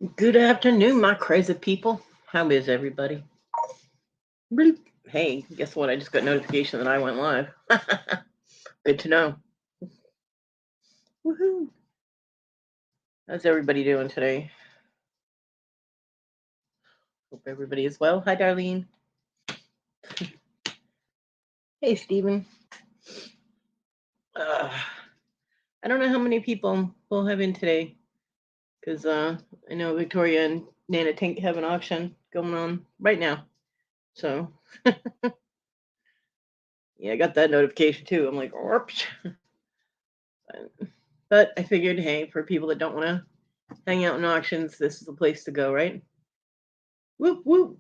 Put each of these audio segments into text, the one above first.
Good afternoon, my crazy people. How is everybody? Bleep. Hey, guess what? I just got notification that I went live. Good to know. Woohoo! How's everybody doing today? Hope everybody is well. Hi, Darlene. Hey, Stephen. I don't know how many people we'll have in today because I know Victoria and Nana Tink have an auction going on right now. So, yeah, I got that notification too. I'm like, whoops. But I figured, hey, for people that don't want to hang out in auctions, this is the place to go, right? Whoop, whoop.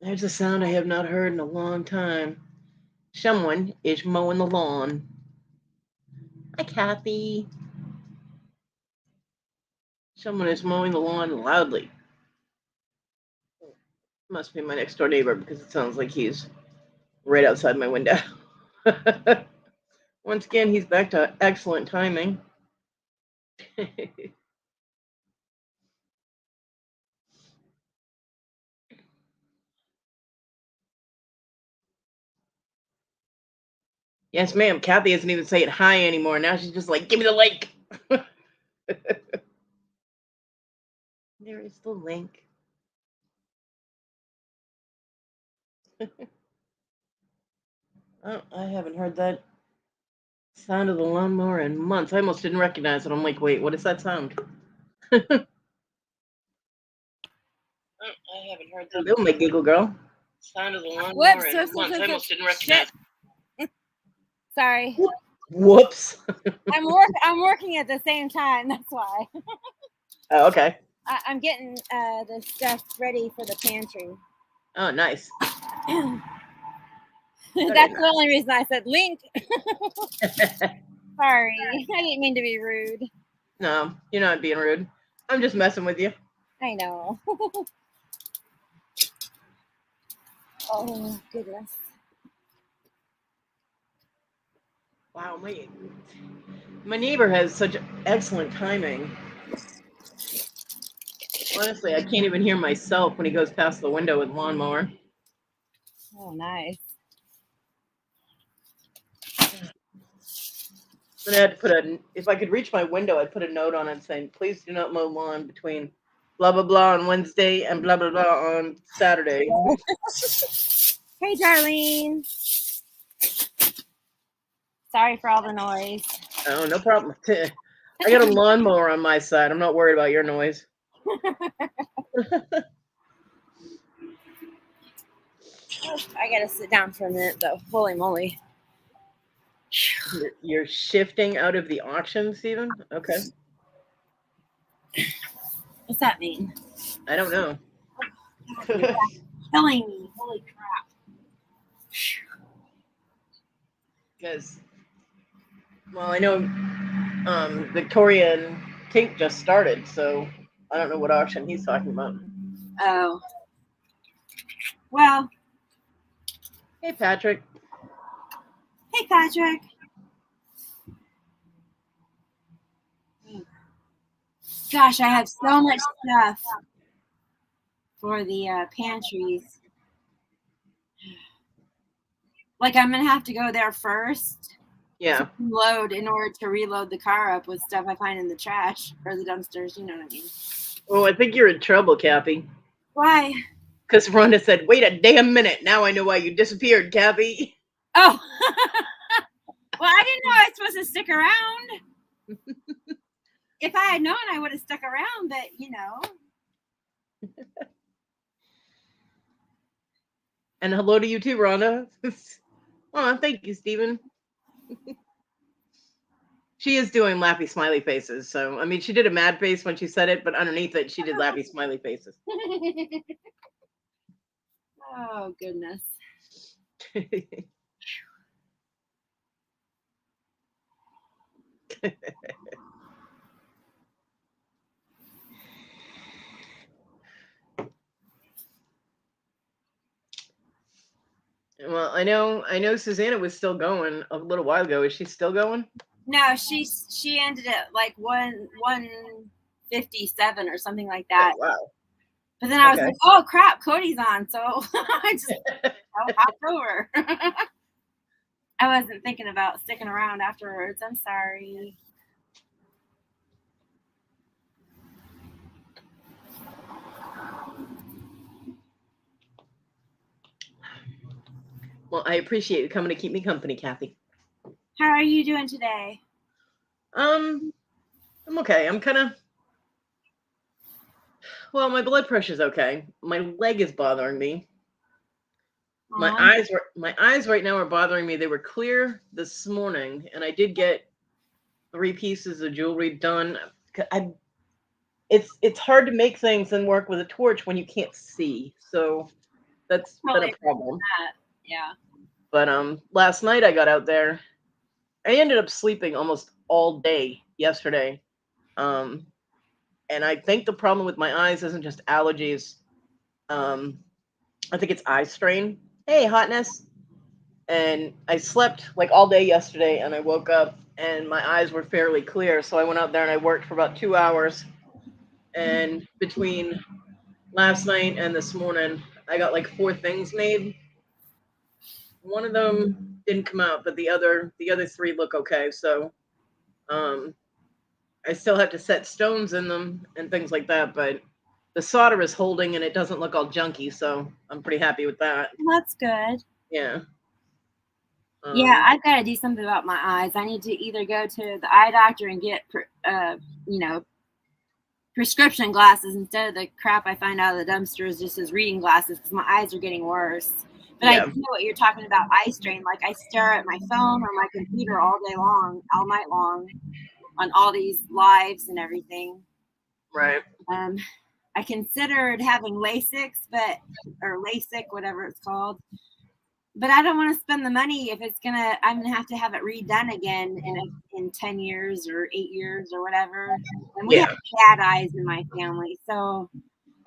There's a sound I have not heard in a long time. Someone is mowing the lawn. Hi, Kathy. Someone is mowing the lawn loudly. Must be my next door neighbor because it sounds like he's right outside my window. Once again, he's back to excellent timing. Yes, ma'am. Kathy isn't even saying hi anymore. Now she's just like, give me the link. There is the link. Oh, I haven't heard that sound of the lawnmower in months. I almost didn't recognize it. I'm like, wait, what is that sound? I haven't heard that. Hello, my giggle girl. Sound of the lawnmower in months. I almost didn't recognize it. Sorry. Whoops. I'm working at the same time. That's why. Oh, okay. I'm getting the stuff ready for the pantry. Oh, nice. That's the only reason I said link. Sorry, I didn't mean to be rude. No, you're not being rude. I'm just messing with you. I know. Oh, goodness. Wow, my neighbor has such excellent timing. Honestly, I can't even hear myself when he goes past the window with lawnmower. Oh, nice. Then I had to if I could reach my window, I'd put a note on it saying, please do not mow lawn between blah, blah, blah on Wednesday and blah, blah, blah on Saturday. Hey, Darlene. Sorry for all the noise. Oh, no problem. I got a lawnmower on my side. I'm not worried about your noise. I gotta sit down for a minute, though. Holy moly. You're shifting out of the auction, Stephen? Okay. What's that mean? I don't know. Killing me. Holy crap. Because, well, I know Victoria and Tink just started, so I don't know what auction he's talking about. Oh. Well. Hey, Patrick. Hey, Patrick. Gosh, I have so much stuff for the pantries. Like, I'm going to have to go there first. Yeah. To load in order to reload the car up with stuff I find in the trash or the dumpsters. You know what I mean? Oh, I think you're in trouble, Kathy. Why? Because Rhonda said, wait a damn minute. Now I know why you disappeared, Kathy. Oh. Well, I didn't know I was supposed to stick around. If I had known, I would have stuck around, but, you know. And hello to you too, Rhonda. Oh, thank you, Stephen. She is doing laughy smiley faces. So, I mean, she did a mad face when she said it, but underneath it, she did laughy smiley faces. Oh, goodness. Well, I know Susanna was still going a little while ago. Is she still going? No, she ended at like 157 or something like Oh, that. wow. But then I was Okay. like, oh crap, Cody's on, so I just hopped over. I wasn't thinking about sticking around afterwards. I'm sorry. Well, I appreciate you coming to keep me company, Kathy. How are you doing today? I'm okay. I'm kind of well. My blood pressure's okay. My leg is bothering me. My Um, eyes right now are bothering me. They were clear this morning, and I did get 3 pieces of jewelry done. I it's hard to make things and work with a torch when you can't see. So that's been a totally problem. that. Yeah. But last night I got out there. I ended up sleeping almost all day yesterday. Um, and I think the problem with my eyes isn't just allergies. Um, I think it's eye strain. Hey, hotness. And I slept like all day yesterday, and I woke up and my eyes were fairly clear. So I went out there and I worked for about 2 hours. And between last night and this morning, I got like 4 things made. One of them didn't come out, but the other 3 look okay. So um, I still have to set stones in them and things like that, but the solder is holding and it doesn't look all junky, so I'm pretty happy with that. That's good. Yeah. Yeah, I've got to do something about my eyes. I need to either go to the eye doctor and get, you know, prescription glasses instead of the crap I find out of the dumpsters just as reading glasses because my eyes are getting worse. But I Yeah. do know what you're talking about, eye strain. Like I stare at my phone or my computer all day long, all night long, on all these lives and everything. Right. I considered having LASIK, or LASIK, whatever it's called. But I don't want to spend the money if I'm gonna have to have it redone again in 10 years or 8 years or whatever. And we have Yeah. cat eyes in my family, so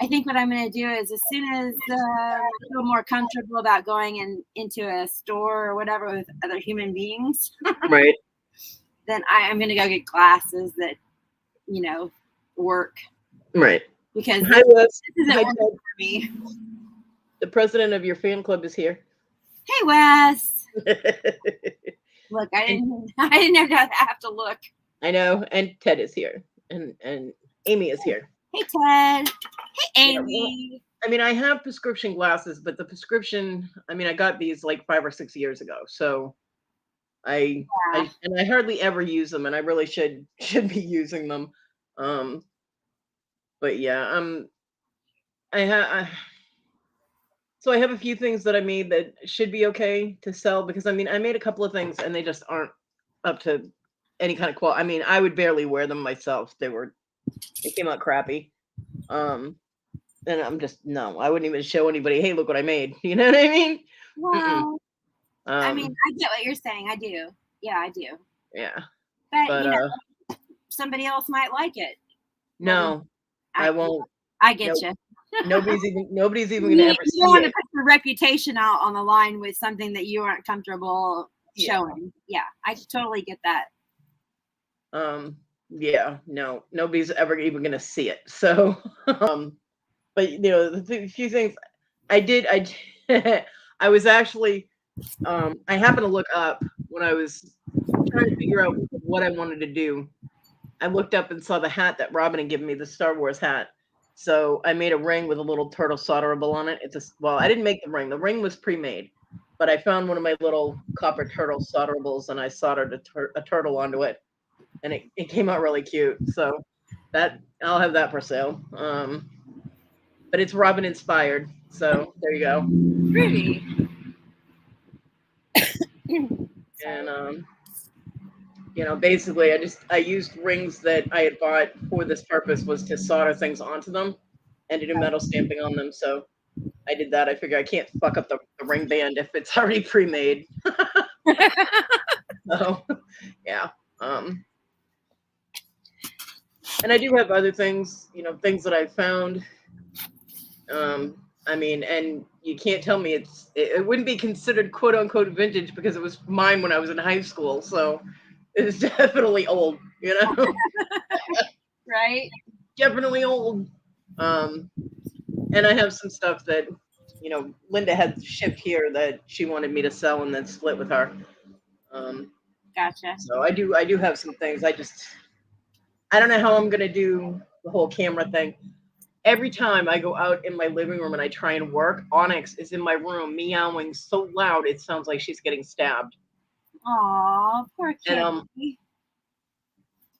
I think what I'm gonna do is as soon as I feel more comfortable about going into a store or whatever with other human beings, Right. then I'm gonna go get glasses that work Right. because Hi, Wes. this isn't Hi, working Ted. for me. The president of your fan club is here. Hey Wes, And look, I didn't have to look. I know, and Ted is here, and Amy is here. Hey Ted. Hey Yeah, well, Amy. I mean, I have prescription glasses, but the prescription, I mean, I got these like 5 or 6 years ago, so Yeah. I hardly ever use them, and I really should be using them. Um, but yeah, I have. So I have a few things that I made that should be okay to sell because I mean I made a couple of things and they just aren't up to any kind of quality. I mean I would barely wear them myself. They came out crappy. Um, and I'm just no, I wouldn't even show anybody. Hey, look what I made. You know what I mean? Mm-mm. Well, I mean, I get what you're saying. I do. Yeah, I do. Yeah, But but somebody else might like it. no, I won't. I get Nope. you. Nobody's even You gonna ever don't see want to it. put your reputation out on the line with something that you aren't comfortable Yeah. showing. Yeah, I totally get that. Yeah, no, nobody's ever even gonna see it. So, but the few things I was actually, I happened to look up when I was trying to figure out what I wanted to do. I looked up and saw the hat that Robin had given me, the Star Wars hat. So I made a ring with a little turtle solderable on it. Well, I didn't make the ring. The ring was pre-made, but I found one of my little copper turtle solderables and I soldered a turtle onto it, and it came out really cute. So that I'll have that for sale. But it's Robin inspired. So there you go. Pretty. And basically I used rings that I had bought for this purpose was to solder things onto them and to do metal stamping on them. So I did that. I figure I can't fuck up the ring band if it's already pre-made. So yeah. And I do have other things, things that I found. I mean, and you can't tell me it wouldn't be considered quote unquote vintage because it was mine when I was in high school. So it's definitely old, you know, Right? definitely old. And I have some stuff that, Linda had shipped here that she wanted me to sell and then split with her. Um, Gotcha. so I do have some things. I don't know how I'm gonna do the whole camera thing. Every time I go out in my living room and I try and work, Onyx is in my room meowing so loud it sounds like she's getting stabbed. Aw, poor And kitty.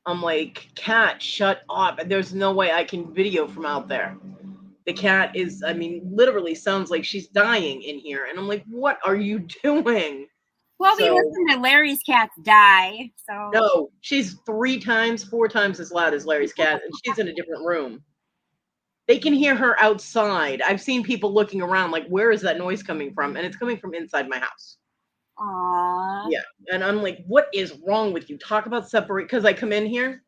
I'm like, cat, shut up. And there's no way I can video from out there. The cat is, I mean, literally sounds like she's dying in here. And I'm like, what are you doing? Well, we listen to Larry's cats die, so. No, she's 4 times as loud as Larry's cat, and she's in a different room. They can hear her outside. I've seen people looking around like, where is that noise coming from? And it's coming from inside my house. Aww. Yeah. And I'm like, what is wrong with you? Talk about separate. Because I come in here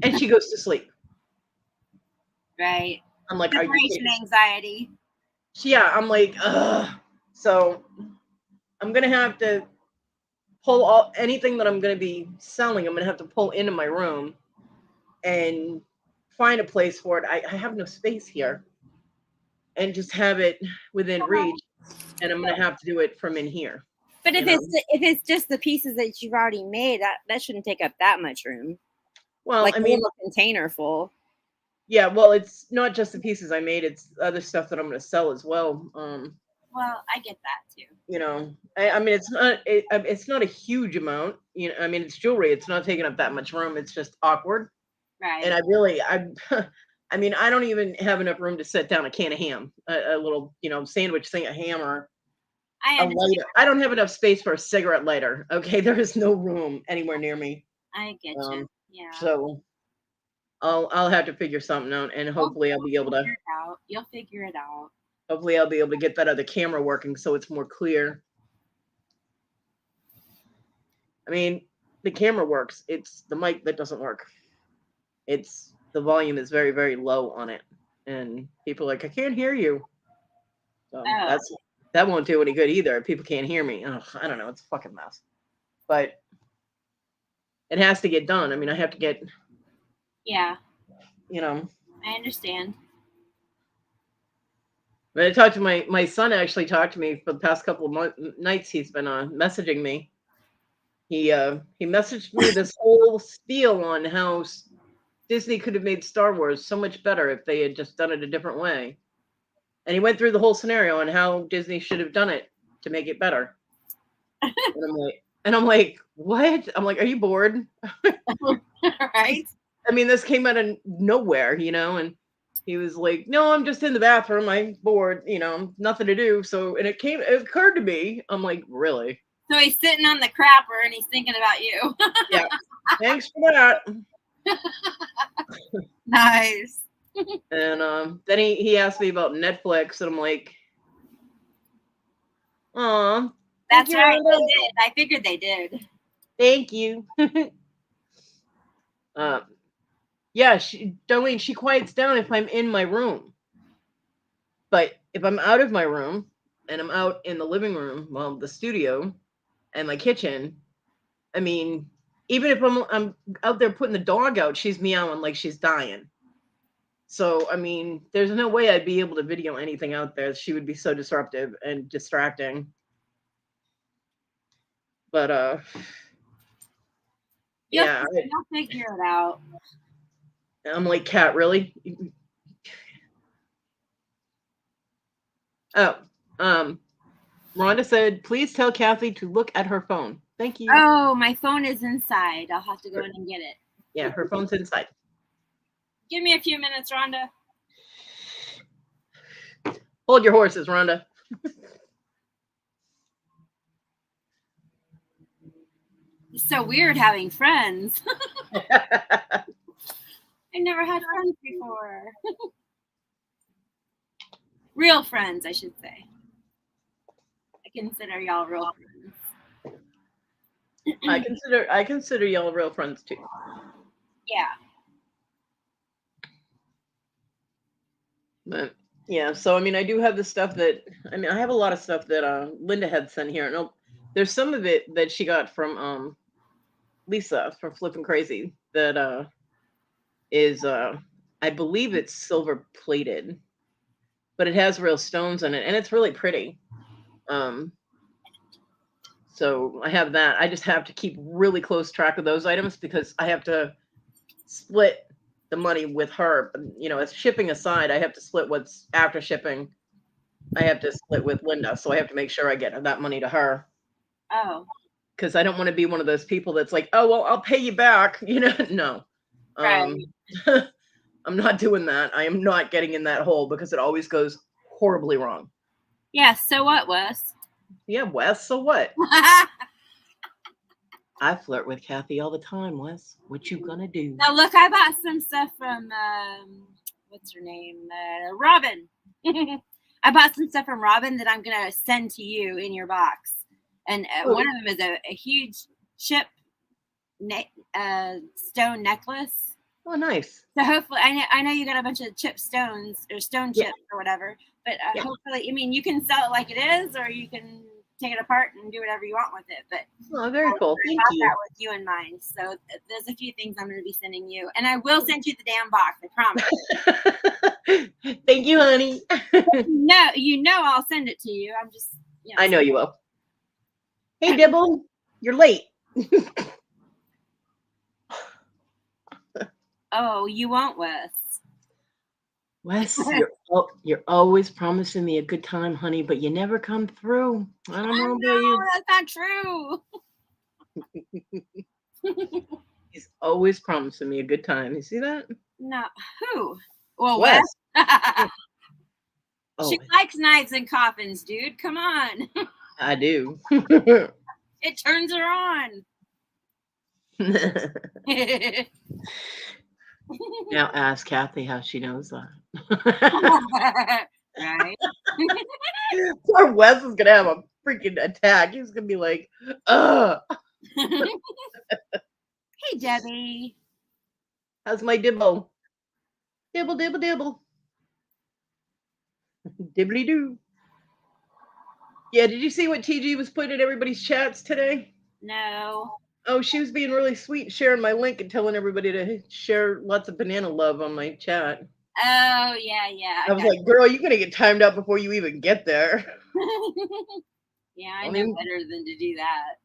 and she goes to sleep. Right. I'm like, separation are you kidding? Anxiety. Yeah. I'm like, ugh. So I'm going to have to pull anything that I'm going to be selling. I'm going to have to pull into my room and find a place for it. I have no space here. And just have it within reach. And I'm going to have to do it from in here. But if it's just the pieces that you've already made, that shouldn't take up that much room. Well, like I mean, a little container full. Yeah, well, it's not just the pieces I made; it's other stuff that I'm going to sell as well. Well, I get that too. I mean, it's not a huge amount. I mean, it's jewelry; it's not taking up that much room. It's just awkward. Right. And I mean, I don't even have enough room to set down a can of ham, a little, sandwich thing, a ham or a lighter. I don't have enough space for a cigarette lighter. Okay, there is no room anywhere near me. I get you. Yeah. So I'll have to figure something out, and hopefully I'll be able to. You'll figure it out. Hopefully I'll be able to get that other camera working so it's more clear. I mean, the camera works. It's the mic that doesn't work. It's the volume is very, very low on it, and people are like, I can't hear you. So that won't do any good either. People can't hear me. Ugh, I don't know. It's a fucking mess. But it has to get done. I mean, I have to get. Yeah. I understand. But I talked to my son. Actually talked to me for the past couple of nights. He's been messaging me. He messaged me this whole spiel on how Disney could have made Star Wars so much better if they had just done it a different way. And he went through the whole scenario on how Disney should have done it to make it better. and I'm like, what? I'm like, are you bored? Right. I mean, this came out of nowhere, and he was like, no, I'm just in the bathroom. I'm bored, nothing to do. So, and it occurred to me. I'm like, really? So he's sitting on the crapper and he's thinking about you. Yeah. Thanks for that. Nice. And then he asked me about Netflix, and I'm like, "Aw, that's right. They did. I figured they did. Thank you." Yeah, Darlene, she quiets down if I'm in my room, but if I'm out of my room and I'm out in the living room, well, the studio, and my kitchen, I mean, even if I'm out there putting the dog out, she's meowing like she's dying. So, I mean, there's no way I'd be able to video anything out there. She would be so disruptive and distracting. But, yeah. You'll figure it out. I'm like, Kat, really? Oh, Rhonda said, please tell Kathy to look at her phone. Thank you. Oh, my phone is inside. I'll have to go in and get it. Yeah, her phone's inside. Give me a few minutes, Rhonda. Hold your horses, Rhonda. It's so weird having friends. I never had friends before. Real friends, I should say. I consider y'all real friends. I consider y'all real friends too. Yeah. But Yeah, so I mean, I do have the stuff that I have a lot of stuff that Linda had sent here. No, there's some of it that she got from Lisa from Flippin' Crazy that is I believe it's silver plated, but it has real stones in it, and it's really pretty. Um, so I have that. I just have to keep really close track of those items because I have to split the money with her. You know, as shipping aside, I have to split what's after shipping. I have to split with Linda, so I have to make sure I get that money to her. Oh, Because I don't want to be one of those people that's like, oh well, I'll pay you back. You know, no. right. I'm not doing that. I am not getting in that hole because it always goes horribly wrong. Yeah, so what, Wes? Yeah, Wes, so what? I flirt with Kathy all the time, Wes. What you gonna do? Now, look, I bought some stuff from, what's her name? Robin. I bought some stuff from Robin that I'm going to send to you in your box. And one of them is a huge chip stone necklace. Oh, nice. So hopefully, I know you got a bunch of chip stones or stone chips or whatever, but hopefully, I mean, you can sell it like it is, or you can take it apart and do whatever you want with it. But very cool. Thank you. That with you in mind. So there's a few things I'm going to be sending you, and I will send you the damn box. I promise. Thank you, honey. No, I'll send it to you. I'm just. I know you will. Hey, Dibble, you're late. Oh, you won't, Wes. Wes, you're always promising me a good time, honey, but you never come through. I don't know about you. That's not true. He's always promising me a good time. You see that? No. Who? Well, Wes. She likes knives and coffins, dude. Come on. I do. It turns her on. Now ask Kathy how she knows that. Right? Poor Wes is gonna have a freaking attack. He's gonna be like, ugh. Hey, Debbie. How's my dibble? Dibble, dibble, dibble. Dibbly doo. Yeah, did you see what TG was putting in everybody's chats today? No. Oh, she was being really sweet, sharing my link and telling everybody to share lots of banana love on my chat. Oh, yeah. I was like, girl, you're going to get timed out before you even get there. Yeah, I know better than to do that.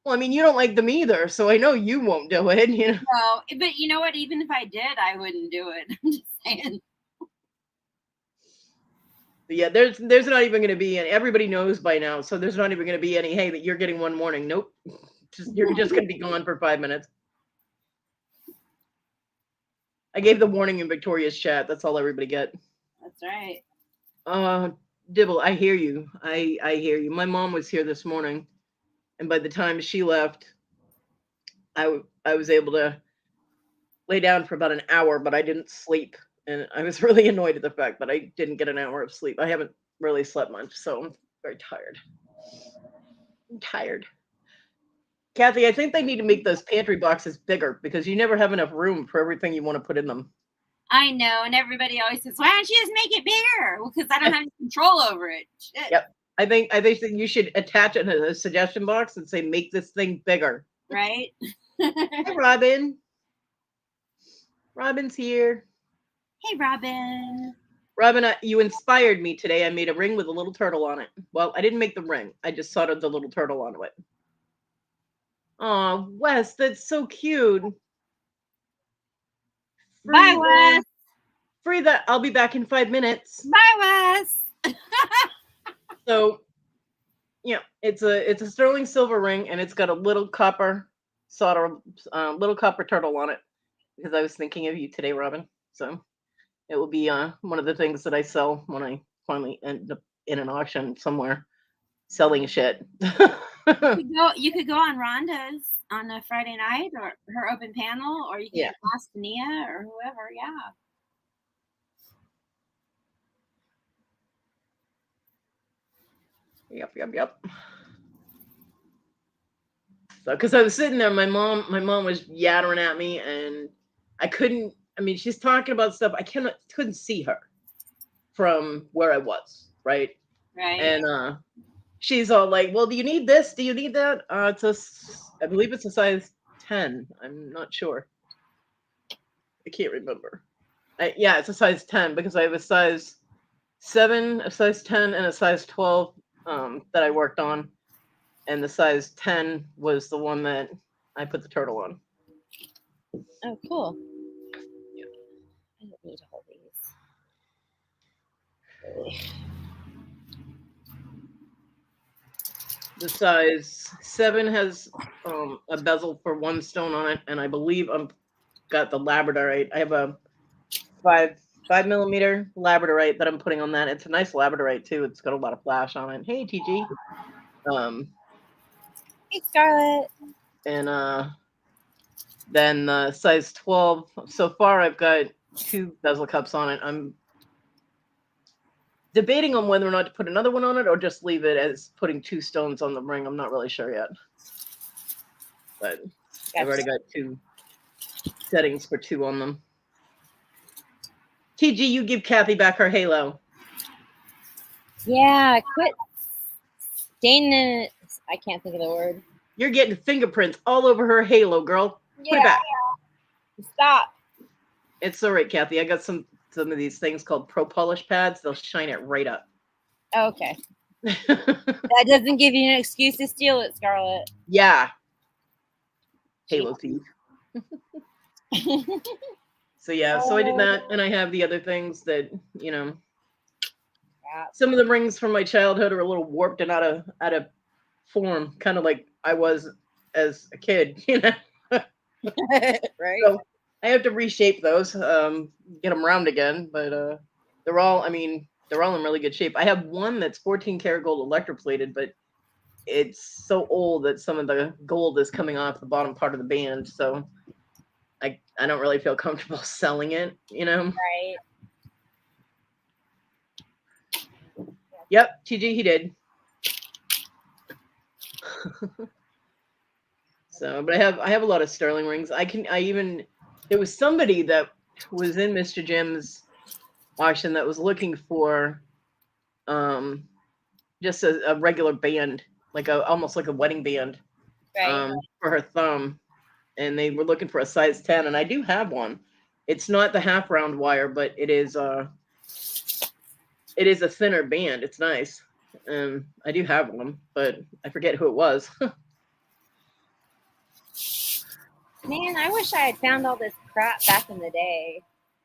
Well, I mean, you don't like them either, so I know you won't do it, you know? No, but you know what? Even if I did, I wouldn't do it. I'm just saying. But yeah, there's not even going to be any, everybody knows by now, so there's not even going to be any, hey, that you're getting one morning. Nope. You're just going to be gone for 5 minutes. I gave the warning in Victoria's chat. That's all everybody get. That's right. Dibble, I hear you. I hear you. My mom was here this morning, and by the time she left, I was able to lay down for about an hour, but I didn't sleep. And I was really annoyed at the fact that I didn't get an hour of sleep. I haven't really slept much, so I'm very tired. I'm tired. Kathy, I think they need to make those pantry boxes bigger because you never have enough room for everything you want to put in them. I know, and everybody always says, "Why don't you just make it bigger?" Well, because I don't have any control over it. Shit. Yep. I think you should attach it in a suggestion box and say, "Make this thing bigger." Right. Hey, Robin. Robin's here. Hey, Robin. Robin, you inspired me today. I made a ring with a little turtle on it. Well, I didn't make the ring. I just soldered the little turtle onto it. Oh, Wes, that's so cute. Bye, Wes. Frida, I'll be back in 5 minutes. Bye, Wes. So, yeah, it's a sterling silver ring, and it's got a little copper solder, little copper turtle on it. Because I was thinking of you today, Robin. So it will be one of the things that I sell when I finally end up in an auction somewhere selling shit. You could go on Rhonda's on a Friday night or her open panel, or you can ask Nia or whoever. Yeah. Yep. So, because I was sitting there, my mom was yattering at me, and I couldn't. I mean, she's talking about stuff. I couldn't see her. from where I was, right? Right. And she's all like, "Well, do you need this? Do you need that?" I believe it's a size 10. I'm not sure. I can't remember. Yeah, it's a size 10 because I have a size 7, a size 10, and a size 12 that I worked on, and the size 10 was the one that I put the turtle on. Oh, cool. Yeah. I don't need to hold these. The size 7 has a bezel for 1 stone on it, and I believe I'm got the labradorite. I have a 5 millimeter labradorite that I'm putting on that. It's a nice labradorite too. It's got a lot of flash on it. Hey, TG. Hey, Scarlett. And then the size 12. So far, I've got 2 bezel cups on it. I'm debating on whether or not to put another one on it or just leave it as putting 2 stones on the ring. I'm not really sure yet. But gotcha. I've already got 2 settings for 2 on them. TG, you give Kathy back her halo. Yeah, quit staining it. I can't think of the word. You're getting fingerprints all over her halo, girl. Yeah. Put it back. Stop. It's all right, Kathy. I got some of these things called Pro Polish pads. They'll shine it right up. Okay. That doesn't give you an excuse to steal it, Scarlett. Yeah. Halo thief. So yeah, so I did that, and I have the other things that, you know, some of the rings from my childhood are a little warped and out of form, kind of like I was as a kid, you know. Right. So I have to reshape those, get them round again, but they're all in really good shape. I have one that's 14 karat gold electroplated, but it's so old that some of the gold is coming off the bottom part of the band, so I don't really feel comfortable selling it, you know. Right. Yep, TG, he did. So, but I have a lot of sterling rings. There was somebody that was in Mr. Jim's auction that was looking for just a regular band, like almost like a wedding band, right. For her thumb, and they were looking for a size 10, and I do have one. It's not the half round wire, but it is a thinner band. It's nice. I do have one, but I forget who it was. Man, I wish I had found all this crap back in the day.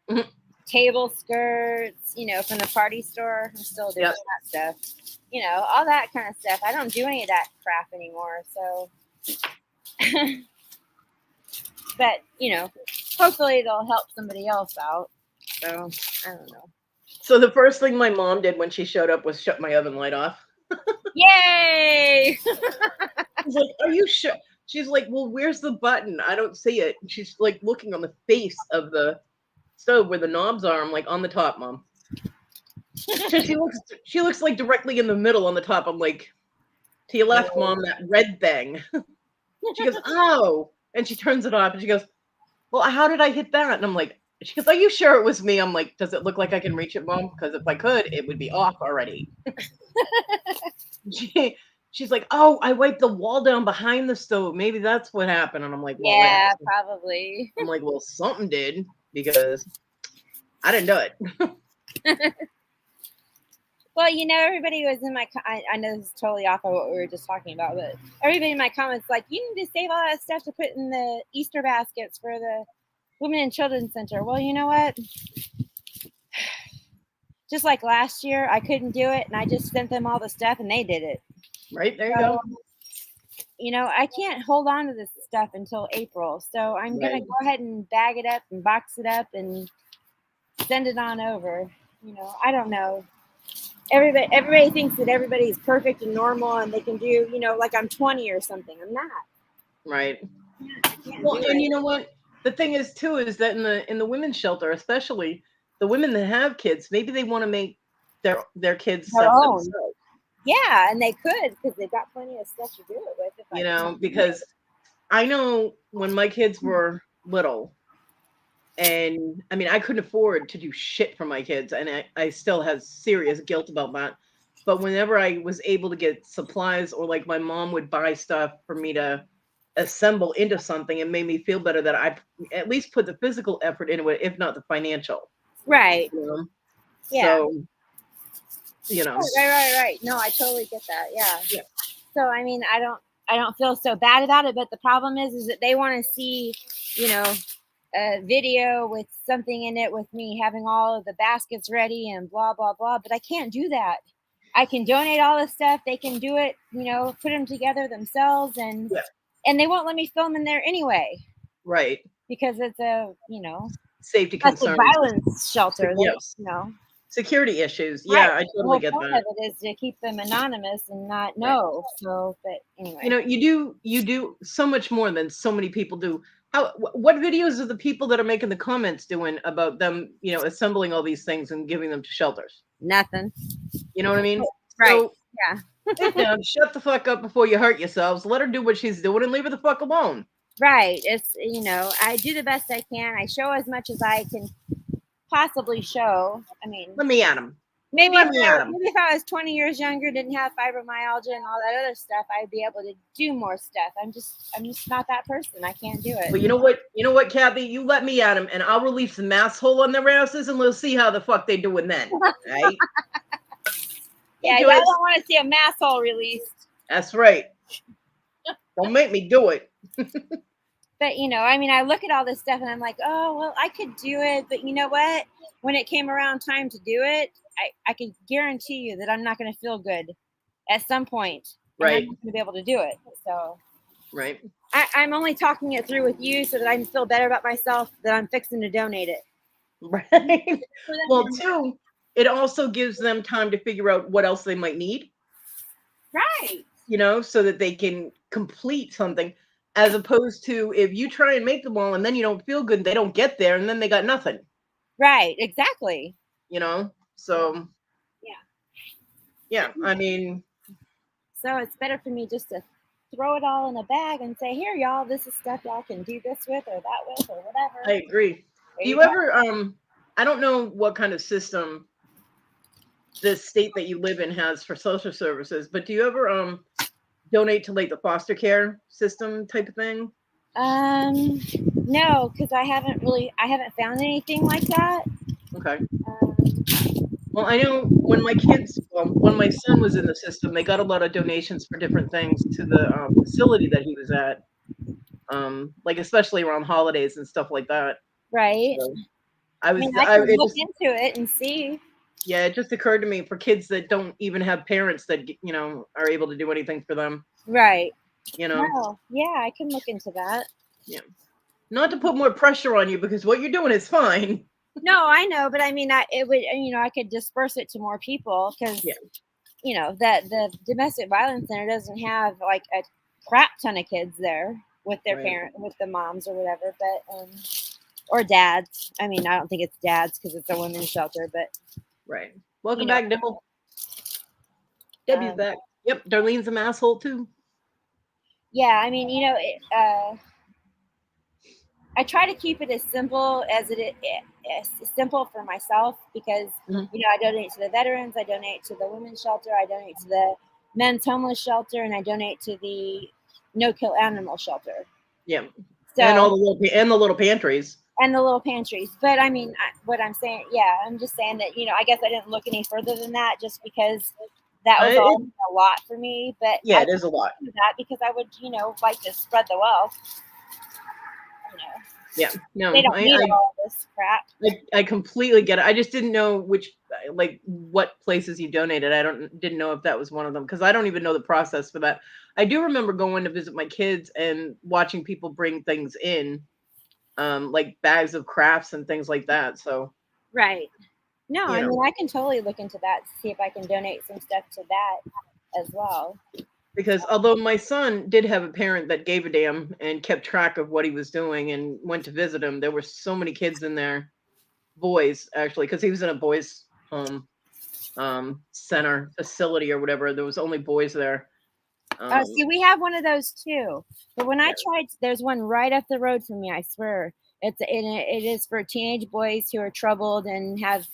Mm-hmm. Table skirts, you know, from the party store. I'm still doing that stuff. You know, all that kind of stuff. I don't do any of that crap anymore. So, but, you know, hopefully it'll help somebody else out. So, I don't know. So the first thing my mom did when she showed up was shut my oven light off. Yay! She's like, "Are you sure?" She's like, "Well, where's the button? I don't see it." And she's like looking on the face of the stove where the knobs are. I'm like, "On the top, Mom." So she looks like directly in the middle on the top. I'm like, "To your left, Mom, that red thing." She goes, "Oh," and she turns it off and she goes, "Well, how did I hit that?" And I'm like, she goes, "Are you sure it was me?" I'm like, "Does it look like I can reach it, Mom? Because if I could, it would be off already." She's like, "Oh, I wiped the wall down behind the stove. Maybe that's what happened." And I'm like, "Well, yeah, probably." I'm like, "Well, something did because I didn't do it." Well, you know, everybody was in my. I know this is totally off of what we were just talking about, but everybody in my comments like, you need to save all that stuff to put in the Easter baskets for the Women and Children's Center. Well, you know what? Just like last year, I couldn't do it, and I just sent them all the stuff, and they did it. Right, there you go. You know, I can't hold on to this stuff until April, so I'm gonna go ahead and bag it up and box it up and send it on over. You know, I don't know. Everybody thinks that everybody's perfect and normal, and they can do, you know, like I'm 20 or something. I'm not. Right. Well, and you know what? The thing is too is that in the women's shelter, especially the women that have kids, maybe they want to make their kids their own. Themselves. Yeah, and they could because they've got plenty of stuff to do it with. You know, because I know when my kids were little, And I mean, I couldn't afford to do shit for my kids, and I still have serious guilt about that. But whenever I was able to get supplies, or like my mom would buy stuff for me to assemble into something, it made me feel better that I at least put the physical effort into it, if not the financial. Right. You know? Yeah. So, you know. Right. No, I totally get that. Yeah. Yeah. So I mean, I don't feel so bad about it, but the problem is that they want to see, you know, a video with something in it with me having all of the baskets ready and blah blah blah, but I can't do that. I can donate all this stuff. They can do it, you know, put them together themselves, and they won't let me film in there anyway. Right. Because it's a, you know, Safety domestic concerns. violence shelter. Yes. You know. Security issues. Right. Yeah, I The totally whole get point that. of it is to keep them anonymous and not Right. know. So, but anyway. You know, you do so much more than so many people do. What videos are the people that are making the comments doing about them, you know, assembling all these things and giving them to shelters? Nothing. You know what I mean? Right. So Yeah. sit down, shut the fuck up before you hurt yourselves. Let her do what she's doing and leave her the fuck alone. Right. It's, you know, I do the best I can. I show as much as I can possibly show. I mean, Let me at him. maybe Let me at him. maybe if I was 20 years younger, didn't have fibromyalgia and all that other stuff, I'd be able to do more stuff. I'm just not that person. I can't do it. But you know what, Kathy? You let me at him, and I'll release the mass hole on their asses, and we'll see how the fuck they doing then. Right? Yeah, y'all don't want to see a mass hole released. That's right. Don't make me do it. But, you know, I mean, I look at all this stuff and I'm like, oh, well, I could do it. But you know what? When it came around time to do it, I can guarantee you that I'm not going to feel good at some point. Right. I'm not going to be able to do it. So, right. I'm only talking it through with you so that I can feel better about myself, that I'm fixing to donate it. Right. Well, too, it also gives them time to figure out what else they might need. Right. You know, so that they can complete something, as opposed to if you try and make them all and then you don't feel good and they don't get there and then they got nothing. Right. Exactly. You know, so yeah, I mean, so it's better for me just to throw it all in a bag and say, here, y'all, this is stuff y'all can do this with or that with or whatever. I agree. Do you ever I don't know what kind of system the state that you live in has for social services, but do you ever donate to like the foster care system type of thing? No, because I haven't found anything like that. Okay. Well, I know when my son was in the system, they got a lot of donations for different things to the facility that he was at, like especially around holidays and stuff like that. Right. So I can look into it and see. Yeah, it just occurred to me for kids that don't even have parents that, you know, are able to do anything for them. Right. You know. No. Yeah, I can look into that. Yeah. Not to put more pressure on you because what you're doing is fine. No, I know, but I mean, it would, you know, I could disperse it to more people because, you know, that the domestic violence center doesn't have like a crap ton of kids there with their parent, with the moms or whatever, but or dads. I mean, I don't think it's dads because it's a women's shelter, but right. Welcome back, Nicole. Debbie's back. Yep, Darlene's an asshole too. Yeah, I mean, you know, I try to keep it as simple as as simple for myself because you know, I donate to the veterans, I donate to the women's shelter, I donate to the men's homeless shelter, and I donate to the no-kill animal shelter. Yeah, so, and all the little pantries. And the little pantries. But I mean, what I'm saying, I'm just saying that, you know, I guess I didn't look any further than that just because that was a lot for me. But yeah, it is a lot. That because I would, you know, like to spread the wealth. You know. Yeah, no, they don't need all this crap. I completely get it. I just didn't know what places you donated. I didn't know if that was one of them because I don't even know the process for that. I do remember going to visit my kids and watching people bring things in, like bags of crafts and things like that. So right. No, I mean, I can totally look into that to see if I can donate some stuff to that as well. Because although my son did have a parent that gave a damn and kept track of what he was doing and went to visit him, there were so many kids in there, boys actually, because he was in a boys' home center facility or whatever. There was only boys there. See, we have one of those too. But when I tried, there's one right up the road from me, I swear. It is for teenage boys who are troubled and have,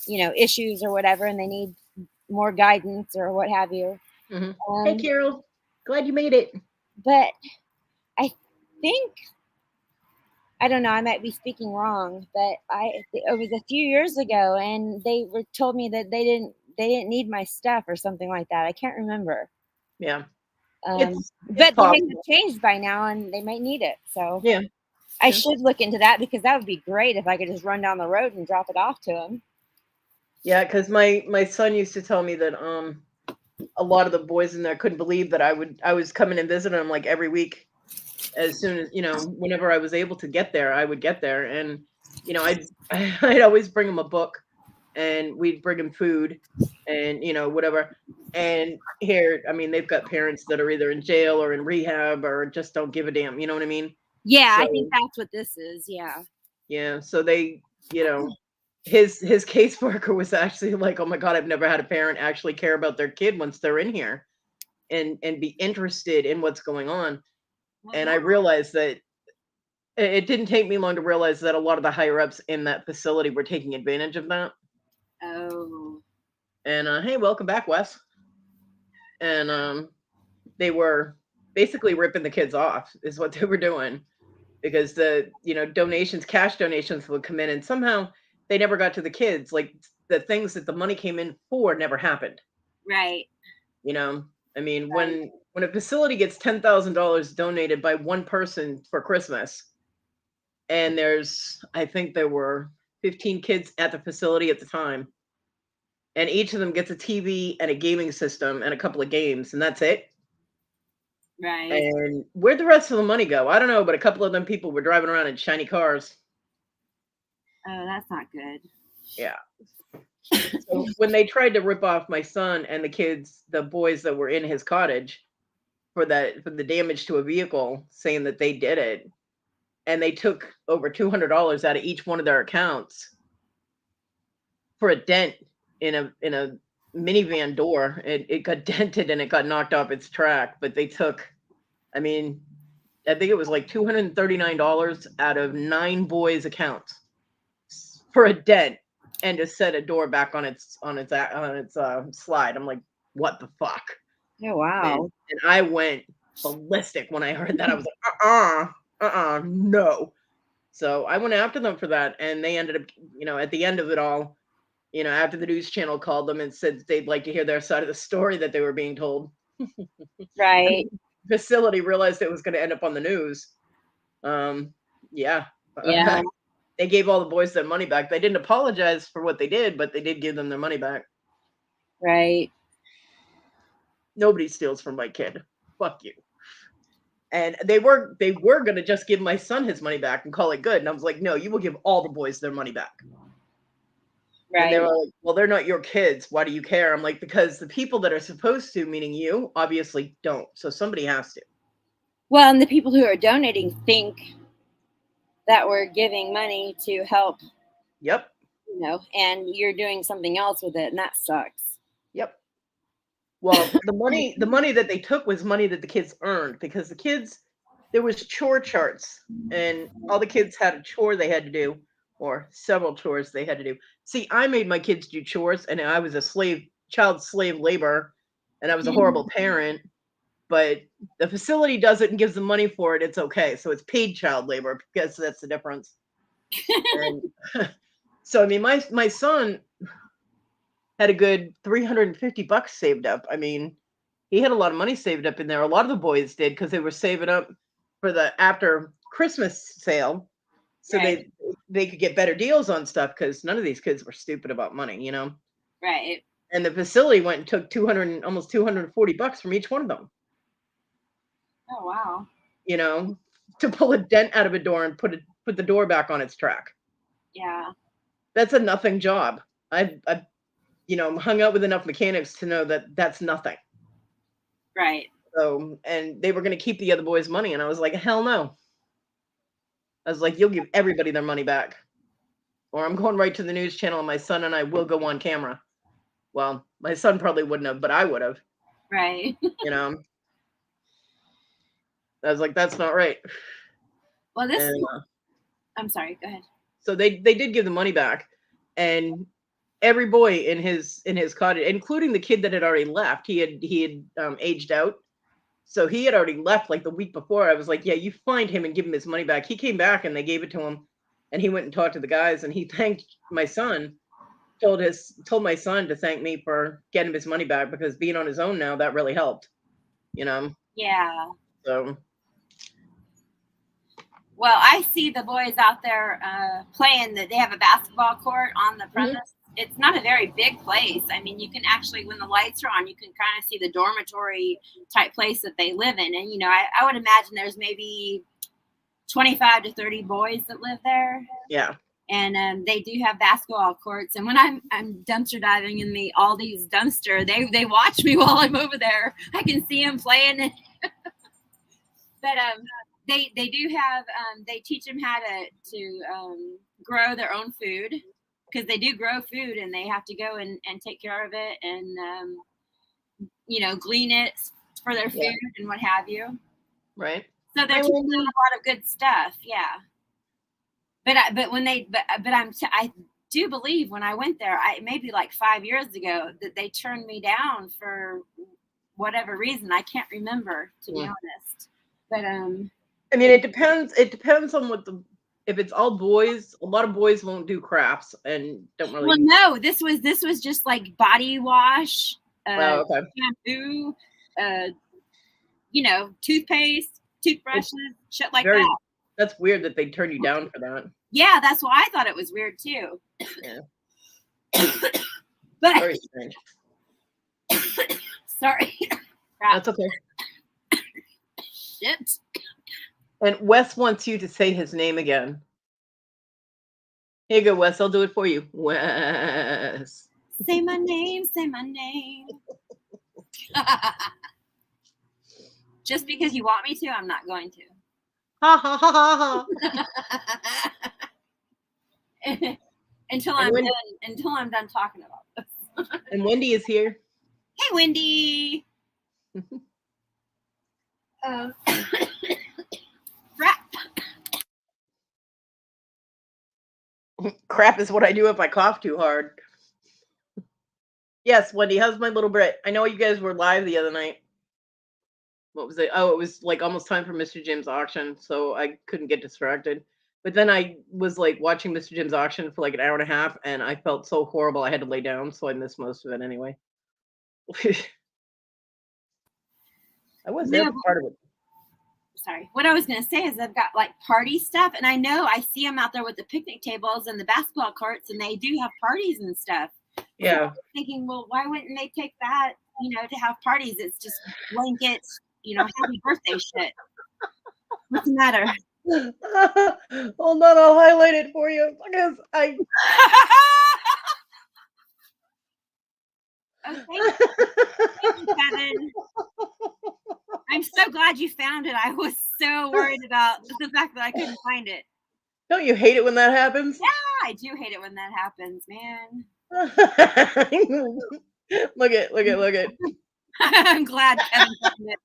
issues or whatever, and they need more guidance or what have you. Mm-hmm. Hey, Carol. Glad you made it. But I think, I don't know, I might be speaking wrong, but it was a few years ago, and they told me that they didn't need my stuff or something like that. I can't remember. Yeah. It's but they may have changed by now, and they might need it. So yeah, I should look into that, because that would be great if I could just run down the road and drop it off to them. Yeah, because my son used to tell me that a lot of the boys in there couldn't believe that I was coming and visiting them like every week. As soon as, whenever I was able to get there, I would get there, and I'd always bring them a book, and we'd bring them food, and whatever. And here, I mean, they've got parents that are either in jail or in rehab or just don't give a damn. You know what I mean? Yeah, so, I think that's what this is. Yeah. Yeah. So they, his caseworker was actually like, "Oh my God, I've never had a parent actually care about their kid once they're in here, and be interested in what's going on." And I realized that it didn't take me long to realize that a lot of the higher ups in that facility were taking advantage of that. Oh. And hey, welcome back, Wes. And they were basically ripping the kids off, is what they were doing, because the cash donations would come in, and somehow they never got to the kids. Like, the things that the money came in for never happened. Right. I mean, when a facility gets $10,000 donated by one person for Christmas, and I think there were 15 kids at the facility at the time, and each of them gets a TV and a gaming system and a couple of games, and that's it. Right. And where'd the rest of the money go? I don't know, but a couple of them people were driving around in shiny cars. Oh, that's not good. Yeah. So when they tried to rip off my son and the boys that were in his cottage for the damage to a vehicle, saying that they did it, and they took over $200 out of each one of their accounts for a dent in a minivan door. It got dented and it got knocked off its track, but they took, I mean, I think it was like $239 out of 9 boys' accounts for a dent, and to set a door back on its slide. I'm like, what the fuck? Oh, wow. And I went ballistic when I heard that. I was like, no. So I went after them for that, and they ended up, at the end of it all, after the news channel called them and said they'd like to hear their side of the story that they were being told. Right. The facility realized it was going to end up on the news. Yeah. Yeah. They gave all the boys their money back. They didn't apologize for what they did, but they did give them their money back. Right. Nobody steals from my kid. Fuck you. And they were going to just give my son his money back and call it good. And I was like, no, you will give all the boys their money back. Right. And they were like, well, they're not your kids. Why do you care? I'm like, because the people that are supposed to, meaning you, obviously don't. So somebody has to. Well, and the people who are donating think that we're giving money to help. Yep. And you're doing something else with it, and that sucks. Yep. Well, the money that they took was money that the kids earned, because there was chore charts, and all the kids had a chore they had to do, or several chores they had to do. See, I made my kids do chores, and I was a child slave labor, and I was a horrible parent, but the facility does it and gives them money for it. It's okay. So it's paid child labor, because that's the difference. And so, I mean, my son had a good $350 saved up. I mean, he had a lot of money saved up in there. A lot of the boys did, because they were saving up for the after Christmas sale, so right. they could get better deals on stuff, because none of these kids were stupid about money, Right. And the facility went and took almost $240 from each one of them. Oh, wow. To pull a dent out of a door and put the door back on its track. Yeah. That's a nothing job. I've hung out with enough mechanics to know that that's nothing. Right. So, and they were going to keep the other boys' money, and I was like, hell no. I was like, you'll give everybody their money back, or I'm going right to the news channel, and my son and I will go on camera. Well, my son probably wouldn't have, but I would have. Right. I was like, that's not right. Well, I'm sorry. Go ahead. So they did give the money back, and every boy in his cottage, including the kid that had already left, he had aged out. So he had already left like the week before. I was like, yeah, you find him and give him his money back. He came back and they gave it to him, and he went and talked to the guys, and he thanked my son. Told my son to thank me for getting his money back, because being on his own now, that really helped. Yeah. So. Well, I see the boys out there playing. That they have a basketball court on the premise. Mm-hmm. It's not a very big place. I mean, you can actually, when the lights are on, you can kind of see the dormitory type place that they live in. And, I would imagine there's maybe 25 to 30 boys that live there. Yeah. And they do have basketball courts. And when I'm dumpster diving in the Aldi's dumpster, they watch me while I'm over there. I can see them playing. But they do have they teach them how to grow their own food, because they do grow food, and they have to go and take care of it and glean it for their food and what have you. Right. So they're teaching them a lot of good stuff. Yeah. I do believe when I went there, maybe like 5 years ago, that they turned me down for whatever reason. I can't remember, to be honest. But I mean, it depends. It depends on if it's all boys. A lot of boys won't do crafts and don't really. Well, no, this was just like body wash, shampoo, toothpaste, toothbrushes, shit like that. That's weird that they turn you down for that. Yeah, that's why I thought it was weird too. Yeah. But very strange. Sorry. That's okay. Shit. And Wes wants you to say his name again. Here you go, Wes. I'll do it for you. Wes. Say my name. Say my name. Just because you want me to, I'm not going to. Ha ha ha ha ha. Until I'm done talking about this. And Wendy is here. Hey, Wendy. Crap is what I do if I cough too hard. Yes, Wendy, how's my little Brit? I know you guys were live the other night. What was it? Oh, it was like almost time for Mr. Jim's auction, so I couldn't get distracted. But then I was like watching Mr. Jim's auction for like an hour and a half, and I felt so horrible I had to lay down, so I missed most of it anyway. I was there for part of it. Sorry. What I was going to say is I've got like party stuff, and I know I see them out there with the picnic tables and the basketball courts, and they do have parties and stuff. Yeah. So I was thinking, well, why wouldn't they take that, to have parties? It's just blankets, happy birthday shit. What's the matter? Hold on, I'll highlight it for you because I. Okay. Thank you, Kevin. I'm so glad you found it. I was so worried about the fact that I couldn't find it. Don't you hate it when that happens? Yeah, I do hate it when that happens, man. Look it. I'm glad Kevin found it.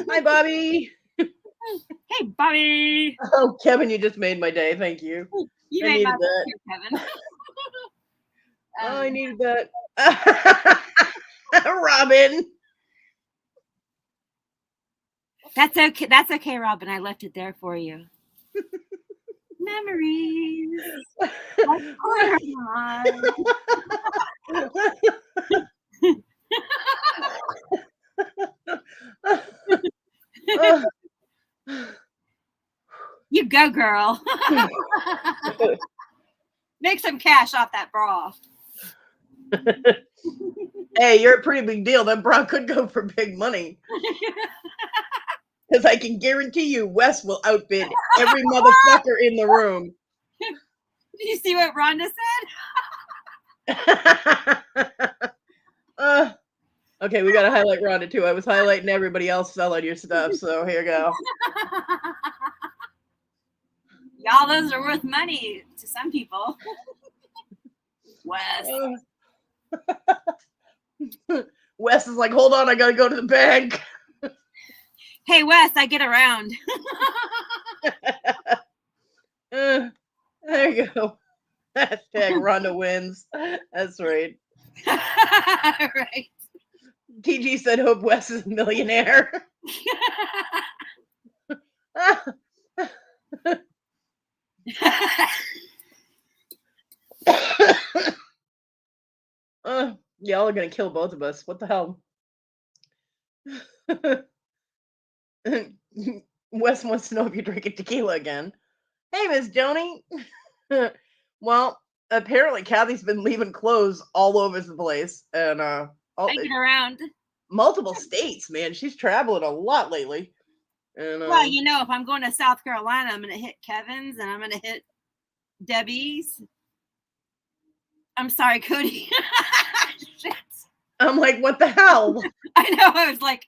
Hi, Bobby. Hey, Bobby. Oh, Kevin, you just made my day. Thank you. You made my day too, Kevin. I needed that. Robin. That's okay. That's okay, Robin. I left it there for you. Memories. You go, girl. Make some cash off that bra. Hey, you're a pretty big deal. That bra could go for big money. Because I can guarantee you Wes will outbid every motherfucker in the room. Did you see what Rhonda said? Okay, we got to highlight Rhonda too. I was highlighting everybody else selling your stuff, so here you go. Y'all, those are worth money to some people. Wes. Wes is like, hold on, I got to go to the bank. Hey, Wes, I get around. There you go. Hashtag Rhonda wins. That's right. Right. TG said, hope Wes is a millionaire. Y'all are going to kill both of us. What the hell? Wes wants to know if you're drinking tequila again. Hey, Miss Joni. Well, apparently Kathy's been leaving clothes all over the place, and I get around. Multiple states, man. She's traveling a lot lately. And well, if I'm going to South Carolina, I'm gonna hit Kevin's and I'm gonna hit Debbie's. I'm sorry, Kodi. Shit. I'm like, what the hell? I know. I was like,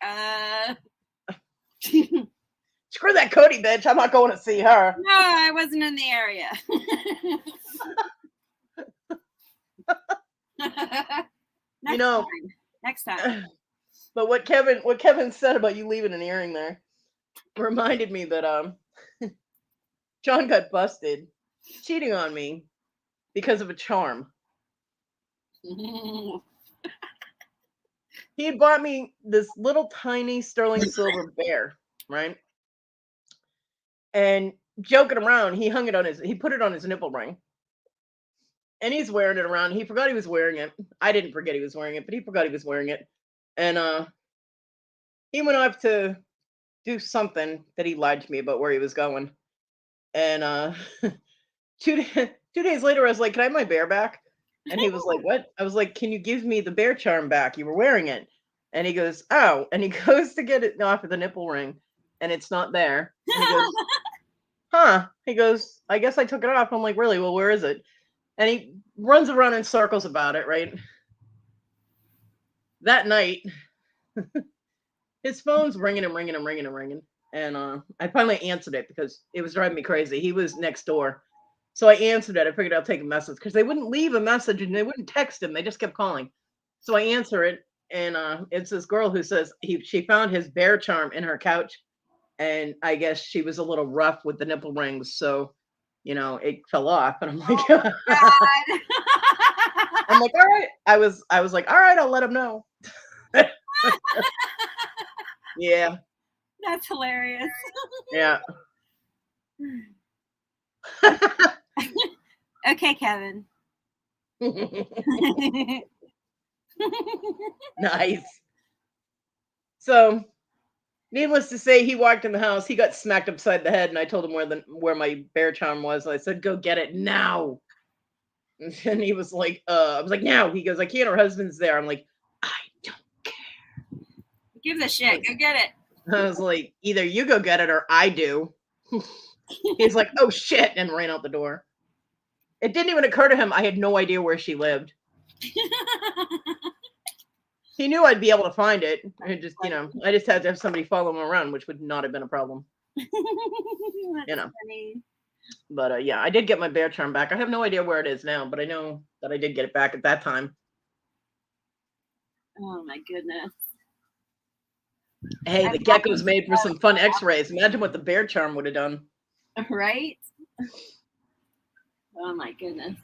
Screw that Kodi bitch. I'm not going to see her. No, I wasn't in the area. Next time. But what Kevin said about you leaving an earring there reminded me that John got busted cheating on me because of a charm. He had bought me this little tiny sterling silver bear, right? And joking around, he put it on his nipple ring. And he's wearing it around. He forgot he was wearing it. I didn't forget he was wearing it, but he forgot he was wearing it. And he went off to do something that he lied to me about where he was going. And 2 days later, I was like, "Can I have my bear back?" And he was like, "What?" I was like, "Can you give me the bear charm back? You were wearing it." And he goes, "Oh," and he goes to get it off of the nipple ring, and it's not there. And he goes, "Huh?" He goes, "I guess I took it off." I'm like, "Really? Well, where is it?" And he runs around in circles about it, right? That night, his phone's ringing and ringing and ringing and ringing. And I finally answered it because it was driving me crazy. He was next door. So I answered it. I figured I'll take a message because they wouldn't leave a message and they wouldn't text him. They just kept calling. So I answer it. And it's this girl who says she found his bear charm in her couch. And I guess she was a little rough with the nipple rings. So, it fell off. And I'm like, oh, God. I'm like, all right. I was like, all right, I'll let him know. Yeah. That's hilarious. Yeah. Okay, Kevin. Nice. So, needless to say, he walked in the house. He got smacked upside the head, and I told him where my bear charm was. And I said, "Go get it now." And he was like, I was like, "Now." He goes, "I can't. Her husband's there." I'm like, "I don't care. Give the shit. Go get it." I was like, "Either you go get it or I do." He's like, "Oh shit," and ran out the door. It didn't even occur to him. I had no idea where she lived. He knew I'd be able to find it. I just had to have somebody follow him around, which would not have been a problem. Funny. But yeah, I did get my bear charm back. I have no idea where it is now, but I know that I did get it back at that time. Oh my goodness. Hey, the gecko's made for some fun x-rays. Imagine what the bear charm would have done. Right? Oh my goodness.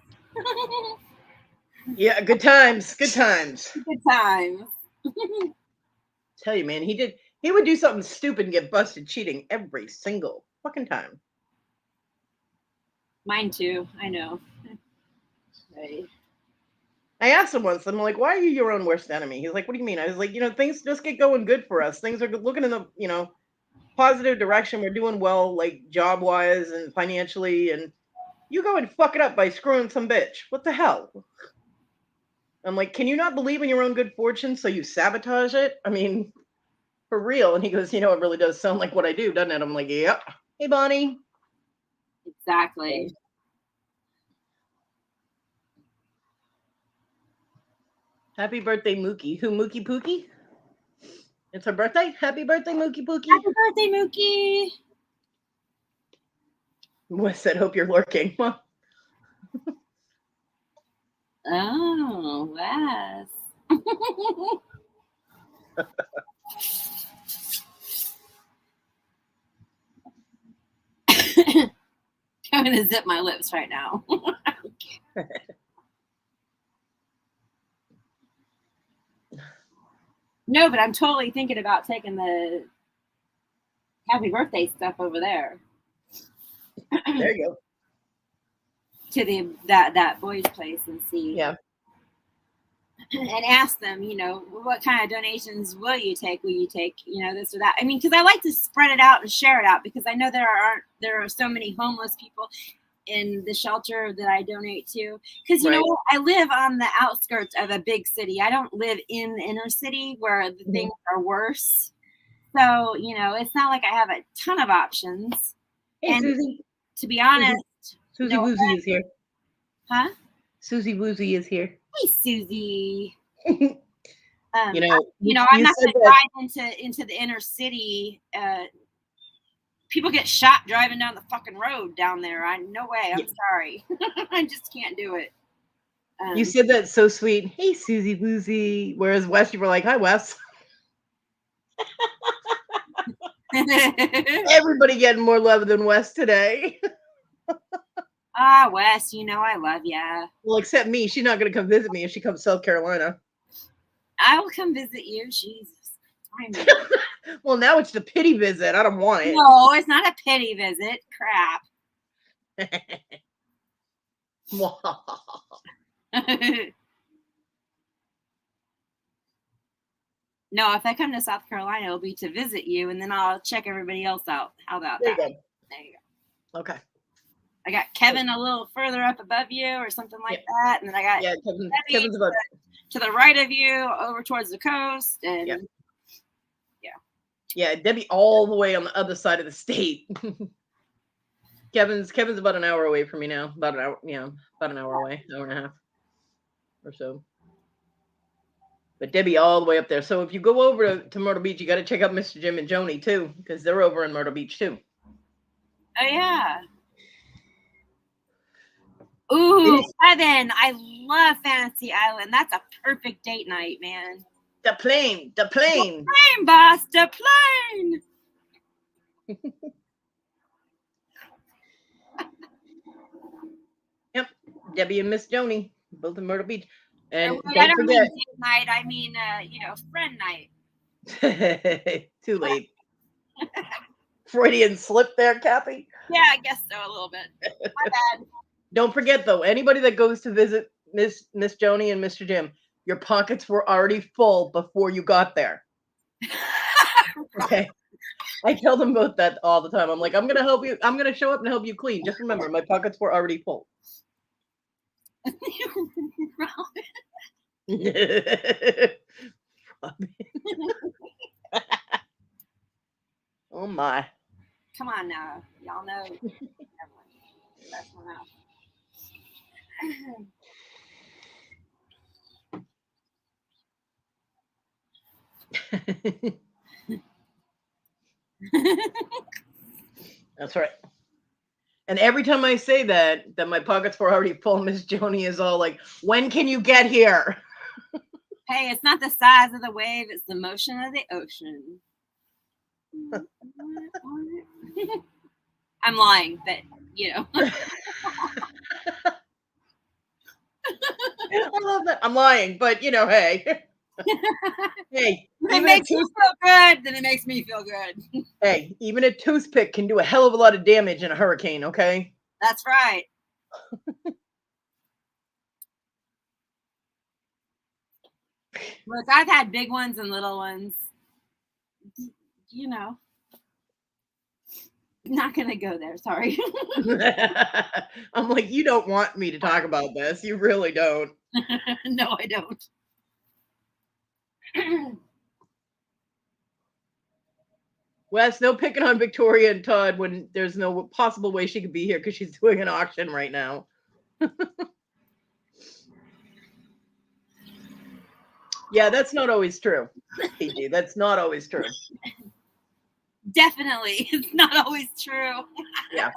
Yeah, good times. Good times. Good times. Tell you, man, he would do something stupid and get busted cheating every single fucking time. Mine too. I know. Right. I asked him once, I'm like, "Why are you your own worst enemy?" He's like, "What do you mean?" I was like, things just get going good for us. Things are looking in the, positive direction. We're doing well, like job-wise and financially, and you go and fuck it up by screwing some bitch. What the hell? I'm like, "Can you not believe in your own good fortune, so you sabotage it?" I mean, for real. And he goes, "It really does sound like what I do, doesn't it?" I'm like, "Yep." Hey, Bonnie. Exactly. Happy birthday, Mookie. Who, Mookie Pookie? It's her birthday? Happy birthday, Mookie Pookie. Happy birthday, Mookie. Wes said, "Hope you're lurking." Oh, Wes. I'm going to zip my lips right now. No, but I'm totally thinking about taking the happy birthday stuff over there. There you go. To that boy's place and see. Yeah. And ask them, what kind of donations will you take? Will you take, this or that? I mean, because I like to spread it out and share it out, because I know there are so many homeless people in the shelter that I donate to. Because you know, I live on the outskirts of a big city. I don't live in the inner city where the things are worse. So it's not like I have a ton of options. Hey, and Susie. To be honest, Susie Woozy is here. Huh? Susie Woozy is here. Hey, Susie. I'm not going to drive into the inner city. People get shot driving down the fucking road down there. No way. I'm sorry. I just can't do it. You said that so sweet. Hey, Susie Woozy. Whereas Wes, you were like, hi, Wes. Everybody getting more love than Wes today. Wes, I love ya. Well, except me. She's not going to come visit me if she comes to South Carolina. I will come visit you. Jesus. Well, now it's the pity visit. I don't want it. No, it's not a pity visit. Crap. No, if I come to South Carolina, it'll be to visit you, and then I'll check everybody else out. How about that? There you go. Okay. I got Kevin a little further up above you or something like that. And then I got Kevin's about to the right of you over towards the coast. And yeah, Debbie all the way on the other side of the state. Kevin's about an hour away from me now. About an hour away, hour and a half or so. But Debbie all the way up there. So if you go over to Myrtle Beach, you got to check out Mr. Jim and Joni too, because they're over in Myrtle Beach too. Oh yeah. Ooh, Kevin, I love Fantasy Island. That's a perfect date night, man. The plane, boss, the plane. Yep, Debbie and Miss Joni, both in Myrtle Beach. And I don't mean date night. I mean, friend night. Too late. Freudian slip there, Kathy. Yeah, I guess so, a little bit. My bad. Don't forget, though, anybody that goes to visit Miss Joni and Mr. Jim, your pockets were already full before you got there. Okay. I tell them both that all the time. I'm like, I'm going to help you. I'm going to show up and help you clean. Just remember, my pockets were already full. Oh, my. Come on now. Y'all know. That's one out. That's right. And every time I say that my pockets were already full, Miss Joni is all like, when can you get here? Hey, it's not the size of the wave, it's the motion of the ocean. I'm lying, but I love that. I'm lying, but hey. Hey, it makes you feel good, then it makes me feel good. Hey, even a toothpick can do a hell of a lot of damage in a hurricane, okay? That's right. Look, I've had big ones and little ones. Not gonna go there, sorry. I'm like, you don't want me to talk about this. You really don't. No, I don't. Wes, no picking on Victoria and Todd when there's no possible way she could be here because she's doing an auction right now. Yeah, that's not always true. PG, that's not always true. Definitely, it's not always true. Yeah.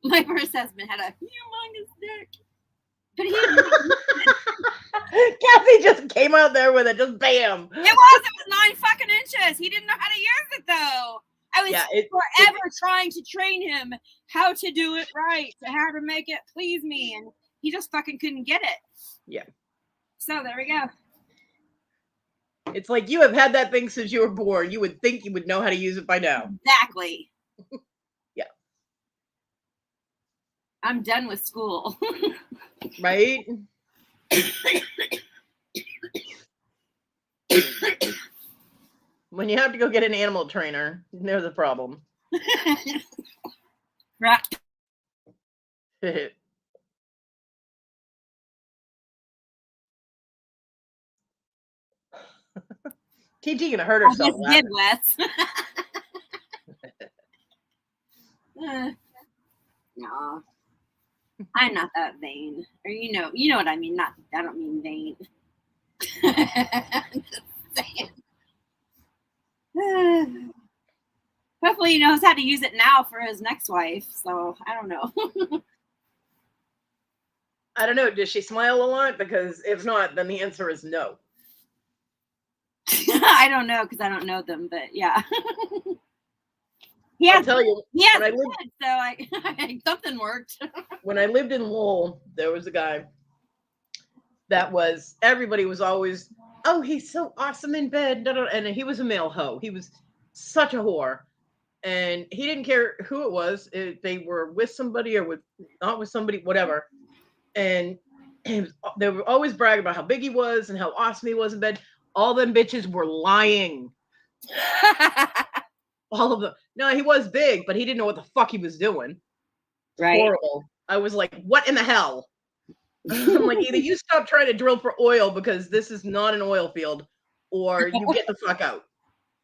My first husband had a humongous dick. But Kathy just came out there with it, just bam. It was 9 fucking inches. He didn't know how to use it though. I was forever trying to train him how to do it right, to how to make it please me, and he just fucking couldn't get it. Yeah. So there we go. It's like you have had that thing since you were born. You would think you would know how to use it by now. Exactly. Yeah. I'm done with school. Right? When you have to go get an animal trainer, there's a problem. Right. TT gonna hurt herself. I just did, Wes. No, I'm not that vain. Or you know what I mean. I don't mean vain. Hopefully he knows how to use it now for his next wife. So I don't know. I don't know. Does she smile a lot? Because if not, then the answer is no. I don't know because I don't know them, but yeah. I'll tell you. Yeah, so something worked. When I lived in Lowell, there was a guy that was, everybody was always, oh, he's so awesome in bed. And he was a male hoe. He was such a whore. And he didn't care who it was. They were with somebody or not with somebody, whatever. And they were always bragging about how big he was and how awesome he was in bed. All them bitches were lying. All of them. No, he was big, but he didn't know what the fuck he was doing. Right. Horrible. I was like, what in the hell? I'm like, either you stop trying to drill for oil because this is not an oil field, or you get the fuck out.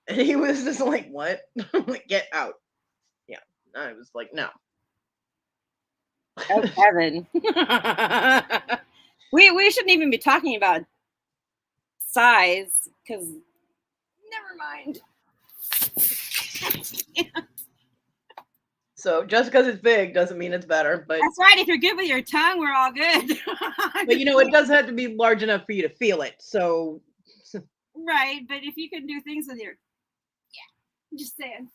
And he was just like, what? I'm like, get out. Yeah. I was like, no. Oh, Kevin. we shouldn't even be talking about size because never mind. So just because it's big doesn't mean it's better. But that's right. If you're good with your tongue, we're all good. But it does have to be large enough for you to feel it. So right, but if you can do things with your, I'm just saying.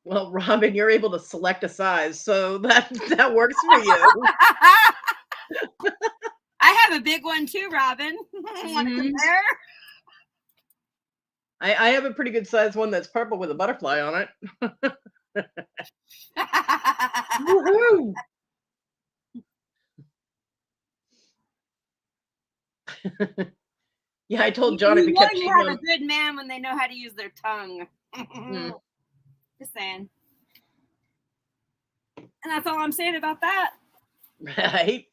Well, Robin, you're able to select a size, so that works for you. I have a big one too, Robin. Want to compare? I have a pretty good sized one that's purple with a butterfly on it. Woohoo! Yeah, I told John if he kept you have a good man when they know how to use their tongue. Just saying. And that's all I'm saying about that. Right.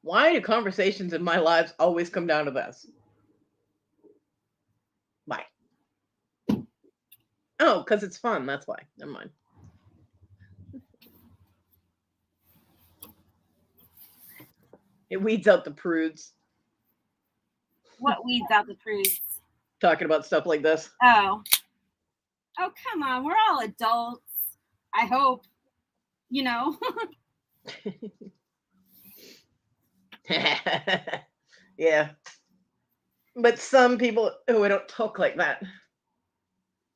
Why do conversations in my lives always come down to this? Why? Oh, because it's fun. That's why. Never mind. It weeds out the prudes. What weeds out the prudes? Talking about stuff like this. Oh, come on. We're all adults. I hope. Yeah. But some people, I don't talk like that.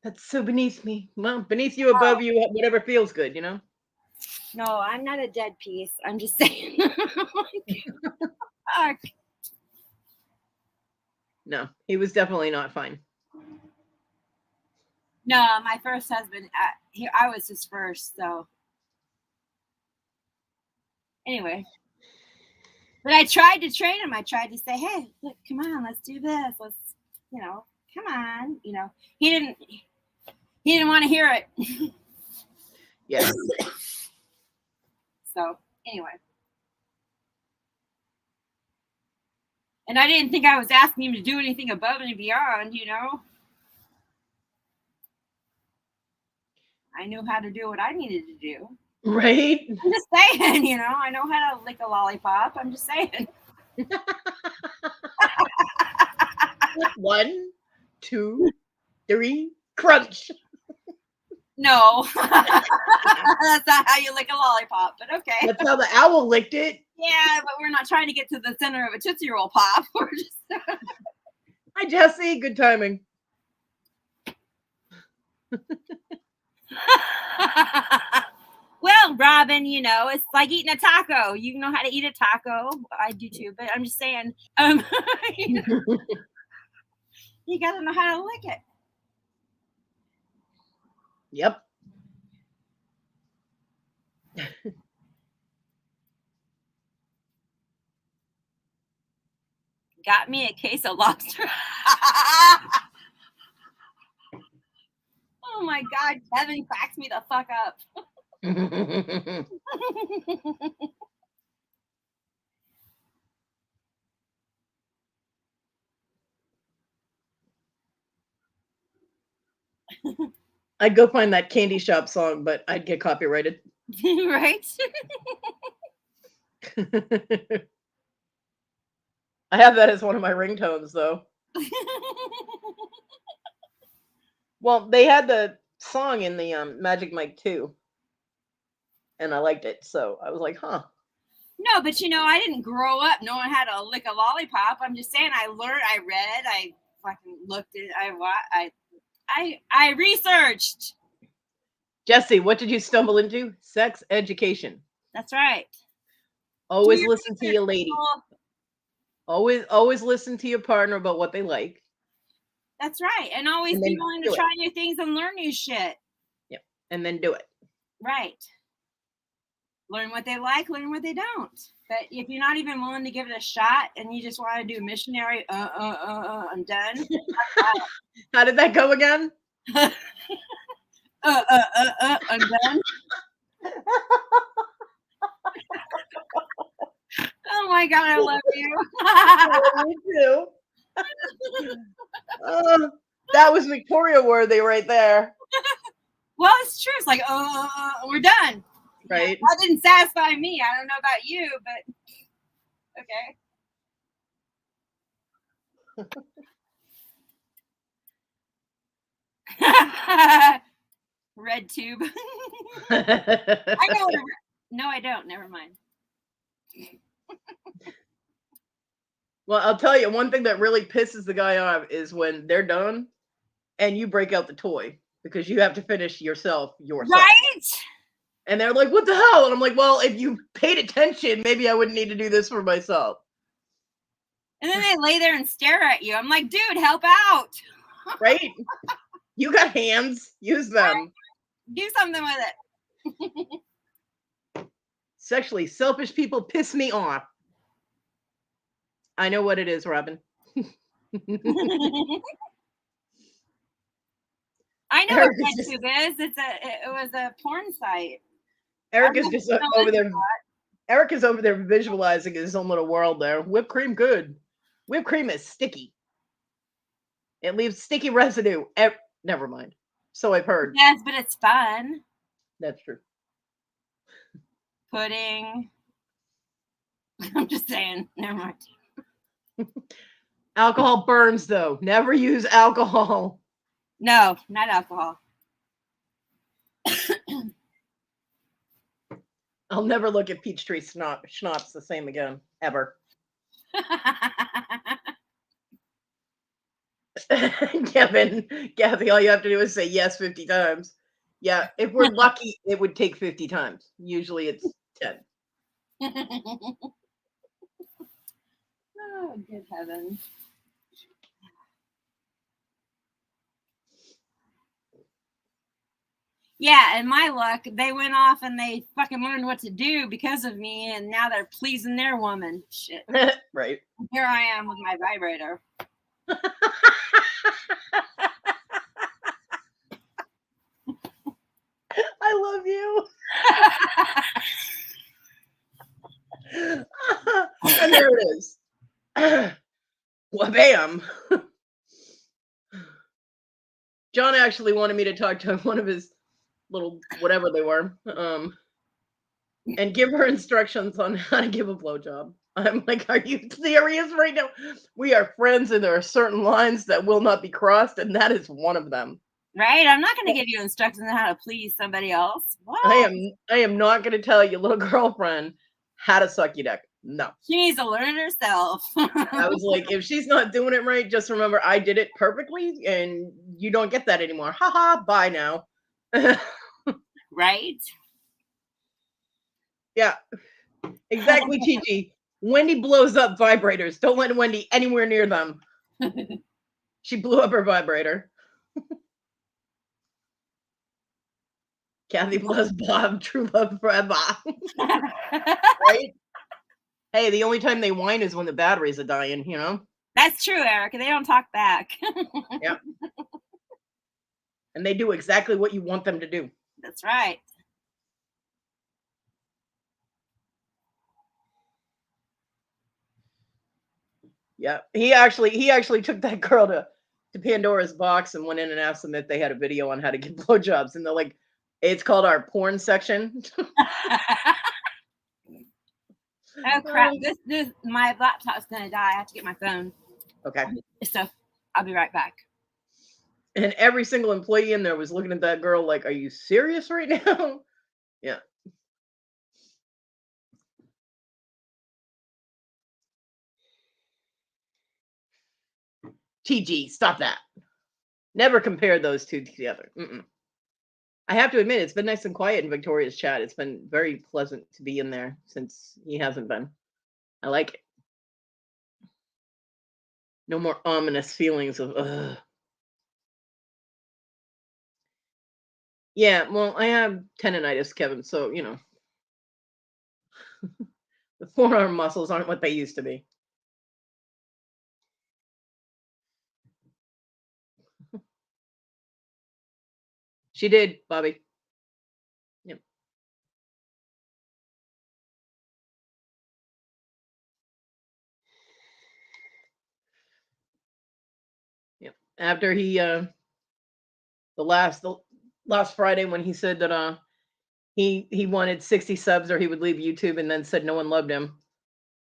That's so beneath me. Well, beneath you, above you, whatever feels good, No, I'm not a dead piece. I'm just saying. Fuck. No, he was definitely not fine. No, my first husband, I was his first, so. Anyway. But I tried to train him. I tried to say, hey, look, come on, let's do this. Let's, come on. He didn't want to hear it. Yeah. So, anyway. And I didn't think I was asking him to do anything above and beyond, I knew how to do what I needed to do. Right? I'm just saying, I know how to lick a lollipop. I'm just saying. 1, 2, 3, crunch. No. That's not how you lick a lollipop, but okay. That's how the owl licked it. Yeah, but we're not trying to get to the center of a Tootsie Roll Pop. We're just... Hi, Jesse. Good timing. Well, Robin, you know, it's like eating a taco. You know how to eat a taco. I do too, but I'm just saying, you got to know how to lick it. Yep. Got me a case of lobster. Oh my God, Kevin cracks me the fuck up. I'd go find that candy shop song, but I'd get copyrighted. Right? I have that as one of my ringtones, though. Well, they had the song in the Magic Mike 2, and I liked it, so I was like, huh. No, but you know, I didn't grow up knowing how to lick a lollipop. I'm just saying, I learned, I read, I fucking looked at, I researched. Jesse, what did you stumble into? Sex education. That's right. Always listen to your lady. Always listen to your partner about what they like. That's right. And always be willing to try new things and learn new shit. Yep. And then do it. Right. Learn what they like, learn what they don't. But if you're not even willing to give it a shot and you just want to do missionary, I'm done. How did that go again? I'm done. Oh my God, I love you. Me too. That was Victoria worthy right there. Well, it's true. It's like, we're done. Right. That didn't satisfy me. I don't know about you, but okay. Red tube. I know what no, I don't. Never mind. Well, I'll tell you, one thing that really pisses the guy off is when they're done and you break out the toy because you have to finish yourself. Right? And they're like, what the hell? And I'm like, well, if you paid attention, maybe I wouldn't need to do this for myself. And then they lay there and stare at you. I'm like, dude, help out. Right? You got hands. Use them. Do something with it. Sexually selfish people piss me off. I know what it is, Robin. I know what RedTube is. It was a porn site. Eric is just over there. Eric is over there visualizing his own little world there. Whipped cream, good. Whipped cream is sticky. It leaves sticky residue. Never mind. So I've heard. Yes, but it's fun. That's true. Pudding. I'm just saying. Never mind. Alcohol burns, though. Never use alcohol. No, not alcohol. I'll never look at Peachtree Schnapps the same again, ever. Kathy, all you have to do is say yes 50 times. Yeah, if we're lucky, it would take 50 times. Usually it's 10. Oh, good heavens. Yeah, and my luck, they went off and they fucking learned what to do because of me, and now they're pleasing their woman. Shit. Right. Here I am with my vibrator. I love you. And there it is. Well, bam. John actually wanted me to talk to one of his little whatever they were, and give her instructions on how to give a blowjob. I'm like, are you serious right now? We are friends, and there are certain lines that will not be crossed, and that is one of them. Right? I'm not going to give you instructions on how to please somebody else. What? I am not going to tell your little girlfriend how to suck your dick. No. She needs to learn it herself. I was like, if she's not doing it right, just remember I did it perfectly and you don't get that anymore. Haha, bye now. Right? Yeah. Exactly, Chi-Chi. Wendy blows up vibrators. Don't let Wendy anywhere near them. She blew up her vibrator. Kathy loves Bob. True love forever. Right? Hey, the only time they whine is when the batteries are dying, you know? That's true, Erica. They don't talk back. Yeah. And they do exactly what you want them to do. That's right. Yeah. He actually took that girl to Pandora's box and went in and asked them if they had a video on how to get blowjobs. And they're like, it's called our porn section. Oh crap! This my laptop's gonna die. I have to get my phone. Okay. So I'll be right back. And every single employee in there was looking at that girl like, "Are you serious right now?" Yeah. TG, stop that. Never compare those two together. Mm-mm. I have to admit, it's been nice and quiet in Victoria's chat. It's been very pleasant to be in there since he hasn't been. I like it. No more ominous feelings of, ugh. Yeah, well, I have tendonitis, Kevin, so, you know. The forearm muscles aren't what they used to be. She did, Bobby. Yep. Yep. After he the last Friday when he said that he wanted 60 subs or he would leave YouTube and then said no one loved him.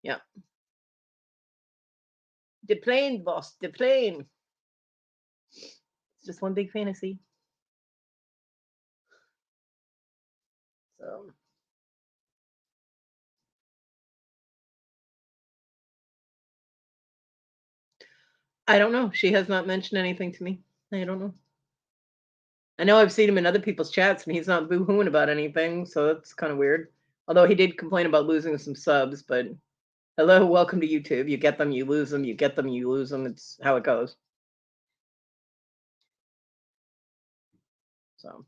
Yeah. The plane, boss, the plane. It's just one big fantasy. So I don't know. She has not mentioned anything to me. I don't know. I know I've seen him in other people's chats and he's not boo-hooing about anything, so that's kind of weird. Although he did complain about losing some subs, but hello, welcome to YouTube. You get them, you lose them, you get them, you lose them. It's how it goes. So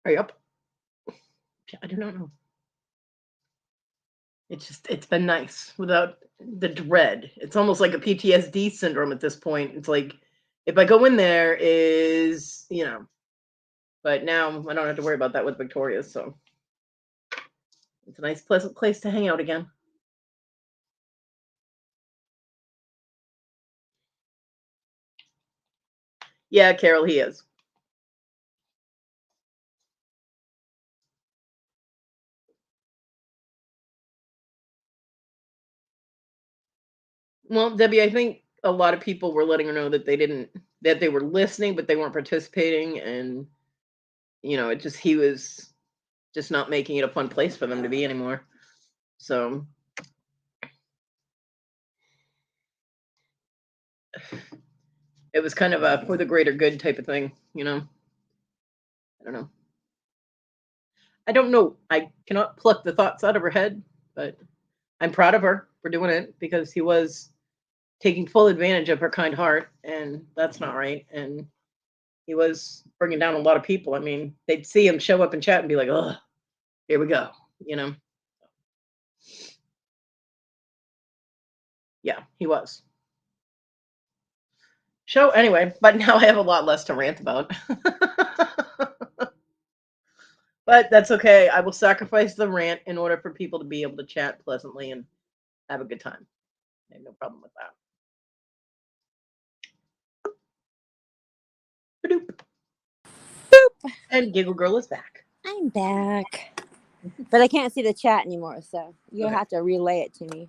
are you up? I do not know. It's been nice without the dread. It's almost like a PTSD syndrome at this point. It's like if I go in there is, you know, but now I don't have to worry about that with Victoria, so it's a nice pleasant place to hang out again. Yeah, Carol, he is. Well, Debbie, I think a lot of people were letting her know that they were listening, but they weren't participating. And, you know, he was just not making it a fun place for them to be anymore. So it was kind of a for the greater good type of thing, you know? I don't know. I don't know. I cannot pluck the thoughts out of her head, but I'm proud of her for doing it because he was taking full advantage of her kind heart, and that's not right. And he was bringing down a lot of people. I mean, they'd see him show up in chat and be like, "Oh, here we go," you know? Yeah, he was. So anyway, but now I have a lot less to rant about. But that's okay. I will sacrifice the rant in order for people to be able to chat pleasantly and have a good time. I have no problem with that. Ba-doop. Boop. And Giggle Girl is back. I'm back. But I can't see the chat anymore, so you'll have to relay it to me.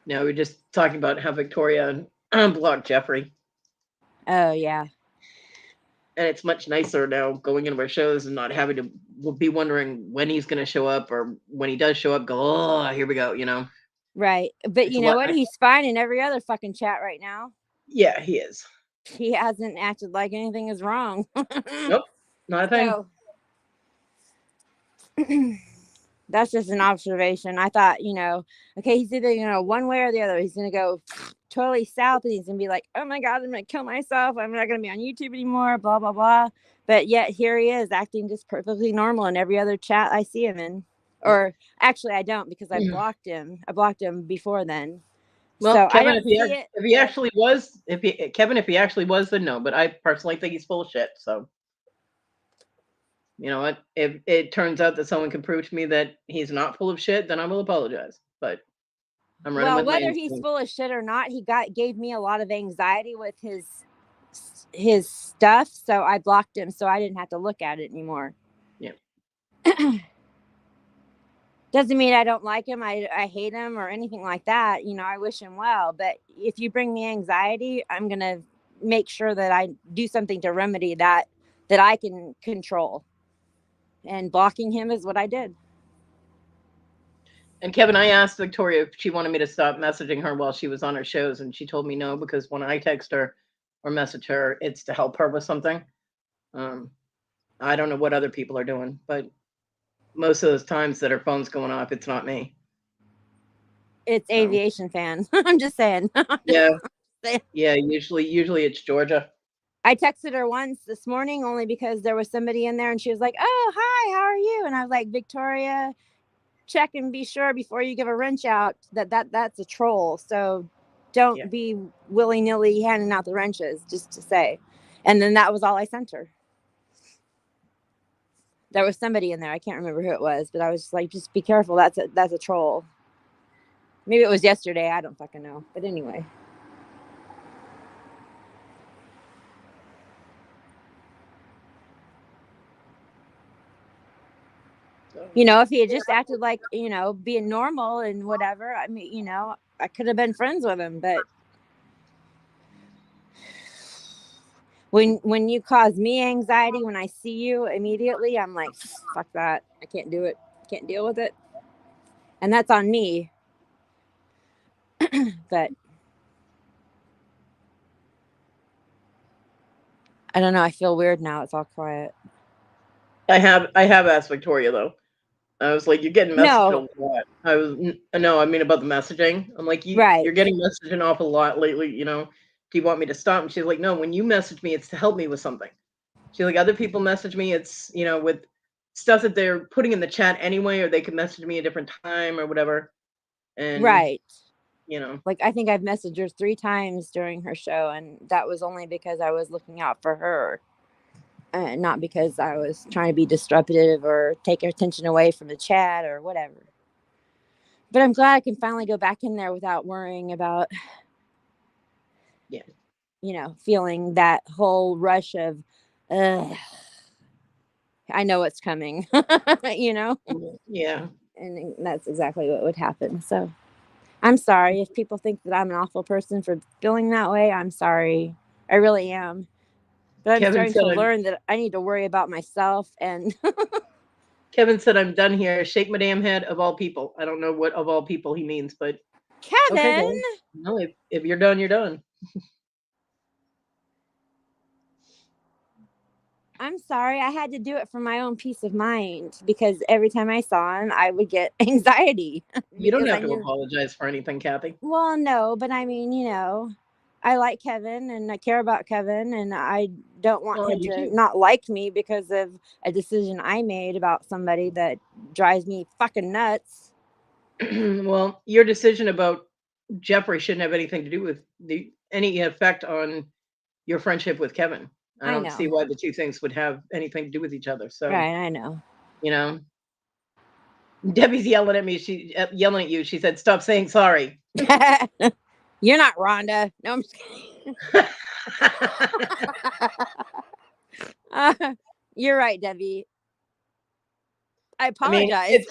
No, we're just talking about how Victoria blocked Jeffrey. Oh, yeah. And it's much nicer now going into our shows and not having to be wondering when he's going to show up, or when he does show up, go, oh, here we go, you know? Right. But It's you know what? He's fine in every other fucking chat right now. Yeah, he is. He hasn't acted like anything is wrong. Nope, not a thing. So, that's just an observation. I thought, you know, okay, he's either, you know, one way or the other. He's going to go totally south and he's going to be like, oh my God, I'm going to kill myself. I'm not going to be on YouTube anymore, blah, blah, blah. But yet here he is acting just perfectly normal in every other chat I see him in. Or actually, I don't, because I blocked him. I blocked him before then. Well, so Kevin, I don't see it. If he actually was, then no. But I personally think he's full of shit. So, you know what? If it turns out that someone can prove to me that he's not full of shit, then I will apologize. But I'm running with whether he's full of shit or not, he gave me a lot of anxiety with his stuff, so I blocked him so I didn't have to look at it anymore. Yeah. Doesn't mean I don't like him, I hate him or anything like that. You know, I wish him well, but if you bring me anxiety, I'm gonna make sure that I do something to remedy that I can control, and blocking him is what I did. And Kevin, I asked Victoria if she wanted me to stop messaging her while she was on her shows, and she told me no, because when I text her or message her, it's to help her with something. I don't know what other people are doing, but most of those times that her phone's going off, it's not me. It's aviation fan. I'm just saying. Yeah. Yeah, usually it's Georgia. I texted her once this morning only because there was somebody in there and she was like, oh, hi, how are you? And I was like, Victoria, check and be sure before you give a wrench out that's a troll. So don't be willy-nilly handing out the wrenches, just to say. And then that was all I sent her. There was somebody in there. I can't remember who it was, but I was just like, just be careful. That's a troll. Maybe it was yesterday. I don't fucking know. But anyway. You know, if he had just acted like, you know, being normal and whatever, I mean, you know, I could have been friends with him. But when you cause me anxiety, when I see you immediately, I'm like, fuck that. I can't do it. Can't deal with it. And that's on me. But I don't know. I feel weird now. It's all quiet. I have asked Victoria though. I was like, you're getting messaged a lot. I mean about the messaging. I'm like, you're getting messaged an awful lot lately, you know. Do you want me to stop? And she's like, no, when you message me, it's to help me with something. She's like, other people message me, it's, you know, with stuff that they're putting in the chat anyway, or they can message me a different time or whatever. And you know, like, I think I've messaged her 3 times during her show, and that was only because I was looking out for her. Not because I was trying to be disruptive or take attention away from the chat or whatever. But I'm glad I can finally go back in there without worrying about, you know, feeling that whole rush of, I know what's coming, you know? Yeah. And that's exactly what would happen. So I'm sorry if people think that I'm an awful person for feeling that way. I'm sorry. I really am. But I'm starting to learn that I need to worry about myself. And Kevin said, I'm done here. Shake my damn head, of all people. I don't know what of all people he means, but Kevin, okay, no, if you're done, you're done. I'm sorry. I had to do it for my own peace of mind, because every time I saw him, I would get anxiety. You don't have to apologize for anything, Kathy. Well, no, but I mean, you know, I like Kevin and I care about Kevin, and I don't want him to not like me because of a decision I made about somebody that drives me fucking nuts. Well, your decision about Jeffrey shouldn't have anything to do with any effect on your friendship with Kevin. I don't see why the two things would have anything to do with each other. So, right, I know. You know, Debbie's yelling at me. She yelling at you. She said, "Stop saying sorry." You're not Rhonda. No, I'm just kidding. You're right, Debbie. I I mean, apologize.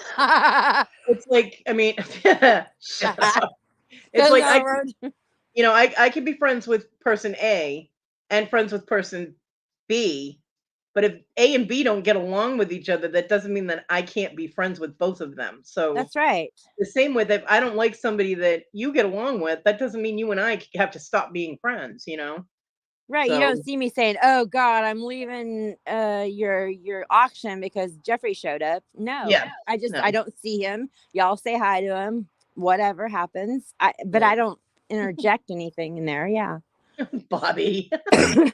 it's like, I mean, shut up. It's like I can be friends with person A and friends with person B, but if A and B don't get along with each other, that doesn't mean that I can't be friends with both of them. So That's right. the same with if I don't like somebody that you get along with, that doesn't mean you and I have to stop being friends, you know? Right. You So don't see me saying, "Oh God, I'm leaving your auction because Jeffrey showed up." No. yeah, I no, don't see him. Y'all say hi to him. Whatever happens. But right. I don't interject anything in there. Yeah. Bobby. Here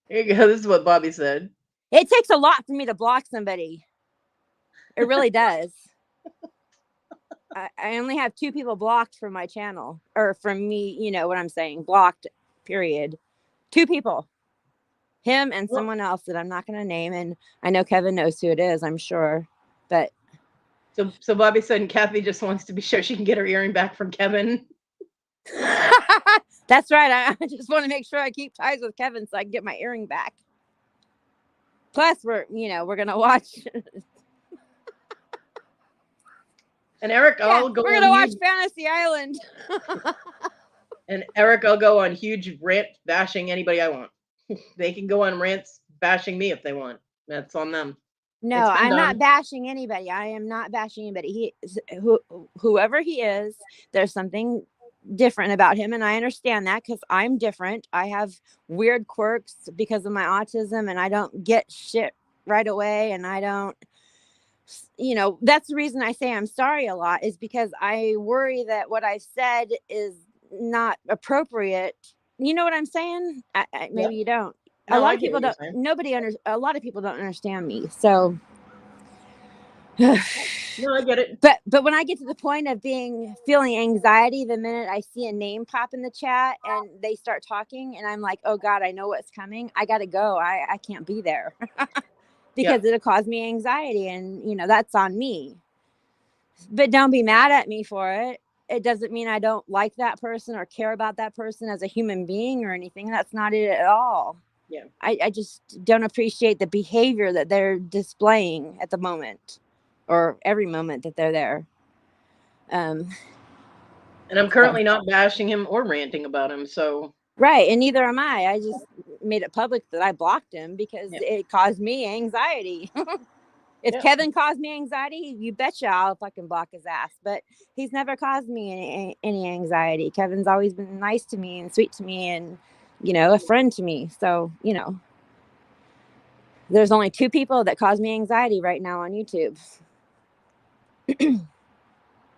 you go. This is what Bobby said. It takes a lot for me to block somebody. It really does. I only have 2 people blocked from my channel, or from me, you know what I'm saying, blocked, period. 2 people. Him and Well, someone else that I'm not going to name, and I know Kevin knows who it is, I'm sure. But so Bobby said, and Kathy just wants to be sure she can get her earring back from Kevin. that's right. I just want to make sure I keep ties with Kevin so I can get my earring back. Plus, we're going to watch. And Eric, I'll go we're on going to watch huge, Fantasy Island. and Eric, I'll go on huge rant bashing anybody I want. They can go on rants bashing me if they want. That's on them. No, It's been I'm not done. bashing anybody. I am not bashing anybody. Whoever he is, there's something different about him, and I understand that because I'm different. I have weird quirks because of my autism, and I don't get shit right away, and I don't, that's the reason I say I'm sorry a lot, is because I worry that what I said is not appropriate. You know what I'm saying? Maybe Yep. you don't. A No, lot I of get people what you're don't. saying. A lot of people don't understand me. So No, I get it. but when I get to the point of feeling anxiety the minute I see a name pop in the chat and they start talking, and I'm like, oh God, I know what's coming. I gotta go. I can't be there because it'll cause me anxiety, and that's on me. But don't be mad at me for it. It doesn't mean I don't like that person or care about that person as a human being or anything. That's not it at all. Yeah. I just don't appreciate the behavior that they're displaying at the moment, or every moment that they're there. And I'm currently not bashing him or ranting about him. So Right, and neither am I. I just made it public that I blocked him because yeah, it caused me anxiety. If yeah. Kevin caused me anxiety, you betcha I'll fucking block his ass. But he's never caused me any anxiety. Kevin's always been nice to me and sweet to me, and a friend to me. So there's only 2 people that cause me anxiety right now on YouTube.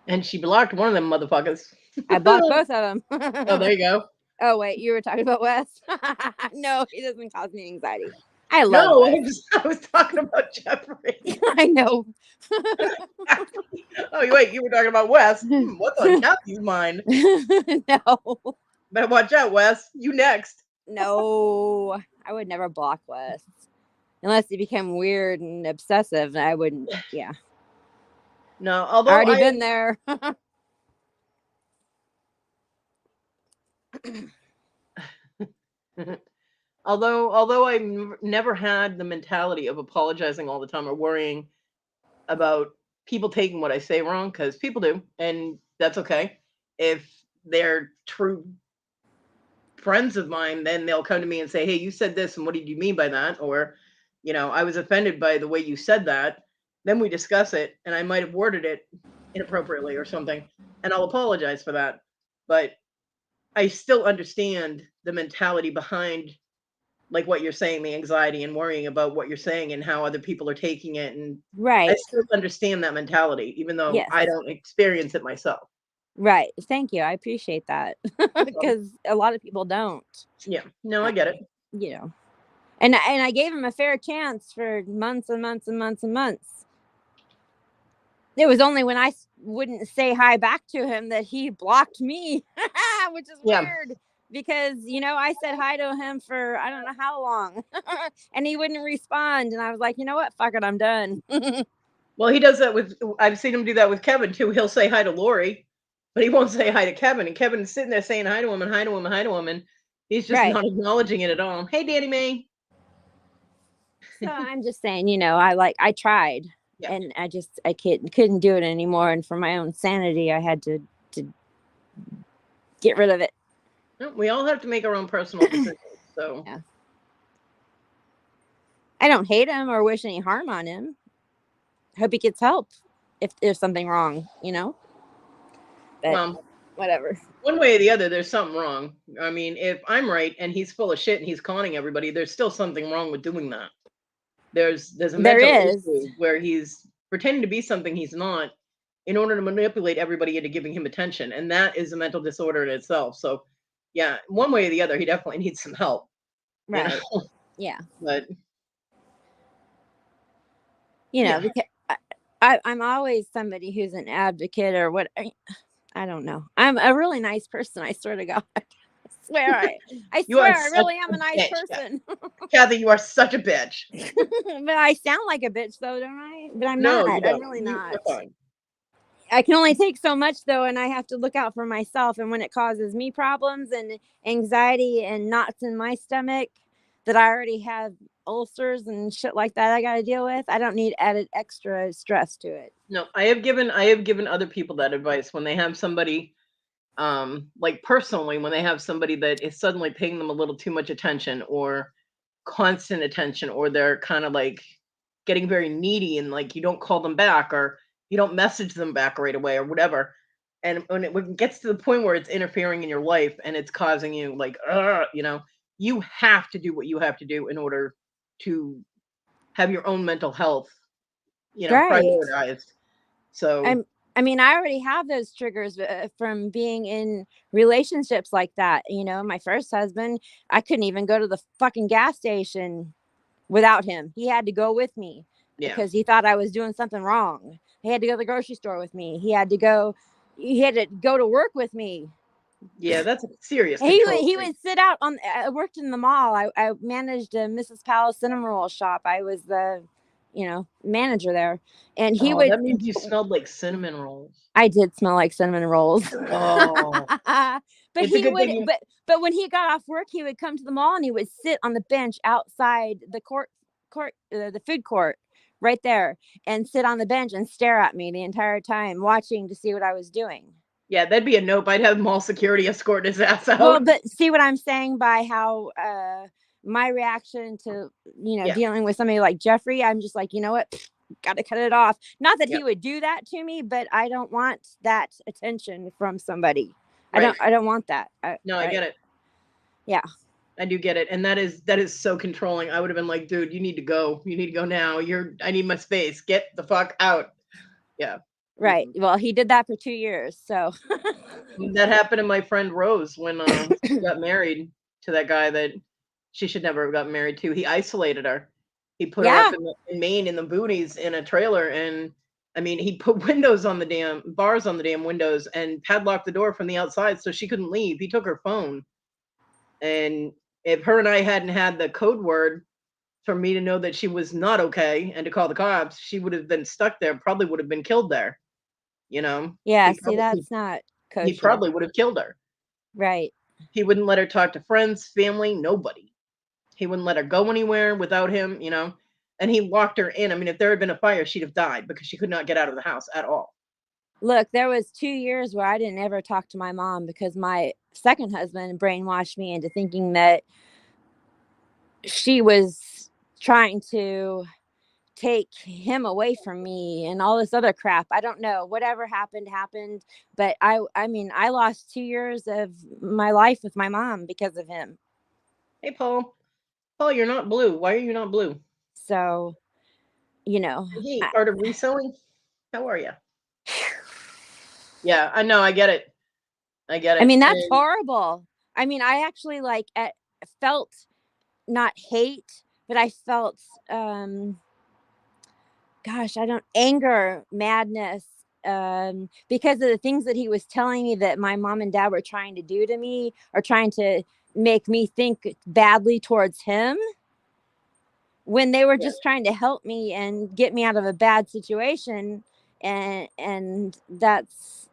And she blocked one of them motherfuckers. I blocked both of them. Oh, there you go. Oh wait, you were talking about Wes? No, he doesn't cause me anxiety. I love No, Wes. I was talking about Jeffrey. I know. Oh, wait, you were talking about Wes. What's on Kathy's mind? No. Better watch out, Wes. You next. No, I would never block Wes unless he became weird and obsessive. I wouldn't. Yeah, No, although already been there. although I never had the mentality of apologizing all the time or worrying about people taking what I say wrong, because people do, and that's okay. If they're true friends of mine, then they'll come to me and say, "Hey, you said this, and what did you mean by that?" Or, I was offended by the way you said that. Then we discuss it, and I might have worded it inappropriately or something, and I'll apologize for that. But I still understand the mentality behind, like what you're saying, the anxiety and worrying about what you're saying and how other people are taking it. And I Right. still understand that mentality, even though Yes. I don't experience it myself. Right. Thank you. I appreciate that because a lot of people don't. Yeah. No, I get it. And I gave him a fair chance for months and months and months and months. It was only when I wouldn't say hi back to him that he blocked me, which is weird because, I said hi to him for I don't know how long and he wouldn't respond. And I was like, you know what? Fuck it. I'm done. Well, he does that I've seen him do that with Kevin too. He'll say hi to Lori, but he won't say hi to Kevin. And Kevin's sitting there saying hi to him and hi to him and hi to him. And he's just Right. not acknowledging it at all. Hey, Danny Mae. So I'm just saying, you know, I tried, Yeah. and I couldn't do it anymore. And for my own sanity, I had to get rid of it. We all have to make our own personal decisions. So Yeah. I don't hate him or wish any harm on him. Hope he gets help if there's something wrong, you know. But well, whatever. one way or the other, there's something wrong. I mean, if I'm right and he's full of shit and he's conning everybody, there's still something wrong with doing that. There's a There mental is. issue where he's pretending to be something he's not in order to manipulate everybody into giving him attention, and that is a mental disorder in itself. So, yeah, one way or the other, he definitely needs some help. You Right. know, Yeah. but You know, yeah, because I'm always somebody who's an advocate or what. I don't know. I'm a really nice person. I swear to God. I you are swear I such really am a a nice bitch, person. Kathy. You are such a bitch. But I sound like a bitch though, don't I? But I'm No, not. you I'm don't. really You're not. fine. I can only take so much though, and I have to look out for myself. And when it causes me problems and anxiety and knots in my stomach that I already have ulcers and shit like that I got to deal with, I don't need added extra stress to it. No, I have given other people that advice when they have somebody, like personally, when they have somebody that is suddenly paying them a little too much attention or constant attention, or they're kind of like getting very needy and like you don't call them back or you don't message them back right away or whatever. And when it gets to the point where it's interfering in your life and it's causing you like, you have to do what you have to do in order to have your own mental health, Right. prioritized. So I mean, I already have those triggers from being in relationships like that. You know, my first husband, I couldn't even go to the fucking gas station without him. He had to go with me yeah, because he thought I was doing something wrong. He had to go to the grocery store with me. He had to go to work with me. yeah, that's a serious control He thing. would sit out on. I worked in the mall. I managed a Mrs. Palace cinnamon roll shop. I was the, manager there, and he Oh, would. that means you smelled like cinnamon rolls. I did smell like cinnamon rolls, Oh, but it's a he good would. thing you. But when he got off work, he would come to the mall and he would sit on the bench outside the the food court, right there, and sit on the bench and stare at me the entire time, watching to see what I was doing. Yeah, that'd be a nope. I'd have mall security escort his ass Well, out. but see what I'm saying by how my reaction to Yeah, dealing with somebody like Jeffrey, I'm just like, you know what, got to cut it off. Not that yep, he would do that to me, but I don't want that attention from somebody. right. I don't want that. No, I get it. Yeah. I do get it, and that is so controlling. I would have been like, dude, you need to go. You need to go now. I need my space. Get the fuck out. Yeah. Right. Well, he did that for 2 years. So That happened to my friend Rose when she got married to that guy that she should never have gotten married to. He isolated her. He put her up yeah. in Maine in the boonies in a trailer, and I mean, he put windows on the damn bars on the damn windows and padlocked the door from the outside so she couldn't leave. He took her phone, and if her and I hadn't had the code word for me to know that she was not okay and to call the cops, she would have been stuck there. Probably would have been killed there. You know, Yeah. he See, probably that's not he kosher. probably would have killed her. Right. He wouldn't let her talk to friends, family, nobody. He wouldn't let her go anywhere without him. And he locked her in. I mean, if there had been a fire, she'd have died because she could not get out of the house at all. Look, there was 2 years where I didn't ever talk to my mom because my second husband brainwashed me into thinking that she was trying to take him away from me and all this other crap. I don't know. Whatever happened, but I mean, I lost 2 years of my life with my mom because of him. Hey, Paul. Paul, you're not blue. Why are you not blue? So, you know, Hey, I, art of reselling. How are you? Yeah, I know. I get it. I get I it. mean, that's And horrible. I mean, I actually felt not hate, but I felt gosh, I don't anger, madness, because of the things that he was telling me that my mom and dad were trying to do to me or trying to make me think badly towards him when they were yeah, just trying to help me and get me out of a bad situation. And that's,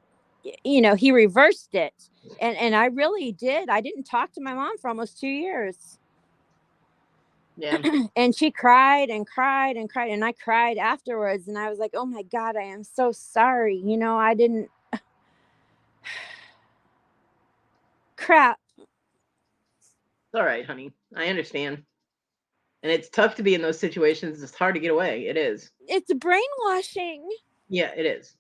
he reversed it. And I really did. I didn't talk to my mom for almost 2 years. Yeah. And she cried and cried and cried. And I cried afterwards. And I was like, oh my God, I am so sorry. You know, I didn't. Crap. It's all right, honey. I understand. And it's tough to be in those situations. It's hard to get away. It is. It's brainwashing. Yeah, it is.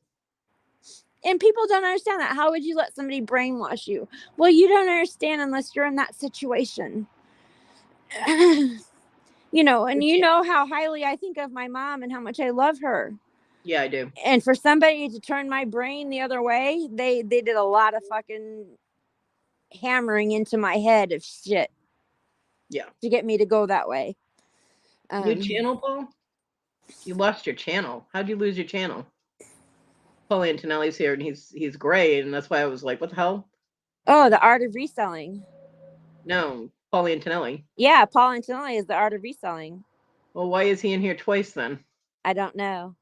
And people don't understand that. How would you let somebody brainwash you? Well, you don't understand unless you're in that situation. You know, and you know how highly I think of my mom and how much I love her. Yeah, I do. And for somebody to turn my brain the other way, they did a lot of fucking hammering into my head of shit. Yeah. To get me to go that way. New channel, Paul? You lost your channel. How'd you lose your channel? Paul Antonelli's here, and he's gray, and that's why I was like, what the hell? Oh, the art of reselling. No, Paul Antonelli. Yeah, Paul Antonelli is the art of reselling. Well, why is he in here twice then? I don't know.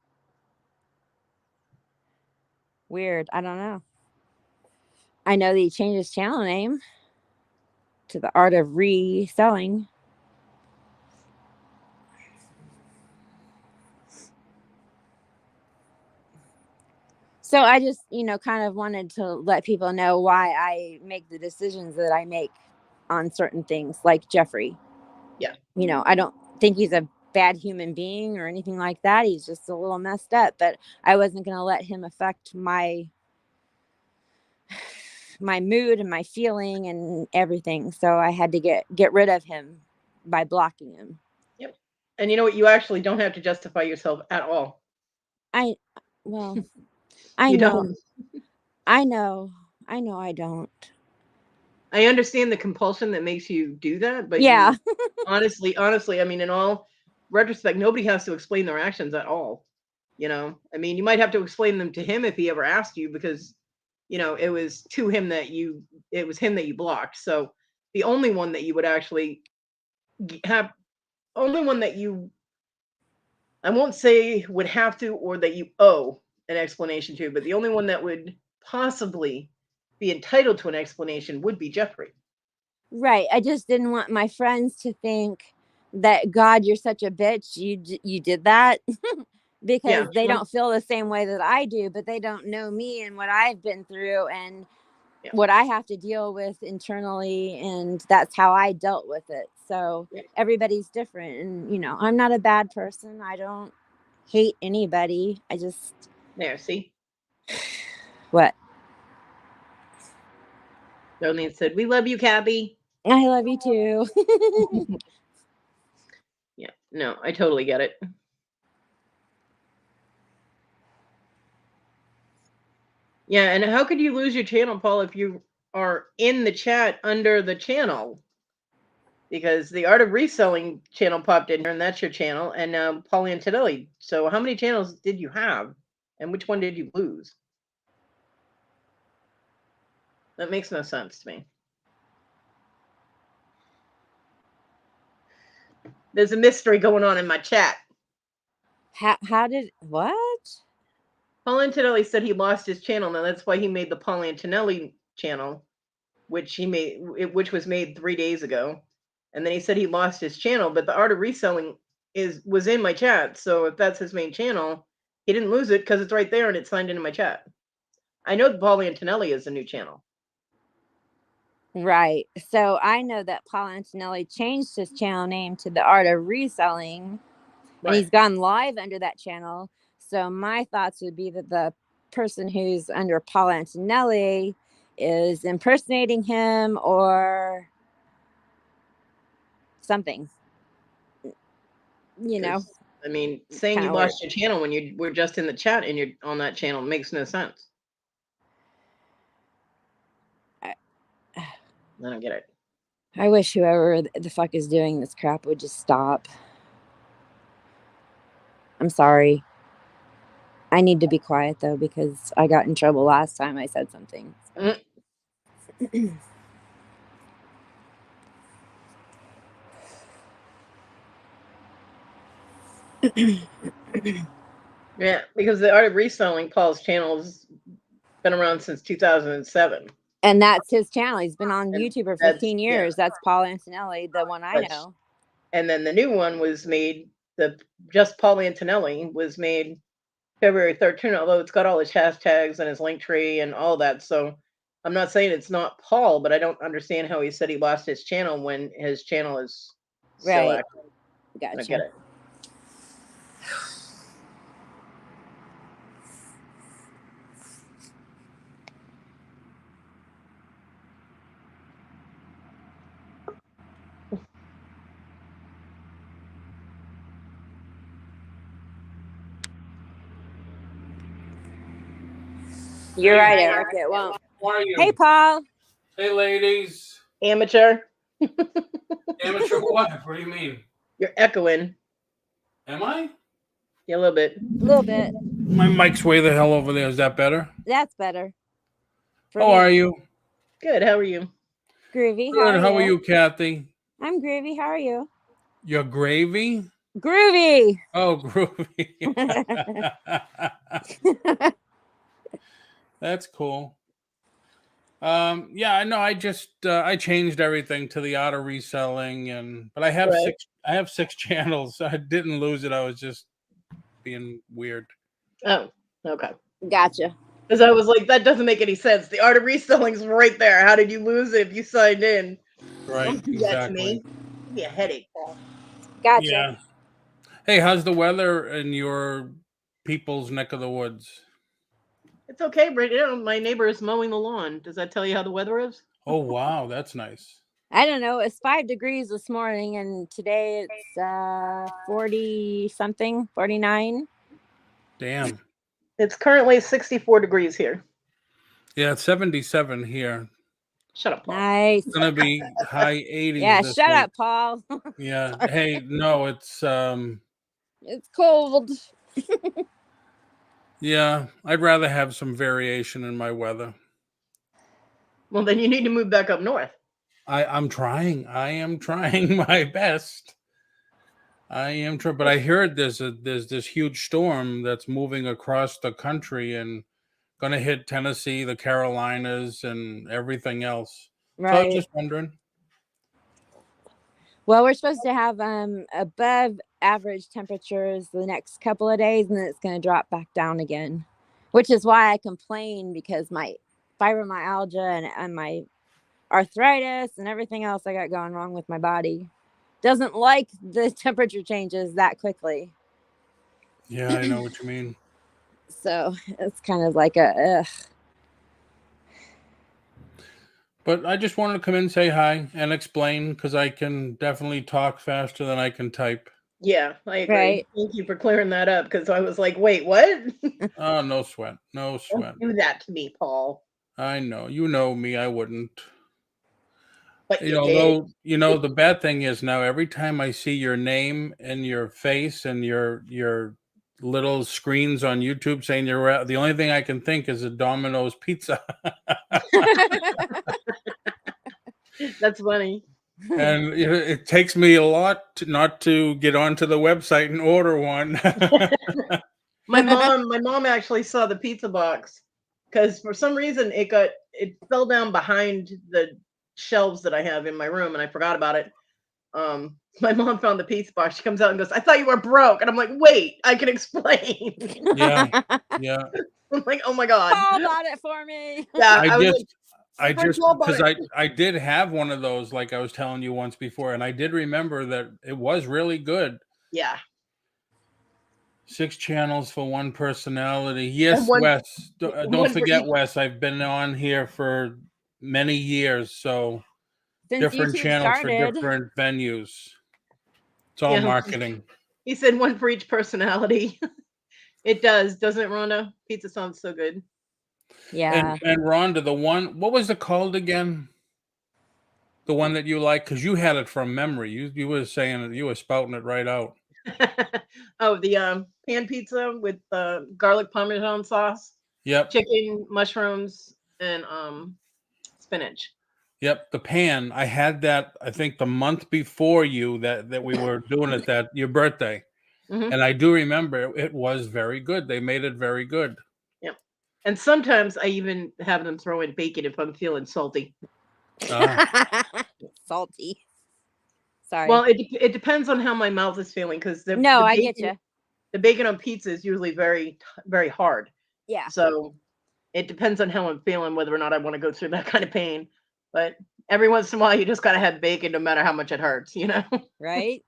Weird. I don't know. I know that he changed his channel name to the art of reselling. So I just, you know, kind of wanted to let people know why I make the decisions that I make on certain things, like Jeffrey. Yeah. You know, I don't think he's a bad human being or anything like that. He's just a little messed up, but I wasn't going to let him affect my mood and my feeling and everything. So I had to get rid of him by blocking him. Yep. And you know what? You actually don't have to justify yourself at all. I know. Don't. I know I don't. I understand the compulsion that makes you do that, but yeah. honestly, I mean, in all retrospect, nobody has to explain their actions at all. You know, I mean, you might have to explain them to him if he ever asked you, because, you know, it was him that you blocked. So the only one that you would actually have, only one that you, I won't say would have to, or that you owe an explanation to, but the only one that would possibly be entitled to an explanation would be Jeffrey. Right. I just didn't want my friends to think that, God, you're such a bitch. You did that. Because they don't feel the same way that I do, but they don't know me and what I've been through and what I have to deal with internally. And that's how I dealt with it. So everybody's different. And, you know, I'm not a bad person. I don't hate anybody. I just. There, see? What? Darlene said, we love you, Cabby. I love you too. Yeah, no, I totally get it. Yeah, and how could you lose your channel, Paul, if you are in the chat under the channel? Because the Art of Reselling channel popped in here, and that's your channel, and now Paul Antonelli. So how many channels did you have, and which one did you lose? That makes no sense to me. There's a mystery going on in my chat. How did what? Paul Antonelli said he lost his channel. Now that's why he made the Paul Antonelli channel, which was made 3 days ago. And then he said he lost his channel, but the Art of Reselling was in my chat. So if that's his main channel, he didn't lose it because it's right there and it's signed into my chat. I know that Paul Antonelli is a new channel. Right. So I know that Paul Antonelli changed his channel name to the Art of Reselling. And he's gone live under that channel. So my thoughts would be that the person who's under Paul Antonelli is impersonating him or something. You know? I mean, saying you lost your channel when you were just in the chat and you're on that channel makes no sense. I don't get it. I wish whoever the fuck is doing this crap would just stop. I'm sorry. I need to be quiet, though, because I got in trouble last time I said something. Yeah, because the Art of Reselling, Paul's channel, has been around since 2007. And that's his channel. He's been on YouTube for 15 years. That's Paul Antonelli, the one I know. And then the new one was made, the just Paul Antonelli was made February 13th, although it's got all his hashtags and his link tree and all that. So I'm not saying it's not Paul, but I don't understand how he said he lost his channel when his channel is still Right. active. Gotcha. I get it. You're right, Eric. It won't. How are you? Hey, Paul. Hey, ladies. Amateur. Amateur what? What do you mean? You're echoing. Am I? Yeah, a little bit. A little bit. My mic's way the hell over there. Is that better? That's better. How are you? Good. How are you? Groovy. Good. How are you, Kathy? I'm groovy. How are you? You're gravy? Groovy. Oh, groovy. That's cool. Yeah, I know. I just I changed everything to the art of reselling, but I have Right. six channels. I didn't lose it. I was just being weird. Oh, okay. Gotcha. Because I was like, that doesn't make any sense. The art of reselling's right there. How did you lose it if you signed in? Right. Don't do that to me. Give me a headache, Paul. Gotcha. Yeah. Hey, how's the weather in your people's neck of the woods? It's okay, right now. My neighbor is mowing the lawn. Does that tell you how the weather is? Oh, wow. That's nice. I don't know. It's 5 degrees this morning, and today it's 40 something, 49. Damn. It's currently 64 degrees here. Yeah, it's 77 here. Shut up, Paul. Nice. It's gonna be high 80s. Yeah, this shut week. up, Paul. Yeah. Hey, no, it's It's cold. yeah, I'd rather have some variation in my weather. Well, then you need to move back up north. I'm trying. I am trying my best. I am trying, but I heard there's this huge storm that's moving across the country and gonna hit Tennessee, the Carolinas, and everything else. Right. So I was just wondering. Well, we're supposed to have above average temperatures the next couple of days, and then it's going to drop back down again, which is why I complain, because my fibromyalgia and my arthritis and everything else I got going wrong with my body doesn't like the temperature changes that quickly. Yeah, I know what you mean. So it's kind of like a ugh. But I just wanted to come in and say hi and explain, because I can definitely talk faster than I can type. Yeah, I agree. Right. Thank you for clearing that up, because I was like, wait, what? Oh, no sweat. No sweat. Don't do that to me, Paul. I know. You know me. I wouldn't. But You know, did. though, you know, the bad thing is now every time I see your name and your face and your little screens on YouTube saying you're out, the only thing I can think is a Domino's pizza. That's funny. And it takes me a lot not to get onto the website and order one. My mom actually saw the pizza box, because for some reason it fell down behind the shelves that I have in my room, and I forgot about it. My mom found the pizza box. She comes out and goes, "I thought you were broke," and I'm like, "Wait, I can explain." Yeah. I'm like, "Oh my god!" Paul bought it for me. Yeah, I just because I did have one of those, like I was telling you once before, and I did remember that it was really good. Yeah. 6 channels for one personality. Yes, Wes. Don't forget, Wes. I've been on here for many years, so since different YouTube channels started. for different venues. It's all marketing. He said one for each personality. It does, doesn't it, Rhonda? Pizza sounds so good. Yeah. And Rhonda, the one, what was it called again? The one that you like, because you had it from memory. You were saying it, you were spouting it right out. Oh, the pan pizza with garlic parmesan sauce. Yep. Chicken, mushrooms, and spinach. Yep, the pan. I had that, I think, the month before you that we were doing it, that your birthday. Mm-hmm. And I do remember it was very good. They made it very good. Yep. And sometimes I even have them throw in bacon if I'm feeling salty. Salty. Sorry. Well, it depends on how my mouth is feeling because the I get you. The bacon on pizza is usually very very hard. Yeah. So it depends on how I'm feeling whether or not I want to go through that kind of pain. But every once in a while, you just gotta have bacon, no matter how much it hurts. Right.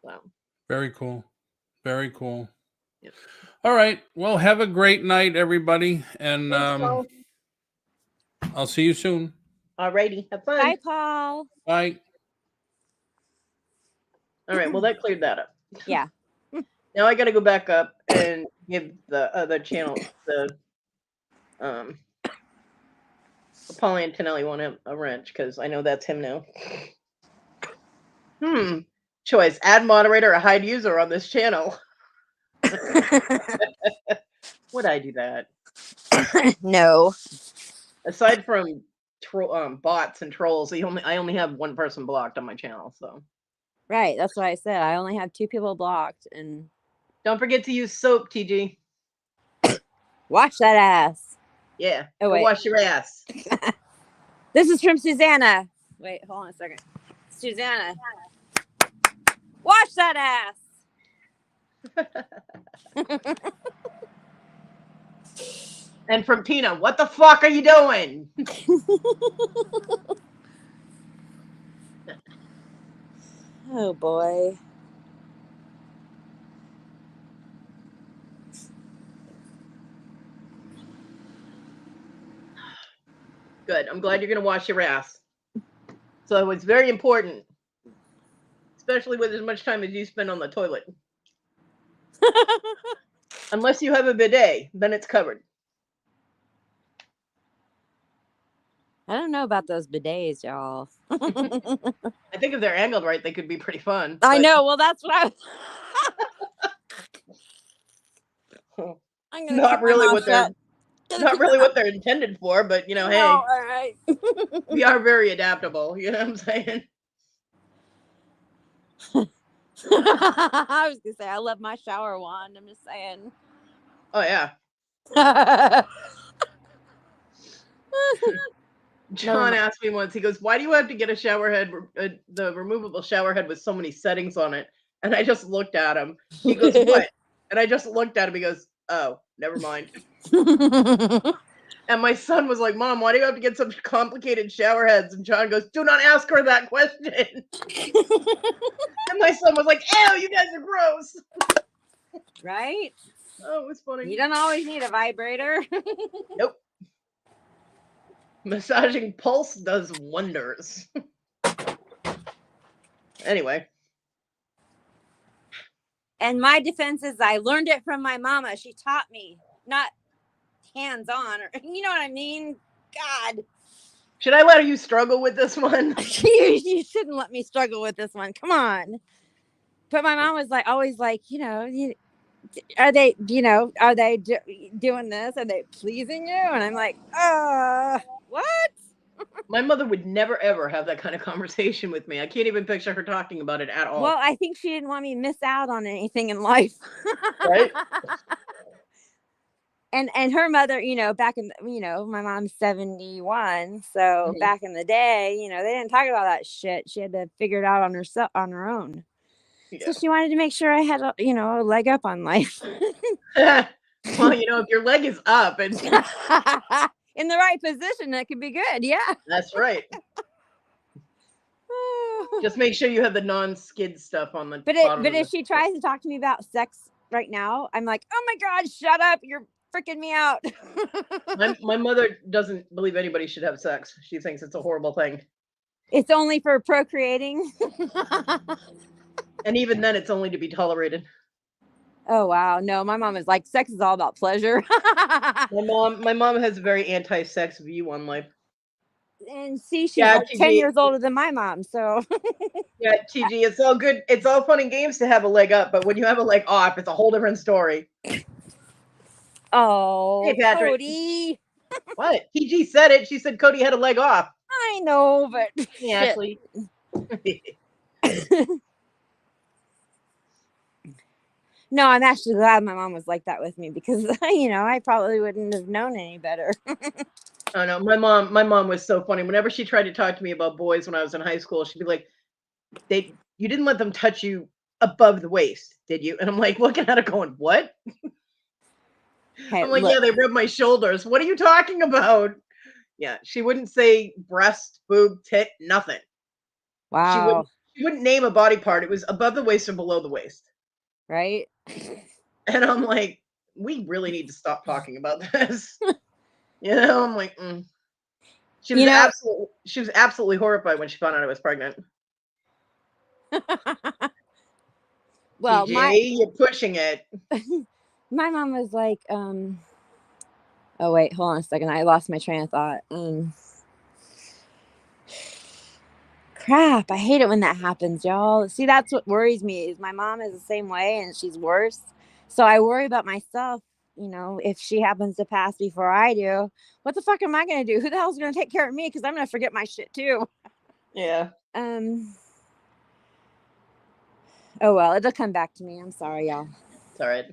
So. Very cool. Very cool. Yep. All right. Well, have a great night, everybody, and Thanks, Paul. I'll see you soon. Alrighty, have fun. Bye, Paul. Bye. All right, well that cleared that up. Yeah. Now I got to go back up and give the other channel the Paulie Antonelli one a wrench because I know that's him now. Choice: add moderator or hide user on this channel. Would I do that? No. Aside from bots and trolls, I only have one person blocked on my channel. So Right. That's what I said. I only have 2 people blocked, and don't forget to use soap, TG. wash that ass. Yeah. Oh, go wait. wash your ass. This is from Susanna. Wait, hold on a second. Susanna. Wash that ass. And from Tina, what the fuck are you doing? Oh boy. Good. I'm glad you're going to wash your ass. So it's very important, especially with as much time as you spend on the toilet. Unless you have a bidet, then it's covered. I don't know about those bidets, y'all. I think if they're angled right, they could be pretty fun. I know. Well, that's what I'm gonna not really what shut. they're intended for, but No, hey, all right. we are very adaptable. You know what I'm saying? I was gonna say I love my shower wand. I'm just saying. Oh yeah. John asked me once. He goes, "Why do you have to get a shower head, the removable shower head with so many settings on it?" And I just looked at him. He goes, "What?" And I just looked at him. He goes, "Oh, never mind." And my son was like, "Mom, why do you have to get such complicated shower heads?" And John goes, "Do not ask her that question." And my son was like, "Ew, you guys are gross." Right? Oh, it was funny. You don't always need a vibrator. Nope. Massaging pulse does wonders. Anyway. And my defense is I learned it from my mama. She taught me, not hands-on, or you know what I mean? God. Should I let you struggle with this one? You shouldn't let me struggle with this one. Come on. But my mom was like, always like, are they doing this? Are they pleasing you? And I'm like, what? My mother would never, ever have that kind of conversation with me. I can't even picture her talking about it at all. Well, I think she didn't want me to miss out on anything in life. Right? And her mother, back in, my mom's 71. So back in the day, they didn't talk about that shit. She had to figure it out on her own. Yeah. So she wanted to make sure I had, a leg up on life. Well, if your leg is up and in the right position, that could be good. Yeah. That's right. Just make sure you have the non-skid stuff on the bottom. But if she tries to talk to me about sex right now, I'm like, oh my God, shut up. You're freaking me out. my mother doesn't believe anybody should have sex. She thinks it's a horrible thing. It's only for procreating. And even then, it's only to be tolerated. Oh, wow. No, my mom is like, sex is all about pleasure. my mom has a very anti-sex view on life. And see, she's like 10 years older than my mom, so. Yeah, TG, it's all good. It's all fun and games to have a leg up, but when you have a leg off, it's a whole different story. Oh, hey, Patrick. Kodi. What? TG said it. She said Kodi had a leg off. I know, but. Yeah, Ashley. No, I'm actually glad my mom was like that with me because, I probably wouldn't have known any better. Oh no, my mom was so funny. Whenever she tried to talk to me about boys when I was in high school, she'd be like, you didn't let them touch you above the waist, did you? And I'm like looking at it going, what? Hey, I'm like, look. yeah, they rubbed my shoulders. What are you talking about? Yeah, she wouldn't say breast, boob, tit, nothing. Wow. She wouldn't name a body part. It was above the waist or below the waist. Right? And I'm like, we really need to stop talking about this. You know, I'm like, She was absolutely horrified when she found out I was pregnant. Well, TJ, you're pushing it. my mom was like, oh wait, hold on a second. I lost my train of thought. Crap, I hate it when that happens, y'all. See, that's what worries me is my mom is the same way and she's worse. So I worry about myself, if she happens to pass before I do, what the fuck am I going to do? Who the hell's going to take care of me? Because I'm going to forget my shit too. Yeah. Oh well, it'll come back to me. I'm sorry, y'all. It's all right.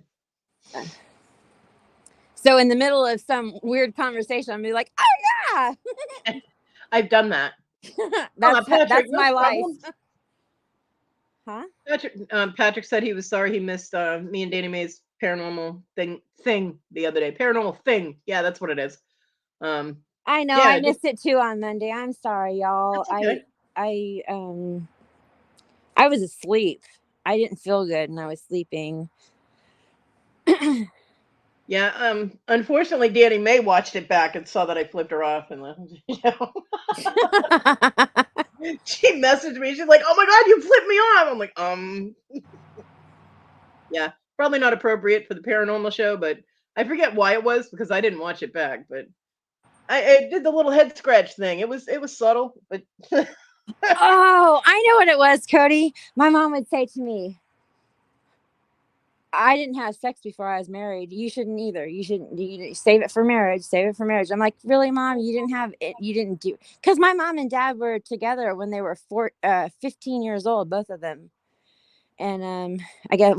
So in the middle of some weird conversation, I'm be like, oh yeah. I've done that. That's Patrick, my life. Huh? Patrick said he was sorry he missed me and Danny Mae's paranormal thing the other day. Paranormal thing. Yeah, that's what it is. I know. I missed it too on Monday. I'm sorry, y'all. Okay. I was asleep. I didn't feel good and I was sleeping. Yeah, unfortunately Danny Mae watched it back and saw that I flipped her off and she messaged me. She's like, "Oh my god, you flipped me off." I'm like, yeah, probably not appropriate for the paranormal show, but I forget why it was because I didn't watch it back, but I did the little head scratch thing. It was subtle, but oh, I know what it was, Kodi. My mom would say to me, I didn't have sex before I was married. You shouldn't either. You shouldn't save it for marriage. Save it for marriage. I'm like, really, Mom? You didn't have it. You didn't do. Because my mom and dad were together when they were 15 years old, both of them. And I guess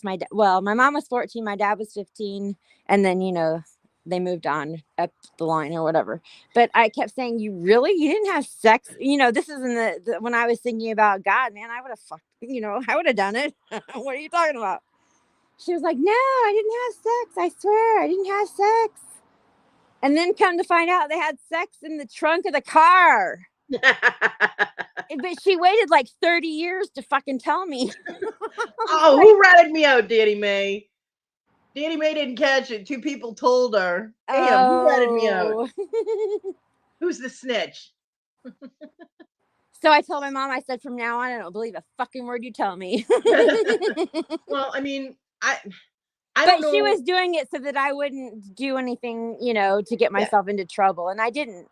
my mom was 14, my dad was 15, and then they moved on up the line or whatever. But I kept saying, you didn't have sex? This is in the when I was thinking about God, man, I would have fucked. I would have done it. What are you talking about? She was like, no, I didn't have sex. I swear, I didn't have sex. And then come to find out they had sex in the trunk of the car. But she waited like 30 years to fucking tell me. Oh, who ratted me out, Danny Mae? Danny Mae didn't catch it. 2 people told her. Damn, who ratted me out? Who's the snitch? So I told my mom, I said, from now on, I don't believe a fucking word you tell me. Well, I mean, I don't know. She was doing it so that I wouldn't do anything, to get myself into trouble. And I didn't.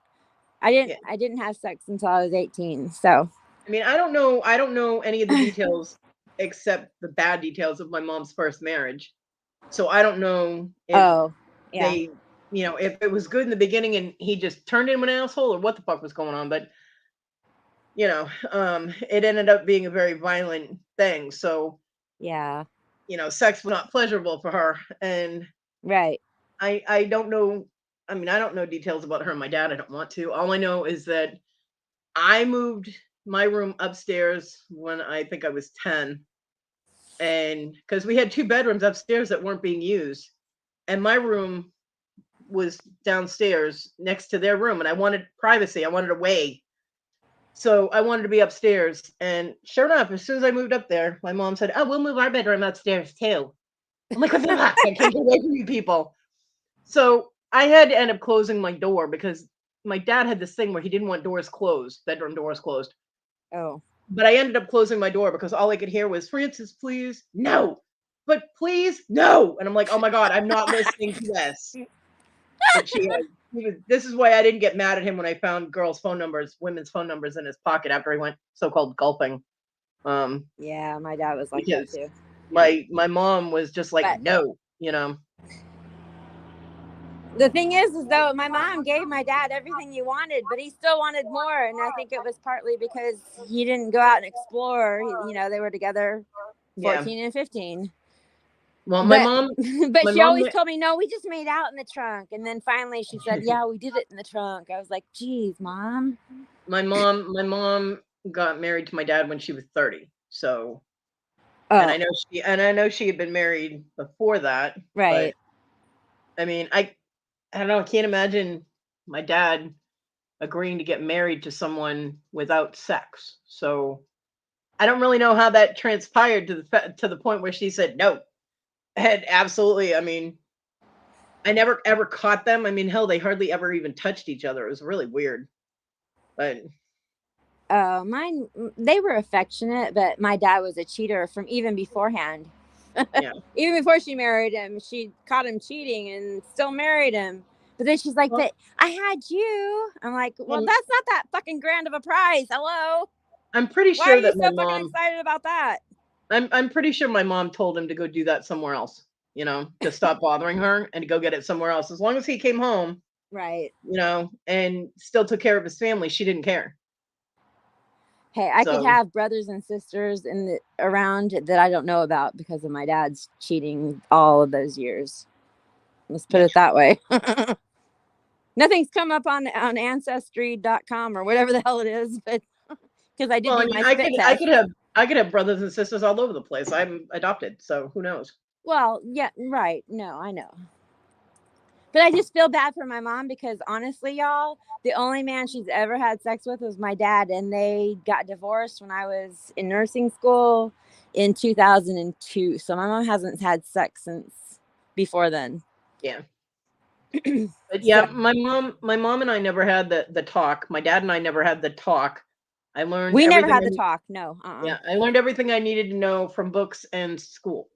I didn't have sex until I was 18. So, I mean, I don't know any of the details except the bad details of my mom's first marriage. So I don't know if they, if it was good in the beginning and he just turned into an asshole or what the fuck was going on. But, it ended up being a very violent thing. So, yeah, sex was not pleasurable for her. And right. I don't know. I mean, I don't know details about her and my dad. I don't want to. All I know is that I moved my room upstairs when I think I was 10. And because we had 2 bedrooms upstairs that weren't being used. And my room was downstairs next to their room. And I wanted privacy. I wanted away. So I wanted to be upstairs. And sure enough, as soon as I moved up there, my mom said, "Oh, we'll move our bedroom upstairs too." I'm like, what the fuck? I can't get away from you people. So I had to end up closing my door because my dad had this thing where he didn't want doors closed, bedroom doors closed. Oh. But I ended up closing my door because all I could hear was, "Francis, please, no. But please, no." And I'm like, oh my God, I'm not listening to this. But this is why I didn't get mad at him when I found women's phone numbers in his pocket after he went so-called gulping. Yeah, my dad was like that too. My mom was just like, no, The thing is though, my mom gave my dad everything he wanted, but he still wanted more. And I think it was partly because he didn't go out and explore. They were together 14 and 15. Well, my mom, but she always told me, no, we just made out in the trunk. And then finally she said, yeah, we did it in the trunk. I was like, geez, Mom. My mom got married to my dad when she was 30. So, and I know she had been married before that. Right. But I mean, I don't know. I can't imagine my dad agreeing to get married to someone without sex. So I don't really know how that transpired to the point where she said no. And absolutely, I mean, I never ever caught them. I mean, hell, they hardly ever even touched each other. It was really weird. But mine, they were affectionate, but my dad was a cheater from even beforehand. yeah, Even before she married him, she caught him cheating and still married him. But then she's like, well, "But I had you." I'm like, "Well, well, that's not that fucking grand of a prize. Hello. I'm pretty Why are sure you that my so fucking mom. excited about that?" I'm pretty sure my mom told him to go do that somewhere else. You know, to stop bothering her and to go get it somewhere else. As long as he came home, Right. you know, and still took care of his family, she didn't care. Hey, I could So have brothers and sisters around that I don't know about because of my dad's cheating all of those years. Let's put yeah, it that way. Nothing's come up on ancestry.com or whatever the hell it is, but because I did well, I do mean, my spit test. I could have brothers and sisters all over the place. I'm adopted, so who knows? Well, yeah, right. No, I know. But I just feel bad for my mom because honestly, y'all, the only man she's ever had sex with was my dad. And they got divorced when I was in nursing school in 2002. So my mom hasn't had sex since before then. Yeah. But yeah, my mom and I never had the talk. My dad and I never had the talk. I learned We never everything. had the talk. No. Yeah, I learned everything I needed to know from books and school.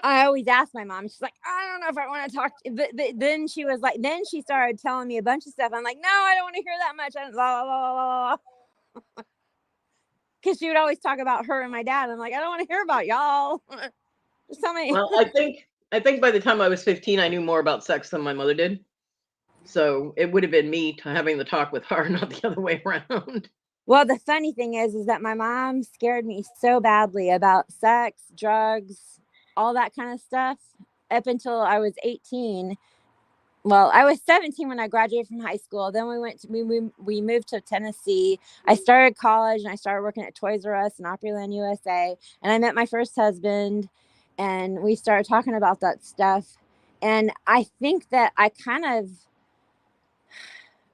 I always ask my mom. She's like, I don't know if I want to talk. But then she was like, then she started telling me a bunch of stuff. I'm like, no, I don't want to hear that much. Because she would always talk about her and my dad. I'm like, I don't want to hear about y'all. Just tell me. Well, I think by the time I was 15, I knew more about sex than my mother did. So it would have been me having the talk with her, not the other way around. Well, the funny thing is that my mom scared me so badly about sex, drugs, all that kind of stuff up until I was 18. Well, I was 17 when I graduated from high school. Then we moved to Tennessee. I started college and I started working at Toys R Us and Opryland USA. And I met my first husband and we started talking about that stuff. And I think that I kind of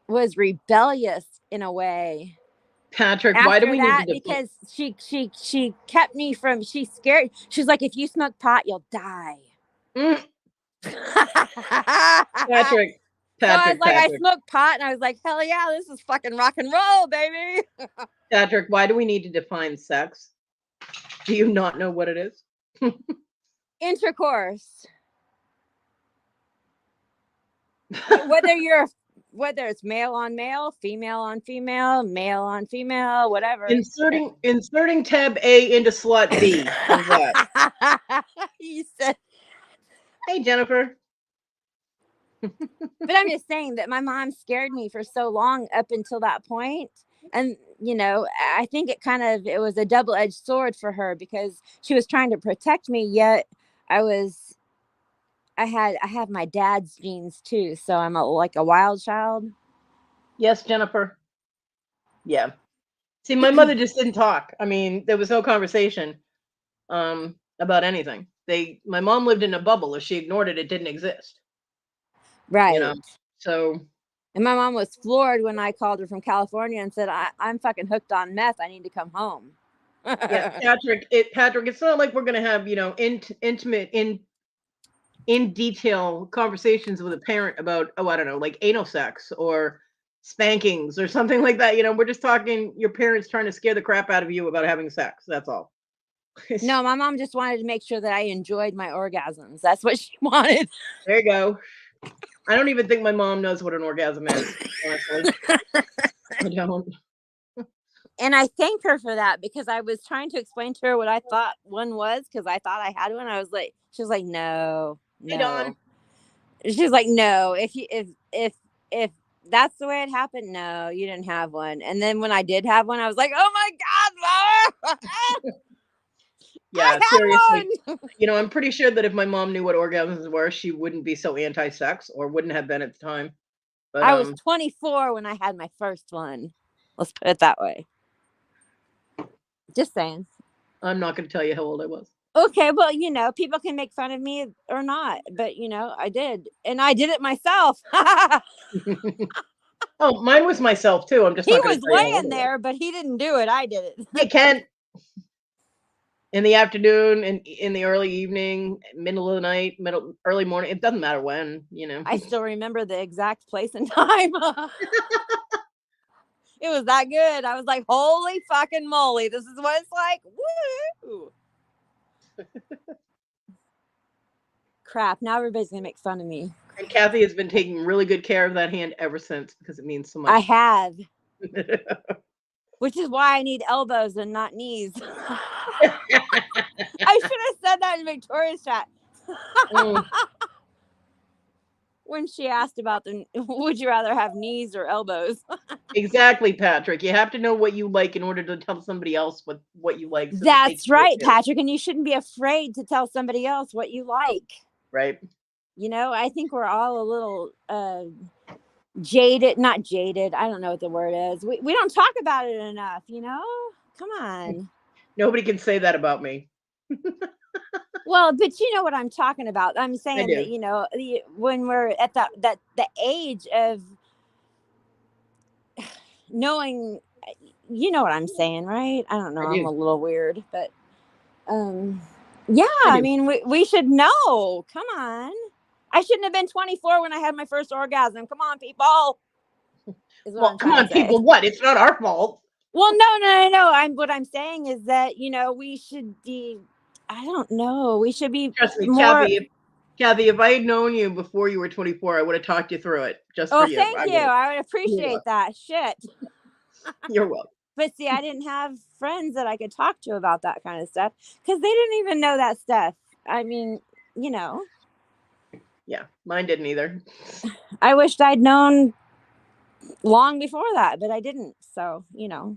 was rebellious in a way. Patrick, After why do we that, need to because she kept me from, she's scared. She's like, if you smoke pot, you'll die. Patrick, So I was like, Patrick. I smoke pot, and I was like, hell yeah, this is fucking rock and roll, baby. Patrick, why do we need to define sex? Do you not know what it is? Intercourse. Whether it's male on male, female on female, male on female, whatever. Inserting tab A into slot B. How's that? You said. Hey, Jennifer. But I'm just saying that my mom scared me for so long up until that point. And, you know, I think it was a double-edged sword for her because she was trying to protect me, yet I have my dad's genes too. So I'm like a wild child. Yes, Jennifer. Yeah. See, my mother just didn't talk. I mean, there was no conversation about anything. My mom lived in a bubble. If she ignored it, it didn't exist. Right. You know. So. And my mom was floored when I called her from California and said, I'm fucking hooked on meth. I need to come home. Yeah, Patrick, it's not like we're gonna have, you know, intimate in detail conversations with a parent about, oh, I don't know, like anal sex or spankings or something like that. You know, we're just talking your parents trying to scare the crap out of you about having sex. That's all. No, my mom just wanted to make sure that I enjoyed my orgasms. That's what she wanted. There you go. I don't even think my mom knows what an orgasm is, honestly. I don't. And I thank her for that because I was trying to explain to her what I thought one was because I thought I had one. She was like, no. Hey, Dawn. She's like, no, if that's the way it happened, no, you didn't have one. And then when I did have one, I was like, oh my God, Mom. Yeah, seriously. You know, I'm pretty sure that if my mom knew what orgasms were, she wouldn't be so anti-sex or wouldn't have been at the time. But I was 24 when I had my first one. Let's put it that way. Just saying. I'm not going to tell you how old I was. Okay, well, you know, people can make fun of me or not, but you know, I did, and I did it myself. Oh, mine was myself too. I'm just He not going was to tell you how old laying I was. there, but he didn't do it. I did it. Hey, Ken. In the afternoon, in the early evening, middle of the night, early morning. It doesn't matter when, you know. I still remember the exact place and time. It was that good. I was like, holy fucking moly, this is what it's like. Woo! Crap, now everybody's gonna make fun of me. And Kathy has been taking really good care of that hand ever since because it means so much. I have. Which is why I need elbows and not knees. I should have said that in Victoria's chat. When she asked about would you rather have knees or elbows? Exactly, Patrick. You have to know what you like in order to tell somebody else what you like. So that's right, Patrick. And you shouldn't be afraid to tell somebody else what you like. Right. You know, I think we're all a little jaded, not jaded. I don't know what the word is. We don't talk about it enough, you know? Come on. Nobody can say that about me. Well, but you know what I'm talking about. I'm saying that, you know, when we're at the age of knowing, you know what I'm saying, right? I don't know. I'm a little weird, but yeah, I mean, we should know. Come on. I shouldn't have been 24 when I had my first orgasm. Come on, people. Well, come on, people. What? It's not our fault. Well, no. What I'm saying is that, you know, we should be, I don't know. We should be. Trust me, more... Kathy, if I had known you before you were 24, I would have talked you through it just for you. Thank you. I would appreciate that. Shit. You're welcome. But see, I didn't have friends that I could talk to about that kind of stuff because they didn't even know that stuff. I mean, you know. Yeah, mine didn't either. I wished I'd known long before that, but I didn't. So, you know,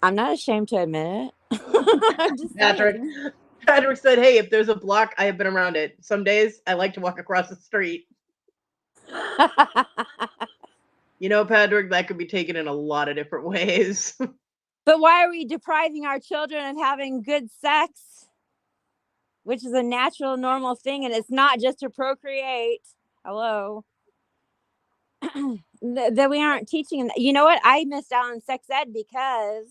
I'm not ashamed to admit it. I'm just Patrick said, hey, if there's a block, I have been around it. Some days I like to walk across the street. You know, Patrick, that could be taken in a lot of different ways. But why are we depriving our children of having good sex? Which is a natural, normal thing, and it's not just to procreate. Hello. That we aren't teaching. You know what? I missed out on sex ed because,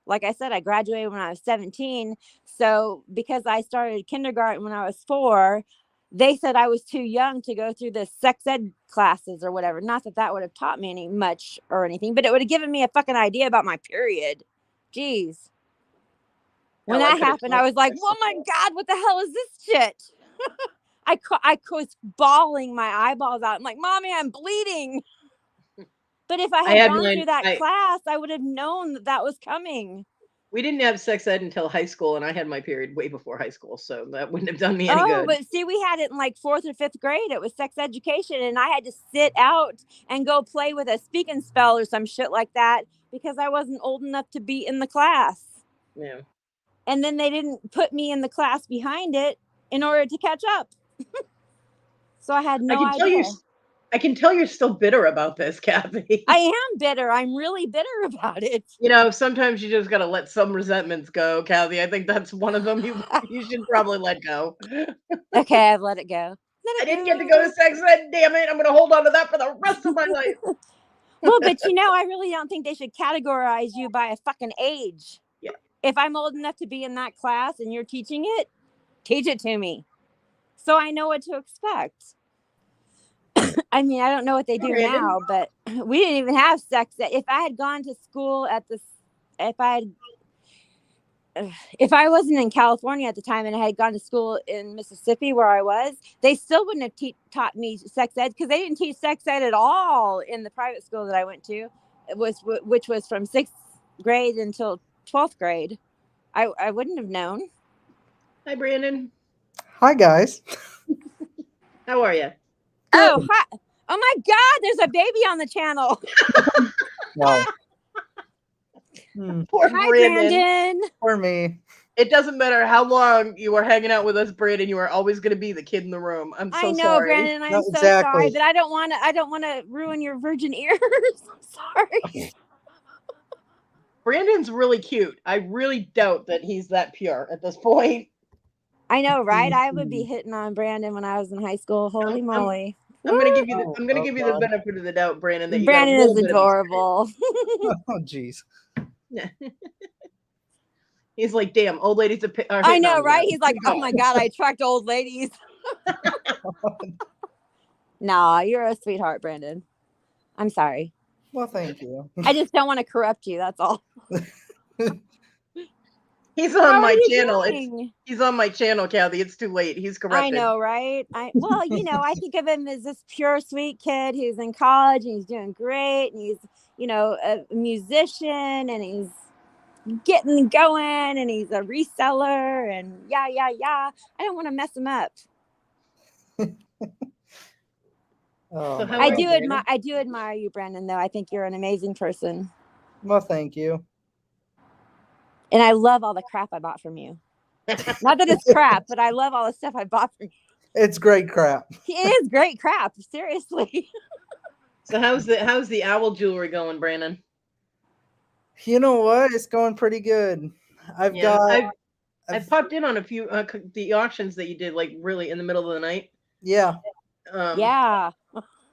like I said, I graduated when I was 17. So because I started kindergarten when I was 4, they said I was too young to go through the sex ed classes or whatever. Not that would have taught me much or anything, but it would have given me a fucking idea about my period. Jeez. When that happened, I was like, oh my God, what the hell is this shit? I was bawling my eyeballs out. I'm like, Mommy, I'm bleeding. But if I had gone through that class, I would have known that was coming. We didn't have sex ed until high school, and I had my period way before high school, so that wouldn't have done me any good. But see, we had it in like 4th or 5th grade. It was sex education, and I had to sit out and go play with a speak and spell or some shit like that because I wasn't old enough to be in the class. Yeah. And then they didn't put me in the class behind it in order to catch up. So I had no idea. I can tell you're still bitter about this, Kathy. I am bitter. I'm really bitter about it. You know, sometimes you just got to let some resentments go, Kathy. I think that's one of them you should probably let go. Okay, I've let it go. I didn't get to go to sex ed, damn it. I'm going to hold on to that for the rest of my life. Well, but you know, I really don't think they should categorize you by a fucking age. Yeah. If I'm old enough to be in that class and you're teaching it, teach it to me. So I know what to expect. I mean, I don't know what they do now, but we didn't even have sex ed. If I had gone to school if I wasn't in California at the time and I had gone to school in Mississippi where I was, they still wouldn't have taught me sex ed because they didn't teach sex ed at all in the private school that I went to, which was from 6th grade until 12th grade. I wouldn't have known. Hi, Brandon. Hi, guys. How are you? Oh, hi. Oh my God, there's a baby on the channel. Wow. Poor Hi, Brandon. Poor me. It doesn't matter how long you are hanging out with us, Brandon. You are always going to be the kid in the room. I'm so sorry. I know, Brandon. I'm so sorry, but I don't want to ruin your virgin ears. I'm sorry. Brandon's really cute. I really doubt that he's that pure at this point. I know, right? I would be hitting on Brandon when I was in high school. Holy moly! I'm gonna give you the God. benefit of the doubt, Brandon. That you Brandon got a is little bit adorable. Oh, jeez. He's like, damn, old ladies are I hitting know, on me. right? He's like, Keep oh going. my god, I attract old ladies. Nah, you're a sweetheart, Brandon. I'm sorry. Well, thank you. I just don't want to corrupt you. That's all. He's How on are my you channel. doing? He's on my channel, Kathy. It's too late. He's corrupted. I know, right? Well, you know, I think of him as this pure, sweet kid who's in college and he's doing great, and he's, you know, a musician, and he's getting going, and he's a reseller, and yeah. I don't want to mess him up. Oh, So my how I are do you, God. Brandon? I do admire you, Brandon. Though I think you're an amazing person, Well, thank you. and I love all the crap I bought from you. Not that it's crap, but I love all the stuff I bought from you. It's great crap. It is great crap, seriously. So how's the owl jewelry going, Brandon? You know what? It's going pretty good. I've popped in on a few the auctions that you did, like really in the middle of the night. Yeah. Yeah.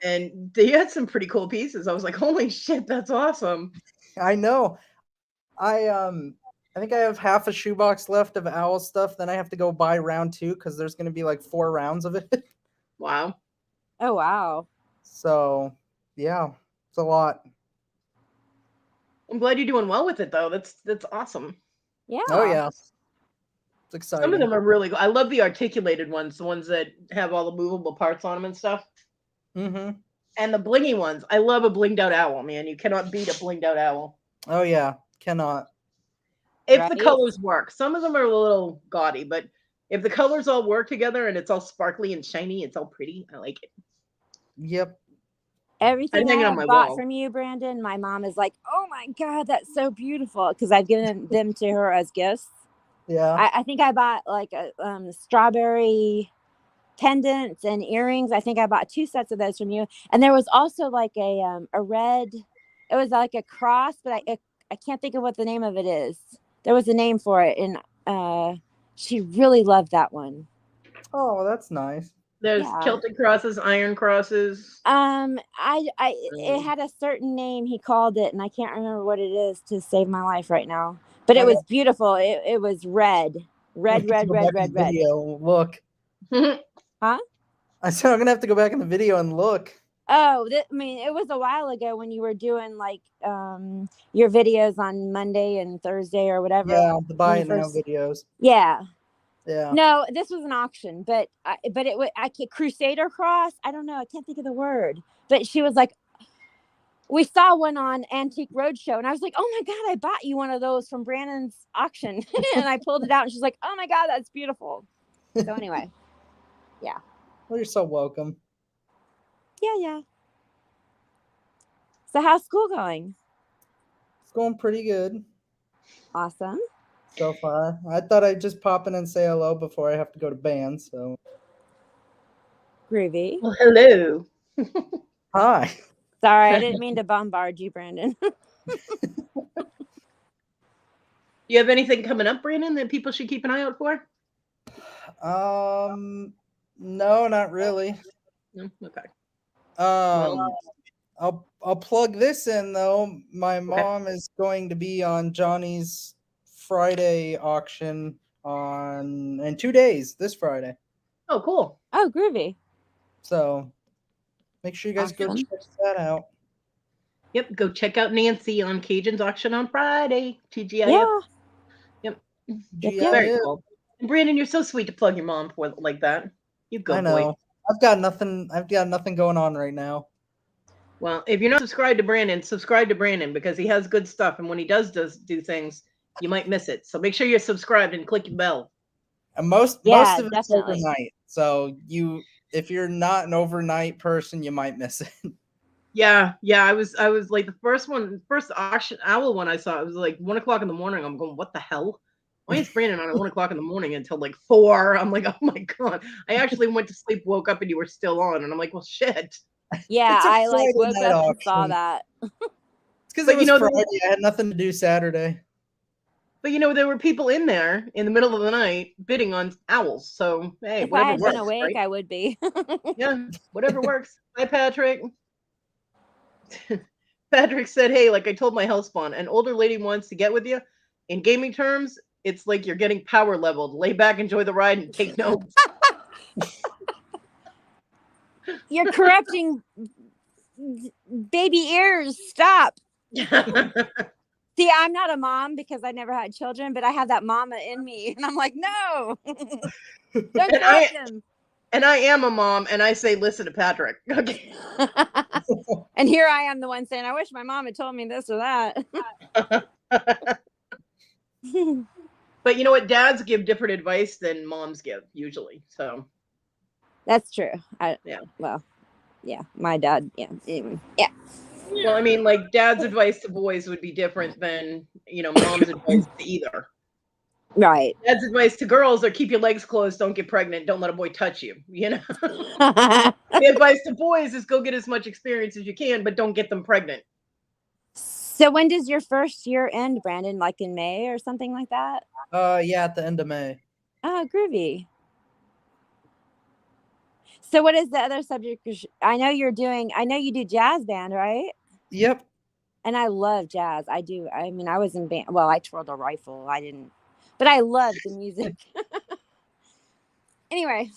And they had some pretty cool pieces. I was like, holy shit, that's awesome. I know. I think I have half a shoebox left of owl stuff. Then I have to go buy round 2 because there's going to be like 4 rounds of it. Wow. Oh wow. So yeah, it's a lot. I'm glad you're doing well with it, though. That's awesome. Yeah. Oh yeah, it's exciting. Some of them are really good. I love the articulated ones, the ones that have all the movable parts on them and stuff. Mm-hmm. And the blingy ones. I love a blinged out owl, man. You cannot beat a blinged out owl. Oh yeah, cannot. If Right? the colors work. Some of them are a little gaudy, but if the colors all work together and it's all sparkly and shiny, it's all pretty. I like it. Yep. Everything hang it I on my have bought wall. from you, Brandon, my mom is like, oh my God, that's so beautiful. Because I've given them to her as gifts. Yeah. I think I bought like a strawberry pendants and earrings. I think I bought 2 sets of those from you. And there was also like a red, it was like a cross, but I can't think of what the name of it is. There was a name for it. And she really loved that one. Oh, that's nice. There's Yeah. Celtic crosses, iron crosses. It had a certain name he called it, and I can't remember what it is to save my life right now. But it was beautiful. It was red. Video. Look. Huh? I said I'm gonna have to go back in the video and look. Oh, I mean, it was a while ago when you were doing like your videos on Monday and Thursday or whatever. Yeah, the buy when it you now first- videos. Yeah. Yeah. No, this was an auction, but it was Crusader Cross. I don't know. I can't think of the word. But she was like, we saw one on Antique Roadshow, and I was like, oh my God, I bought you one of those from Brandon's auction. And I pulled it out, and she's like, oh my God, that's beautiful. So anyway, yeah. Well, you're so welcome. Yeah. So how's school going? It's going pretty good Awesome. so far. I thought I'd just pop in and say hello before I have to go to band. So Groovy. Well, hello. hi. Sorry, I didn't mean to bombard you, Brandon. You have anything coming up, Brandon, that people should keep an eye out for? No, not really. No? Okay. I'll plug this in though. My mom is going to be on Johnny's Friday auction in 2 days, this Friday. Oh, cool. Oh, groovy. So make sure you guys go check that out. Yep, go check out Nancy on Cajun's auction on Friday. TGIF. Yeah. Yep. GIF. Very cool. And Brandon, you're so sweet to plug your mom for like that. You go, I know. boy. I've got nothing going on right now. Well, if you're not subscribed to Brandon, subscribe to Brandon because he has good stuff. And when he does do things, you might miss it. So make sure you're subscribed and click your bell. And most of it's definitely. overnight. So if you're not an overnight person, you might miss it. Yeah. I was like the first auction owl one I saw. It was like 1 o'clock in the morning. I'm going, what the hell? Why is Brandon on at 1 o'clock in the morning until like 4? I'm like, oh my God. I actually went to sleep, woke up, and you were still on. And I'm like, well, shit. Yeah, I like woke Friday night up and saw auction. that. It's because it was Friday. I had nothing to do Saturday. But there were people in there in the middle of the night bidding on owls. So hey, if whatever I had works, been awake, right? I would be. Yeah, whatever works. Hi, Patrick. Patrick said, "Hey, like I told my health spawn, an older lady wants to get with you. In gaming terms, it's like you're getting power leveled. Lay back, enjoy the ride, and take notes." You're corrupting baby ears. Stop. See, I'm not a mom because I never had children, but I have that mama in me. And I'm like, no, don't corrupt them. And I am a mom, and I say, listen to Patrick. Okay. And here I am the one saying, I wish my mom had told me this or that. But you know what? Dads give different advice than moms give, usually. So that's true. Well, yeah, my dad. Yeah. Well, I mean, like dad's advice to boys would be different than, mom's advice to either. Right. Dad's advice to girls are keep your legs closed, don't get pregnant, don't let a boy touch you. The advice to boys is go get as much experience as you can, but don't get them pregnant. So when does your first year end, Brandon? Like in May or something like that? Yeah, at the end of May. Oh, groovy. So what is the other subject? I know you do jazz band, right? Yep. And I love jazz. I do. I mean, I was in band. Well, I twirled a rifle. I didn't, but I love the music. Anyway,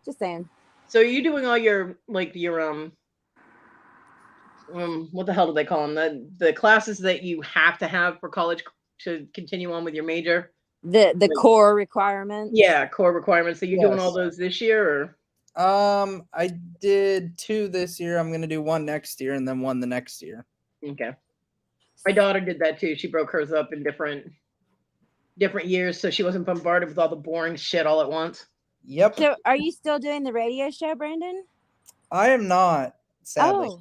just saying. So are you doing all your what the hell do they call them? The classes that you have to have for college to continue on with your major? The core requirements. Yeah, core requirements. Are you doing all those this year or? I did 2 this year. I'm gonna do 1 next year and then 1 the next year. Okay. My daughter did that too. She broke hers up in different years, so she wasn't bombarded with all the boring shit all at once. Yep. So are you still doing the radio show, Brandon? I am not, sadly.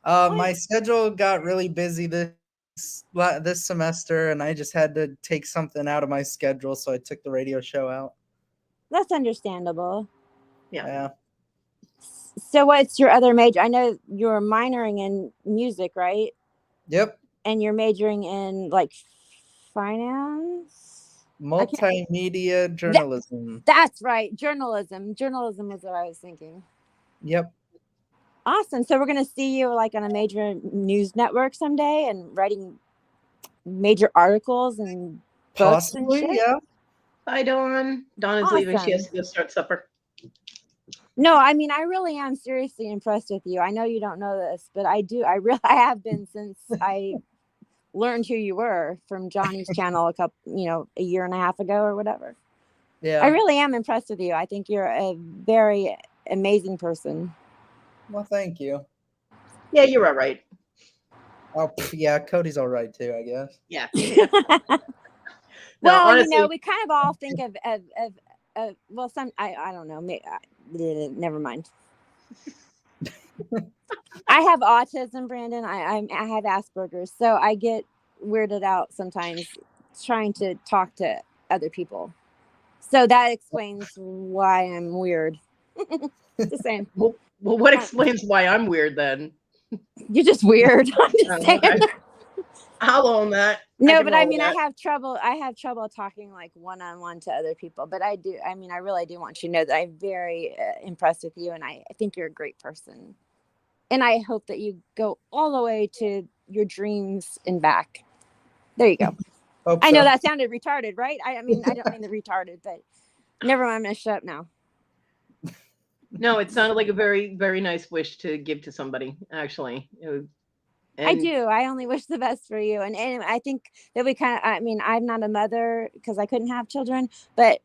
Oh. My schedule got really busy this semester, and I just had to take something out of my schedule, so I took the radio show out. That's understandable. Yeah. So what's your other major? I know you're minoring in music, right? Yep. And you're majoring in like finance? Multimedia journalism. That's right. Journalism. Journalism is what I was thinking. Yep. Awesome. So we're going to see you like on a major news network someday and writing major articles and books. Possibly, and shit? yeah. Hi, Dawn. Dawn is leaving. She has to go start supper. No, I mean, I really am seriously impressed with you. I know you don't know this, but I do. I have been since I learned who you were from Johnny's channel a year and a half ago or whatever. Yeah. I really am impressed with you. I think you're a very amazing person. Well, thank you. Yeah, you're all right. Oh, yeah, Cody's all right too, I guess. Yeah. Well, honestly, we kind of all think of well, some I don't know. Never mind. I have autism, Brandon. I have Asperger's, so I get weirded out sometimes trying to talk to other people. So that explains why I'm weird. Just saying. Well, what explains why I'm weird then? You're just weird. I'm just saying. Okay. I'll own that. No, but I mean, I have trouble talking like one-on-one to other people, but I do. I mean, I really do want you to know that I'm very impressed with you, and I think you're a great person. And I hope that you go all the way to your dreams and back. There you go. I know that sounded retarded, right? I mean, I don't mean the retarded, but never mind. I'm going to shut up now. No, it sounded like a very, very nice wish to give to somebody, actually. I do. I only wish the best for you. And I think that I mean, I'm not a mother because I couldn't have children, but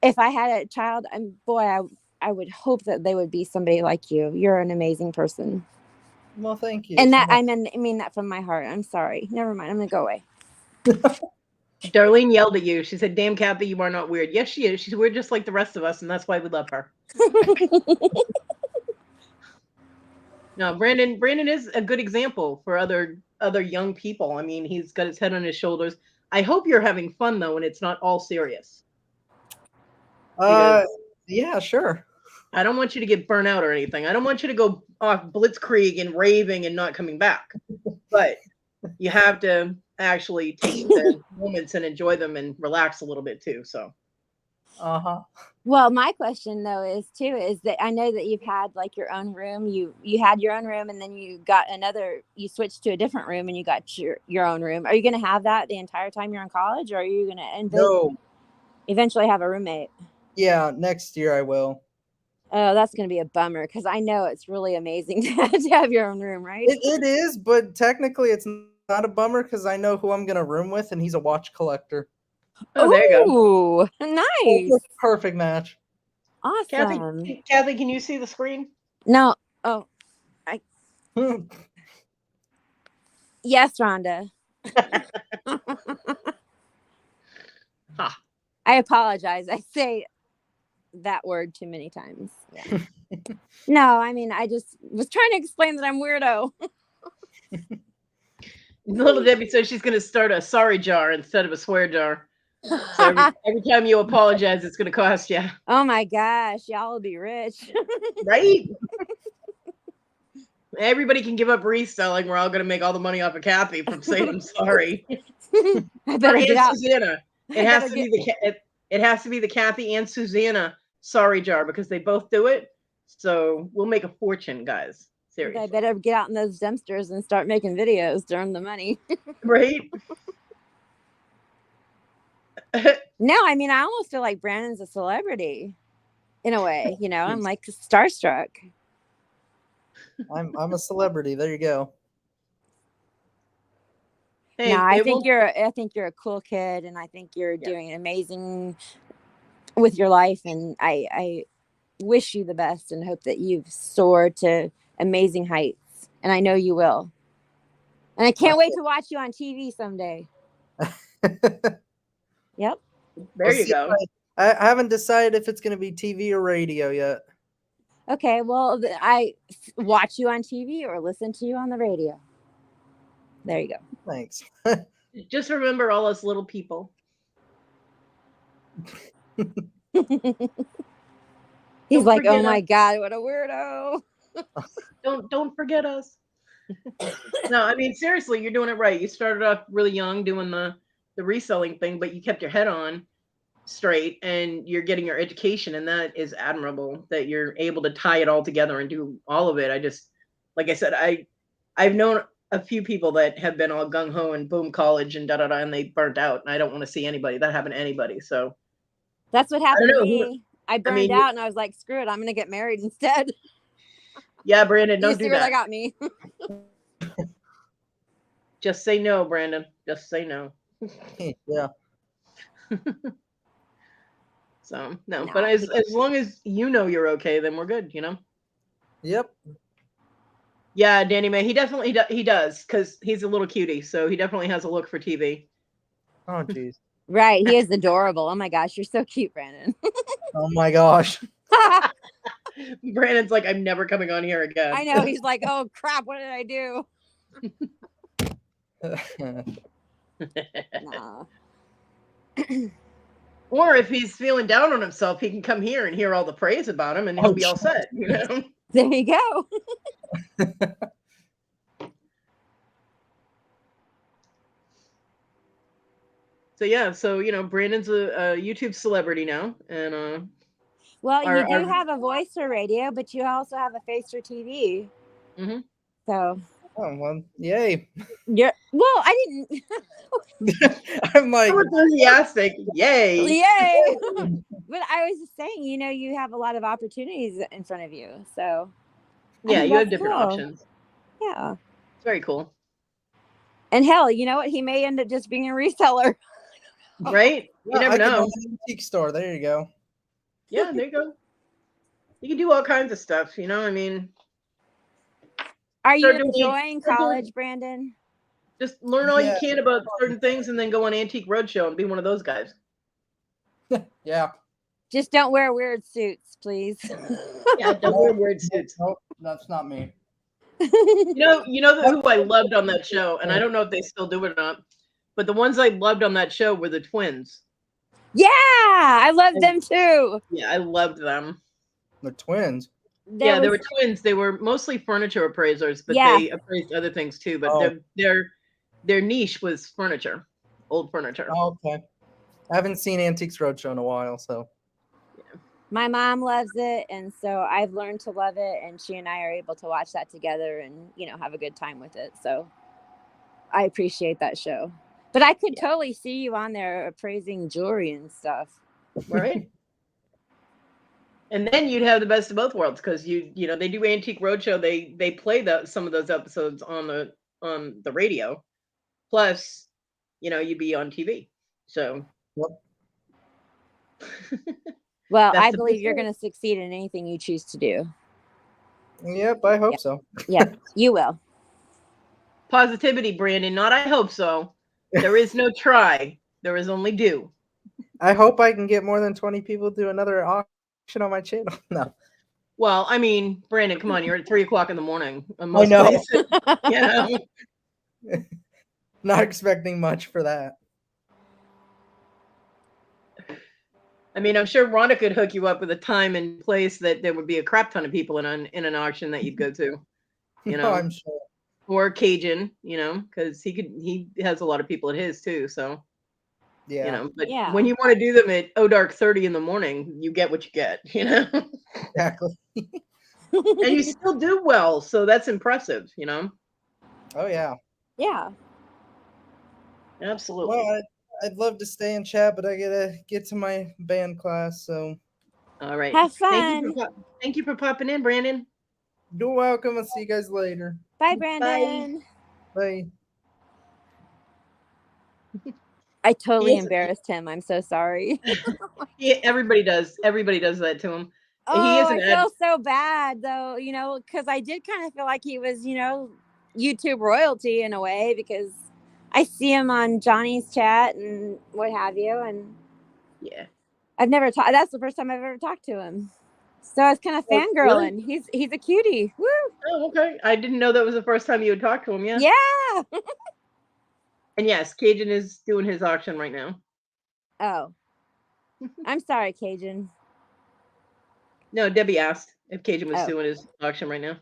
if I had a child, I would hope that they would be somebody like you. You're an amazing person. Well, thank you. And that I mean that from my heart. I'm sorry. Never mind. I'm going to go away. Darlene yelled at you. She said, "Damn, Kathy, you are not weird." Yes, she is. She's weird just like the rest of us, and that's why we love her. No, Brandon is a good example for other young people. I mean, he's got his head on his shoulders. I hope you're having fun though, and it's not all serious. Yeah, sure. I don't want you to get burnt out or anything. I don't want you to go off blitzkrieg and raving and not coming back. But you have to actually take the moments and enjoy them and relax a little bit too. So. Well, my question though is that I know that you've had like your own room. You had your own room, and then you got you switched to a different room, and you got your own room. Are you going to have that the entire time you're in college, or are you going to eventually have a roommate? Yeah, next year I will. Oh, that's going to be a bummer, because I know it's really amazing to have your own room, right? It is, but technically it's not a bummer because I know who I'm going to room with, and he's a watch collector. Oh, there you go. Ooh, nice. Perfect match. Awesome. Kathy, can you see the screen? No. Oh, yes, Rhonda. I apologize. I say that word too many times. Yeah. No, I mean, I just was trying to explain that I'm weirdo. Little Debbie says she's going to start a sorry jar instead of a swear jar. So every time you apologize, it's going to cost you. Oh my gosh, y'all will be rich. Right? Everybody can give up reselling. We're all going to make all the money off of Kathy from saying I'm sorry. I better get out. Susanna. It has to be the Kathy and Susanna sorry jar, because they both do it. So we'll make a fortune, guys. Seriously. I better get out in those dumpsters and start making videos to earn the money. Right? No, I mean, I almost feel like Brandon's a celebrity in a way, you know. I'm like starstruck. I'm a celebrity. There you go. Hey, no, I think you're a cool kid, and I think you're doing amazing with your life, and I wish you the best and hope that you've soared to amazing heights, and I know you will. And I can't wait to watch you on TV someday. Yep. There you go. I haven't decided if it's going to be TV or radio yet. Okay, well, I watch you on TV or listen to you on the radio. There you go. Thanks. Just remember all us little people. He's like, oh my God, what a weirdo. Don't forget us. No, I mean, seriously, you're doing it right. You started off really young doing the reselling thing, but you kept your head on straight and you're getting your education, and that is admirable that you're able to tie it all together and do all of it. I just, like I said, I've known a few people that have been all gung-ho and boom college and da-da-da, and they burnt out, and I don't want to see that happen to anybody. So that's what happened to me. I burned out and I was like, screw it, I'm gonna get married instead. Yeah, Brandon, don't do that. That got me. Just say no, Brandon. Just say no. Yeah. So no, but as long as you know you're okay, then we're good, you know. Yep. Yeah, Danny May, he definitely he does, because he's a little cutie, so he definitely has a look for TV. Oh, jeez. Right, he is adorable. Oh my gosh, you're so cute, Brandon. Oh my gosh. Brandon's like, I'm never coming on here again. I know. He's like, oh crap, what did I do? No. Or if he's feeling down on himself, he can come here and hear all the praise about him, and he'll be all set. You know. There you go. So yeah, so you know, Brandon's a YouTube celebrity now, and well, you do have a voice for radio, but you also have a face for TV. Mm-hmm. So. Oh well, yay! Yeah. Well, I didn't. I'm like so enthusiastic. Yay! Yay! But I was just saying, you know, you have a lot of opportunities in front of you. So. Yeah, you have different options. Yeah. It's very cool. And hell, you know what? He may end up just being a reseller. Right? You never know. Antique store. There you go. Yeah, there you go. You can do all kinds of stuff. You know, I mean. Are you enjoying college, Brandon? Just learn all you can about certain things, and then go on Antique Roadshow and be one of those guys. Yeah. Just don't wear weird suits, please. Yeah, don't wear weird suits. Nope, that's not me. You know who I loved on that show, and I don't know if they still do it or not, but the ones I loved on that show were the twins. Yeah, I loved them too. Yeah, I loved them. The twins. They were twins. They were mostly furniture appraisers, but they appraised other things too. But their niche was furniture, old furniture. Oh, okay. I haven't seen Antiques Roadshow in a while, so. My mom loves it, and so I've learned to love it, and she and I are able to watch that together and, you know, have a good time with it. So I appreciate that show. But I could totally see you on there appraising jewelry and stuff. Right. And then you'd have the best of both worlds, because you know, they do Antique Roadshow, they play some of those episodes on the radio. Plus, you know, you'd be on TV. So well, That's I the believe best you're way. going to succeed in anything you choose to do. Yep, I hope so. Yep, you will. Positivity, Brandon. Not I hope so. There is no try. There is only do. I hope I can get more than 20 people to do another auction on my channel. No. Well, I mean, Brandon, come on. You're at 3:00 in the morning in I most know. places. You know? Not expecting much for that. I mean, I'm sure Rhonda could hook you up with a time and place that there would be a crap ton of people in an auction that you'd go to. You know, No, I'm sure. or Cajun, you know, because he has a lot of people at his too. So Yeah. you know, but Yeah. when you want to do them at dark 30 in the morning, you get what you get. You know, Exactly. and you still do well, so that's impressive. You know. Oh yeah. Yeah. Absolutely. Well, I'd love to stay and chat, but I gotta get to my band class. So. All right. Have fun. Thank you for popping in, Brandon. You're welcome. I'll see you guys later. Bye, Brandon. Bye. I totally embarrassed him. I'm so sorry. Yeah, everybody does. Everybody does that to him. He Oh, is I feel so bad though, you know, because I did kind of feel like he was, you know, YouTube royalty in a way, because I see him on Johnny's chat and what have you, and yeah, I've never talked. That's the first time I've ever talked to him, so I was kind of fangirling. Really? He's a cutie. Woo! Oh, okay. I didn't know that was the first time you had talked to him. Yeah. Yeah. And yes, Cajun is doing his auction right now. Oh, I'm sorry, Cajun. No, Debbie asked if Cajun was doing his auction right now.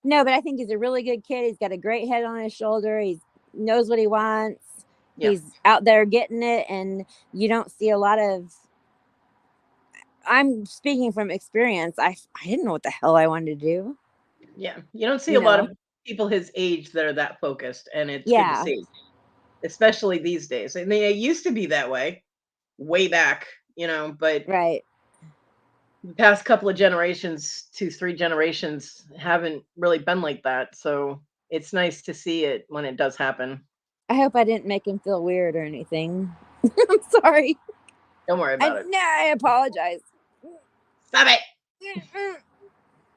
No, but I think he's a really good kid. He's got a great head on his shoulder. He knows what he wants. Yeah. He's out there getting it, and you don't see a lot of. I'm speaking from experience. I didn't know what the hell I wanted to do. Yeah, you don't see a lot of people his age that are that focused, and it's good to see, especially these days. I mean, it used to be that way, way back, you know, but right. The past couple of generations, 2-3 generations, haven't really been like that. So it's nice to see it when it does happen. I hope I didn't make him feel weird or anything. I'm sorry. Don't worry about it. No, I apologize. Stop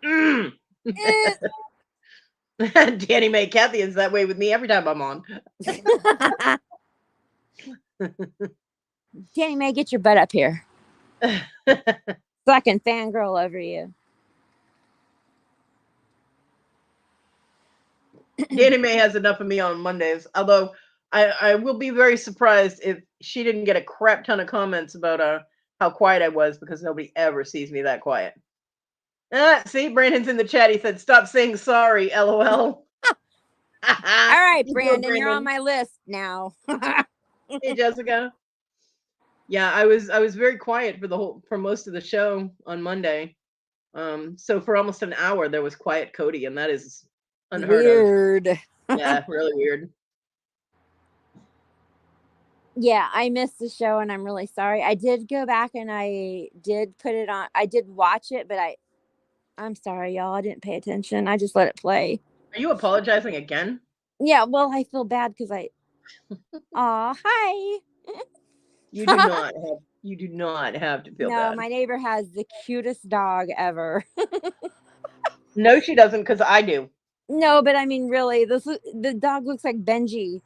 it. Danny Mae, Kathy is that way with me every time I'm on. Danny Mae, get your butt up here. So I can fangirl over you. Danny Mae has enough of me on Mondays, although I will be very surprised if she didn't get a crap ton of comments about how quiet I was, because nobody ever sees me that quiet. See, Brandon's in the chat. He said, "Stop saying sorry, LOL." All right, Brandon, you're on my list now. Hey, Jessica. Yeah, I was very quiet for most of the show on Monday. So for almost an hour there was quiet Kodi, and that is unheard of. Yeah, really weird. Yeah, I missed the show, and I'm really sorry. I did go back and I did put it on. I did watch it, but I'm sorry, y'all. I didn't pay attention. I just let it play. Are you apologizing again? Yeah, well, I feel bad because Aw, hi. You do not have to feel bad. No, my neighbor has the cutest dog ever. No, she doesn't, because I do. No, but I mean, really, the dog looks like Benji.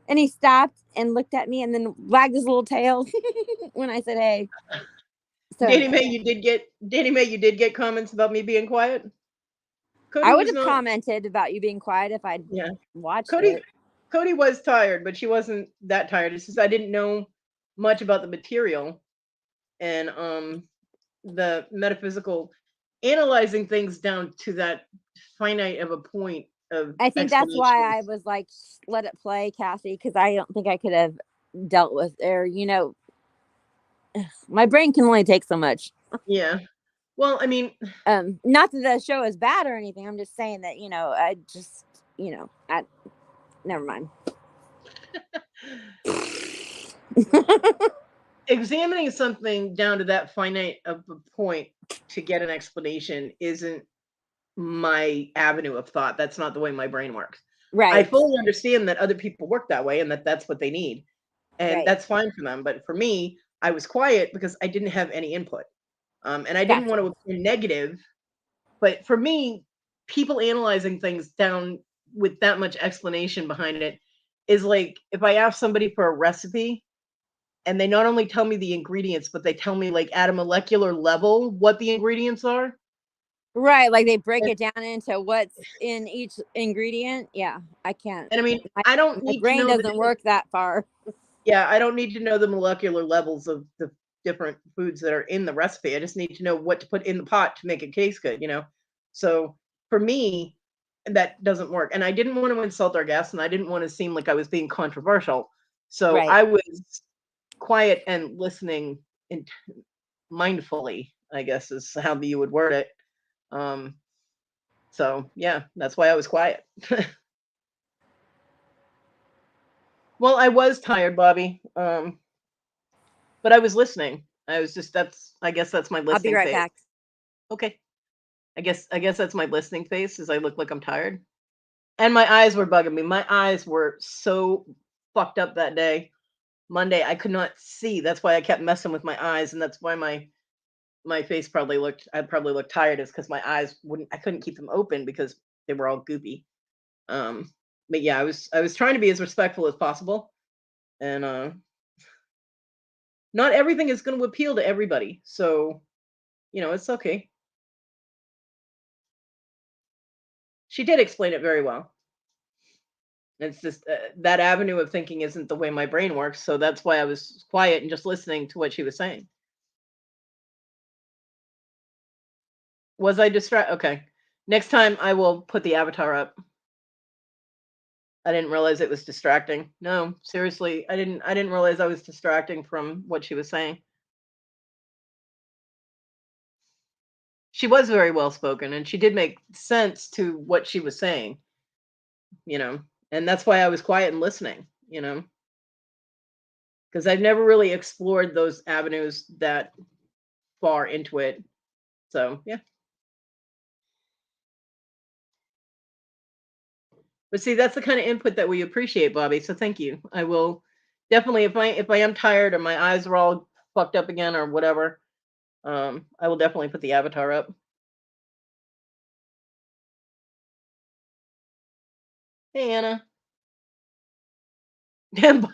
And he stopped and looked at me and then wagged his little tail when I said, hey. So, Danny Mae, you did get comments about me being quiet? Kodi I would have commented about you being quiet if I'd watched it. Kodi was tired, but she wasn't that tired. It's just I didn't know much about the material and the metaphysical, analyzing things down to that finite of a point of I think that's why I explanations. was like, let it play, Kathy, because I don't think I could have dealt with, or my brain can only take so much. Yeah. Well, I mean, not that the show is bad or anything. I'm just saying that, I just, never mind. examining something down to that finite of a point to get an explanation isn't my avenue of thought. That's not the way my brain works. I Right. fully understand that other people work that way and that that's what they need. And Right. that's fine for them. But for me, I was quiet because I didn't have any input. And I didn't want to Gotcha. appear negative. But for me, people analyzing things down with that much explanation behind it is like if I ask somebody for a recipe and they not only tell me the ingredients, but they tell me like at a molecular level what the ingredients are. Right, like they break And, it down into what's in each ingredient. Yeah, I can't. and I mean, My, I don't my need to brain know the doesn't different. work that far. Yeah, I don't need to know the molecular levels of the different foods that are in the recipe. I just need to know what to put in the pot to make it taste good. So for me, that doesn't work. And I didn't want to insult our guests and I didn't want to seem like I was being controversial. So Right. I was quiet and listening mindfully, I guess is how you would word it. So yeah, that's why I was quiet. Well, I was tired, Bobby. But I was listening. I was just I guess that's my I'll be listening right phase. back. Okay. I guess that's my listening face is I look like I'm tired. And my eyes were bugging me. My eyes were so fucked up that day. Monday, I could not see. That's why I kept messing with my eyes, and that's why my face I probably looked tired, is because my eyes I couldn't keep them open because they were all goopy. But yeah, I was trying to be as respectful as possible. And not everything is gonna appeal to everybody. So, it's okay. She did explain it very well. It's just that avenue of thinking isn't the way my brain works, so that's why I was quiet and just listening to what she was saying. Was I distracted? Okay. Next time I will put the avatar up. I didn't realize it was distracting. No, seriously, I didn't realize I was distracting from what she was saying. She was very well spoken and she did make sense to what she was saying, you know. And that's why I was quiet and listening, because I've never really explored those avenues that far into it. So, yeah. But see, that's the kind of input that we appreciate, Bobby. So thank you. I will definitely, if I am tired or my eyes are all fucked up again or whatever, I will definitely put the avatar up. Hey Anna.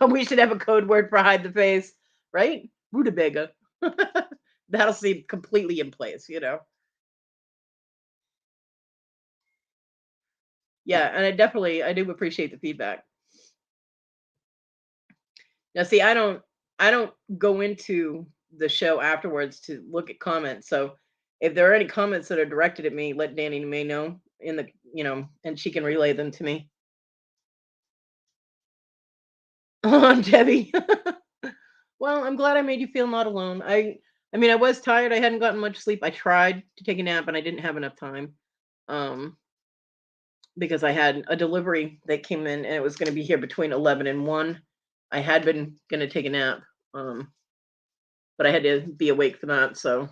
We should have a code word for hide the face, right? Rutabaga. That'll seem completely in place. Yeah, and I do appreciate the feedback. Now, see, I don't go into the show afterwards to look at comments. So, if there are any comments that are directed at me, let Danny May know and she can relay them to me. Oh, Debbie. Well, I'm glad I made you feel not alone. I mean, I was tired. I hadn't gotten much sleep. I tried to take a nap and I didn't have enough time. Um, because I had a delivery that came in and it was going to be here between 11 and 1. I had been going to take a nap. But I had to be awake for that, so.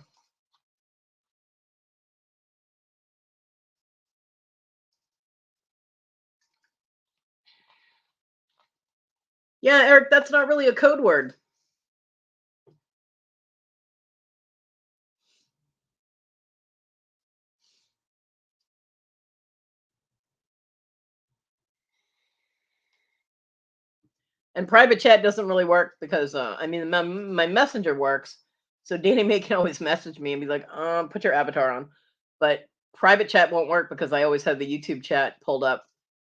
Yeah, Eric, that's not really a code word. And private chat doesn't really work because I mean my messenger works. So Danny May can always message me and be like, put your avatar on. But private chat won't work because I always have the YouTube chat pulled up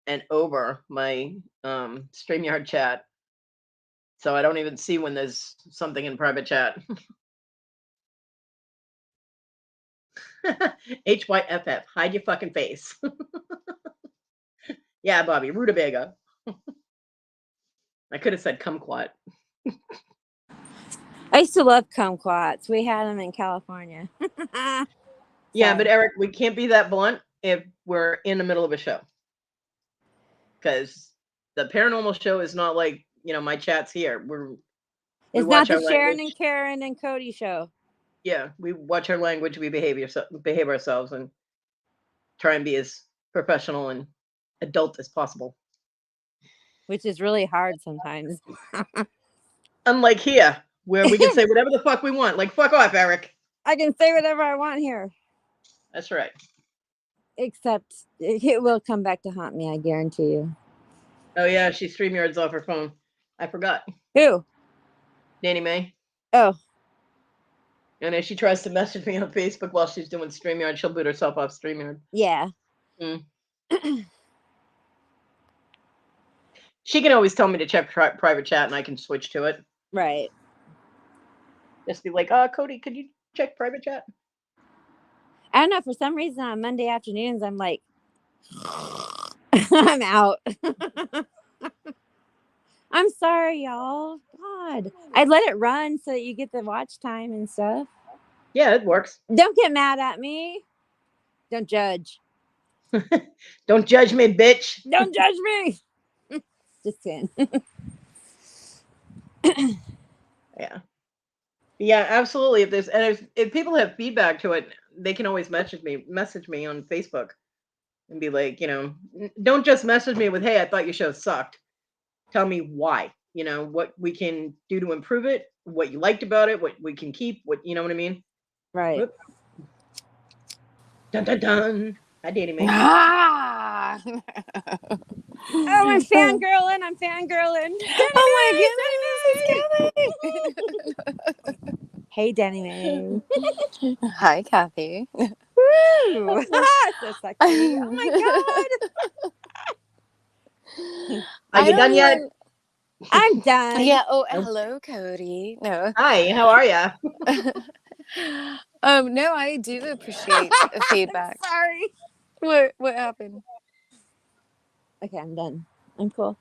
and over my StreamYard chat. So I don't even see when there's something in private chat. HYFF, hide your fucking face. Yeah, Bobby, rutabaga. I could have said kumquat. I used to love kumquats. We had them in California. Yeah, but Eric, we can't be that blunt if we're in the middle of a show. Because the paranormal show is not like, my chats here. It's not the Sharon and Karen and Kodi show. Yeah, we watch our language, we behave ourselves, and try and be as professional and adult as possible. Which is really hard sometimes. Unlike here, where we can say whatever the fuck we want. Like, fuck off, Eric. I can say whatever I want here. That's right. Except it will come back to haunt me, I guarantee you. Oh, yeah, she StreamYards off her phone. I forgot. Who? Danny Mae. Oh. And if she tries to message me on Facebook while she's doing StreamYard, she'll boot herself off StreamYard. Yeah. She can always tell me to check private chat, and I can switch to it. Right. Just be like, Kodi, could you check private chat? I don't know. For some reason, on Monday afternoons, I'm like, I'm out. I'm sorry, y'all. God. I'd let it run so that you get the watch time and stuff. Yeah, it works. Don't get mad at me. Don't judge. Don't judge me, bitch. Don't judge me. Just kidding. Yeah, absolutely. If people have feedback to it, they can always message me on Facebook and be like, don't just message me with, hey, I thought your show sucked. Tell me why, what we can do to improve it, what you liked about it, what we can keep, what, you know what I mean? Right. Whoop. Dun, dun, dun. Hi, Danny Mae. Ah! Oh, I'm fangirling. Oh my goodness, it's Kathy. Hey, Danny Mae. Hi, Kathy. Woo! So sexy. Oh my god. Are you done yet? I'm done. Yeah. Oh, hello, Kodi. No. Hi. How are ya? No, I do appreciate feedback. Sorry. What happened? Okay, I'm done. I'm cool.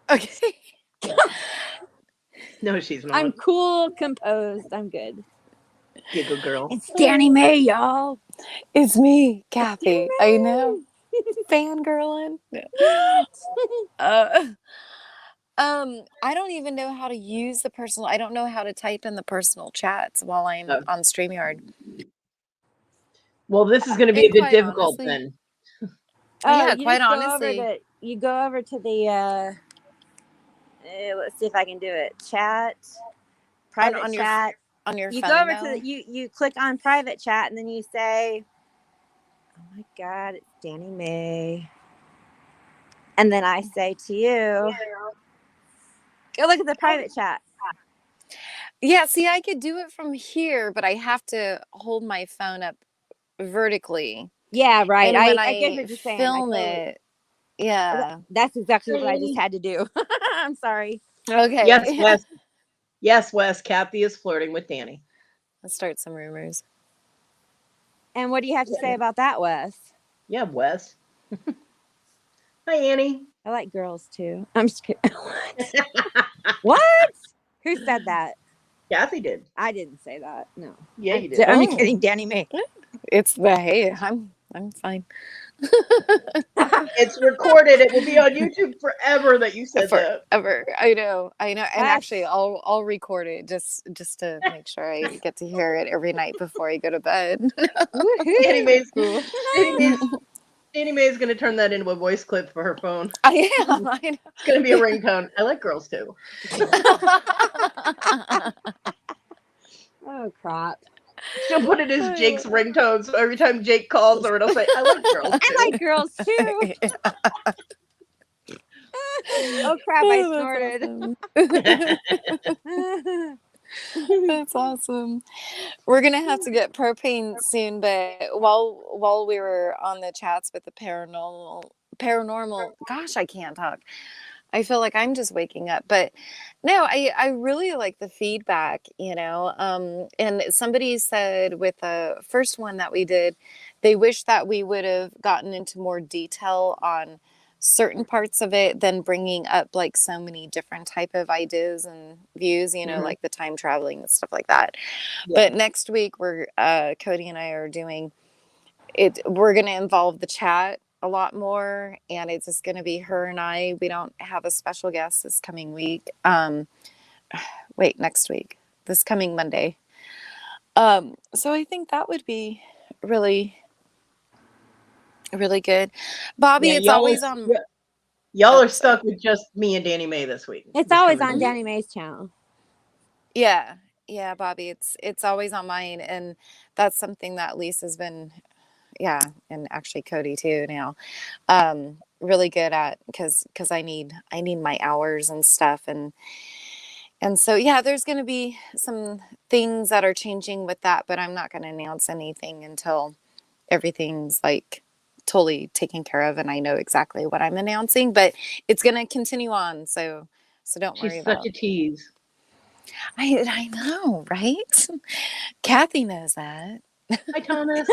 Okay. No, she's not. I'm cool, composed. I'm good. You're a good girl. It's Danny Mae, y'all. It's me, Kathy. I know. Fangirling. I don't even know how to use the personal. I don't know how to type in the personal chats while I'm on StreamYard. Well, this is going to be a bit difficult then. Yeah, quite honestly. You go over to the. Let's see if I can do it. Chat, private chat. On your phone. You go over to you click on private chat and then you say, "Oh my God, it's Danny Mae," and then I say to you, "Go look at the private chat." Yeah, see, I could do it from here, but I have to hold my phone up vertically. Yeah, right. And when I get what you're saying. film it, yeah. That's exactly what I just had to do. I'm sorry. Okay. Yes, Wes. Yes, Wes. Kathy is flirting with Danny. Let's start some rumors. And what do you have to say about that, Wes? Yeah, Wes. Hi, Annie. I like girls too. I'm just kidding. What? Who said that? Kathy did. I didn't say that. No. Yeah, you did. I'm kidding, Danny Mae. It's hey, I'm fine. It's recorded. It will be on YouTube forever that you said that. Forever. I know. And actually I'll record it just to make sure I get to hear it every night before I go to bed. Danny Mae's cool. Danny Mae is going to turn that into a voice clip for her phone. I am. I know. It's going to be a ringtone. I like girls too. Oh crap. She'll put it as Jake's ringtone, so every time Jake calls her, it'll say, I like girls too. I like girls too. Oh crap, I snorted. That's awesome. We're gonna have to get propane soon, but while we were on the chats with the paranormal, gosh, I can't talk. I feel like I'm just waking up, but no, I really like the feedback, and somebody said with the first one that we did, they wish that we would have gotten into more detail on certain parts of it than bringing up like so many different type of ideas and views, you know, like the time traveling and stuff like that. But next week we're Kodi and I are doing it. We're going to involve the chat a lot more, and it's just going to be her and I. We don't have a special guest this coming week. Next week, this coming Monday. So I think that would be really, really good. Bobby, it's always on. Y'all are stuck with just me and Danny Mae this week. It's always on Danny Mae's channel. Yeah, Bobby, it's always on mine, and that's something that Lisa's been, and actually Kodi too now, really good at, because I need my hours and stuff, and so there's going to be some things that are changing with that, but I'm not going to announce anything until everything's like totally taken care of and I know exactly what I'm announcing, but it's going to continue on, so don't worry about it. She's such a tease. I know, right? Kathy knows that. Hi, Thomas.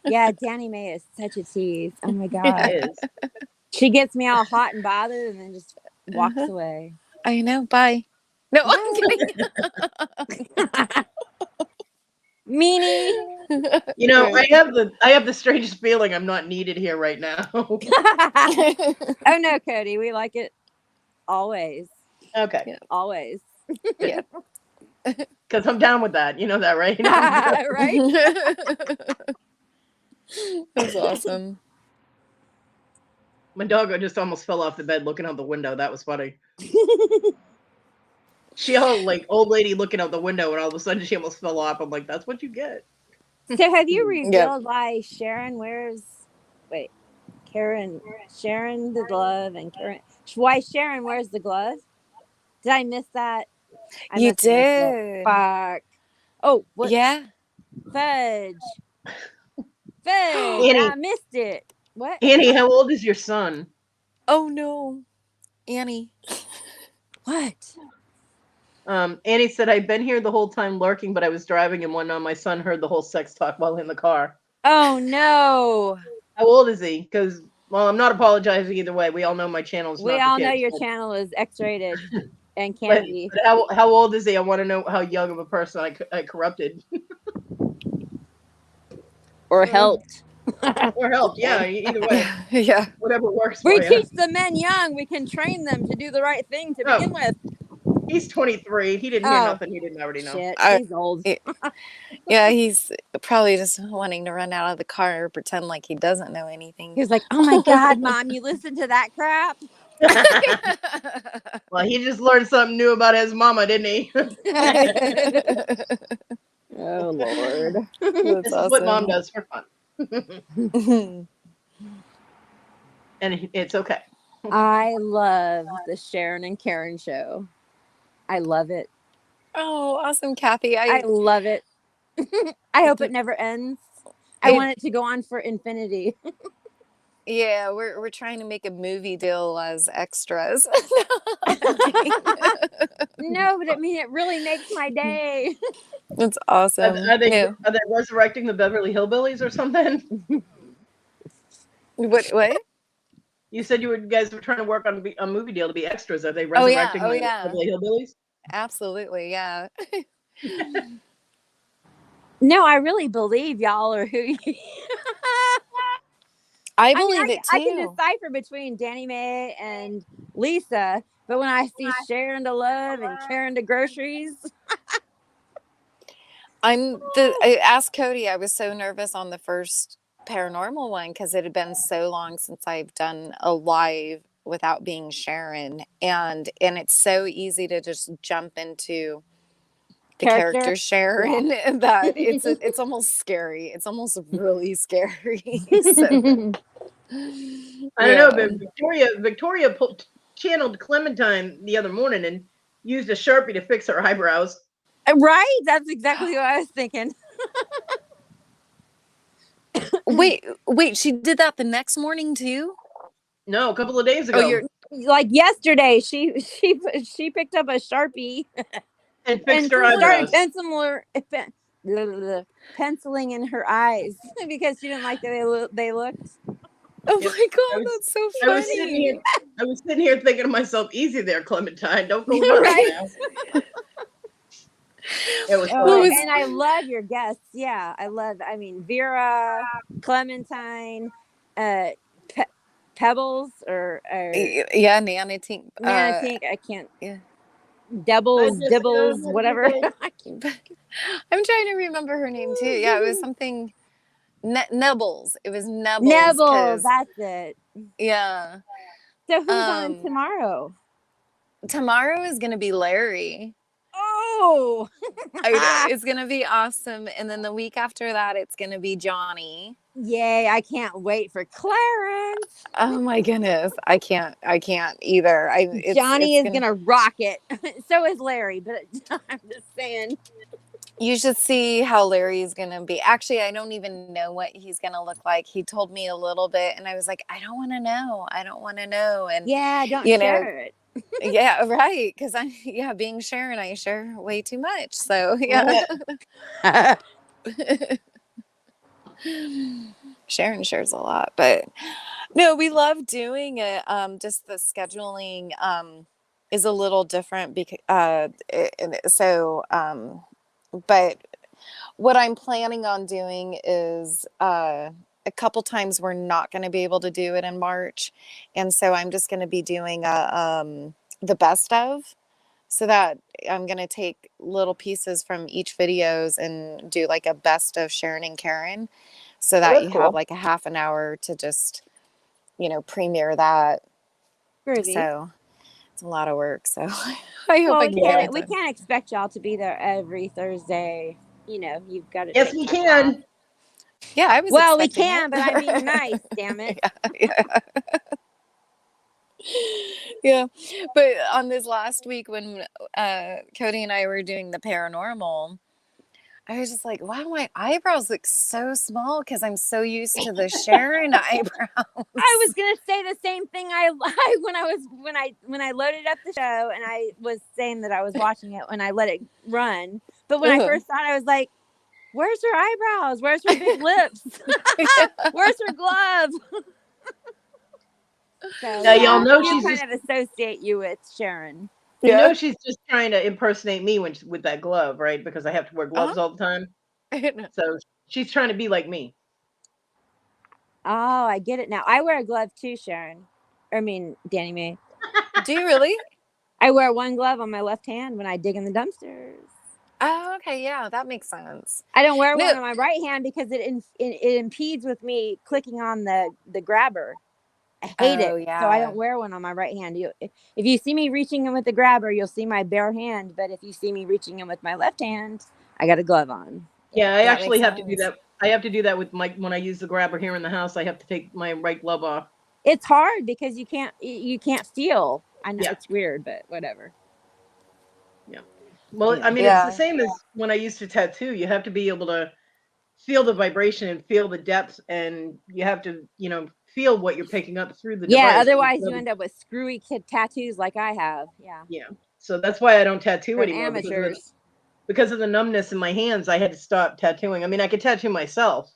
Yeah, Danny Mae is such a tease. Oh my god. She gets me all hot and bothered and then just walks away. I know. Bye. No, I'm kidding. Meanie. You know, I have the strangest feeling I'm not needed here right now. Oh no, Kodi, we like it always. Okay. Yeah. Always. Yeah. Because I'm down with that. You know that, right? Right? That's awesome. My dog just almost fell off the bed looking out the window. That was funny. She all like old lady looking out the window, and all of a sudden she almost fell off. I'm like, that's what you get. So have you revealed why Sharon wears Sharon the glove and why Sharon wears the glove? Did I miss that? You did. Fuck. Oh, what? Yeah. Fudge. Annie, I missed it. What? Annie, how old is your son? Oh no, Annie. What? Annie said, I've been here the whole time lurking, but I was driving and whatnot. My son heard the whole sex talk while in the car. Oh no. How old is he? Because, well, I'm not apologizing either way. We all know my channel's not We all for kids, know your channel is X-rated and can't be. But how old is he? I want to know how young of a person I corrupted. Or helped. Or helped, yeah, either way. Yeah. Whatever works for We you. teach the men young. We can train them to do the right thing to begin with. He's 23. He didn't hear nothing he didn't already know. Shit, he's old. Yeah, he's probably just wanting to run out of the car or pretend like he doesn't know anything. He was like, oh my God, Mom, you listen to that crap? Well, he just learned something new about his mama, didn't he? Oh, Lord. This is what Mom does for fun. And it's okay. I love the Sharon and Karen show. I love it. Oh, awesome, Kathy. I love it. I hope it never ends. I want it to go on for infinity. Yeah, we're trying to make a movie deal as extras. No, but it really makes my day. That's awesome. Are they resurrecting the Beverly Hillbillies or something? What? You said you guys were trying to work on a movie deal to be extras. Are they resurrecting the Beverly Hillbillies? Absolutely, yeah. No, I really believe y'all are who you... I believe it too. I can decipher between Danny Mae and Lisa, but when I see Sharon to love and Karen to groceries... I asked Kodi, I was so nervous on the first paranormal one because it had been so long since I've done a live without being Sharon, and it's so easy to just jump into the character Sharon that it's almost scary. It's almost really scary. So, I don't know, but Victoria channeled Clementine the other morning and used a Sharpie to fix her eyebrows. Right? That's exactly what I was thinking. Wait, she did that the next morning too? No, a couple of days ago. Oh, like yesterday, she picked up a Sharpie and fixed her eyebrows. Started penciling in her eyes because she didn't like the way they looked. Oh Yep. my God, was- that's so I was sitting funny. here. I was sitting here thinking to myself, "Easy there, Clementine. Don't go nuts Right. now." It was Oh, Well, funny. it's- and I love your guests. Yeah, I mean, Vera, Clementine, Pebbles, or yeah, Nana Tink. Nanotink. I can't. Yeah. Doubles, Hi, Jessica. dibbles, Hi, whatever. Jessica. I'm trying to remember her name too. Yeah, it was something Nebbles. It was Nebbles. Nebbles, that's it. Yeah. So who's on tomorrow? Tomorrow is gonna be Larry. Oh, I know, it's gonna be awesome. And then the week after that, it's gonna be Johnny. yay! I can't wait for Clarence. Oh my goodness, I can't either. Johnny is gonna rock it. So is Larry, but I'm just saying. You should see how Larry's gonna be. Actually, I don't even know what he's gonna look like. He told me a little bit, and I was like, I don't want to know. I don't want to know. And Yeah, don't you know, share it. yeah, right. Because being Sharon, I share way too much. So yeah. Sharon shares a lot, but no, we love doing it. Just the scheduling is a little different because but what I'm planning on doing is a couple times we're not going to be able to do it in March, and so I'm just going to be doing the best of. So that I'm going to take little pieces from each videos and do like a best of Sharon and Karen, so that you have like a half an hour to just, premiere that. Groovy. So it's a lot of work. So I hope I can get it we done. can't expect y'all to be there every Thursday. You've got to. Yes, we can. Yeah, I was. Well, we expecting can, it. but I mean, nice. Damn it. Yeah. But on this last week when Kodi and I were doing the paranormal, I was just like, wow, my eyebrows look so small because I'm so used to the Sharon eyebrows. I was gonna say the same thing. When I loaded up the show and I was saying that I was watching it when I let it run. But when I first saw it, I was like, "Where's her eyebrows? Where's her big lips? Where's her glove?" So Now y'all know you she's kind just, of associate you with Sharon. you know she's just trying to impersonate me with that glove, right? Because I have to wear gloves all the time. So she's trying to be like me. Oh, I get it now. I wear a glove too, Sharon. I mean, Danny Mae. Do you really? I wear one glove on my left hand when I dig in the dumpsters. Oh, okay. Yeah, that makes sense. I don't wear one on my right hand because it impedes with me clicking on the grabber. I hate it. Yeah. So I don't wear one on my right hand. If you see me reaching in with the grabber, you'll see my bare hand. But if you see me reaching in with my left hand, I got a glove on. Yeah, I actually have to do that. I have to do that with when I use the grabber here in the house. I have to take my right glove off. It's hard because you can't feel. I know it's weird, but whatever. Yeah. Well, I mean, it's the same as when I used to tattoo. You have to be able to feel the vibration and feel the depth, and you have to, feel what you're picking up through the device. Yeah, otherwise you end up with screwy kid tattoos like I have. Yeah. Yeah. So that's why I don't tattoo For anymore. amateurs. Because of the numbness in my hands, I had to stop tattooing. I mean, I could tattoo myself.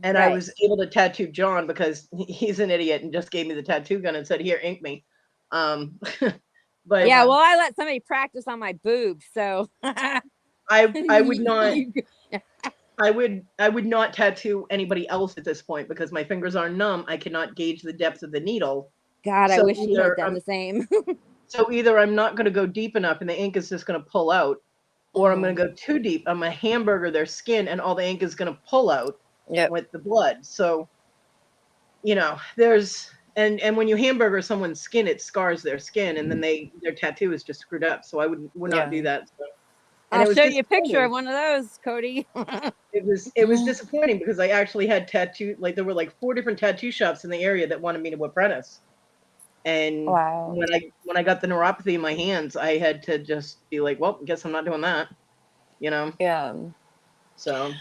And I was able to tattoo John because he's an idiot and just gave me the tattoo gun and said, "Here, ink me." But yeah, well, I let somebody practice on my boobs, so I would not. I would not tattoo anybody else at this point because my fingers are numb. I cannot gauge the depth of the needle. God, I wish you had done the same. So either I'm not going to go deep enough and the ink is just going to pull out, or I'm going to go too deep. I'm a hamburger, their skin, and all the ink is going to pull out with the blood. So, there's and when you hamburger someone's skin, it scars their skin, and then their tattoo is just screwed up. So I would not do that. So. And I'll show you a picture of one of those, Kodi. It was disappointing because I actually had there were like 4 different tattoo shops in the area that wanted me to apprentice. And when I got the neuropathy in my hands, I had to just be like, well, I guess I'm not doing that. Yeah. So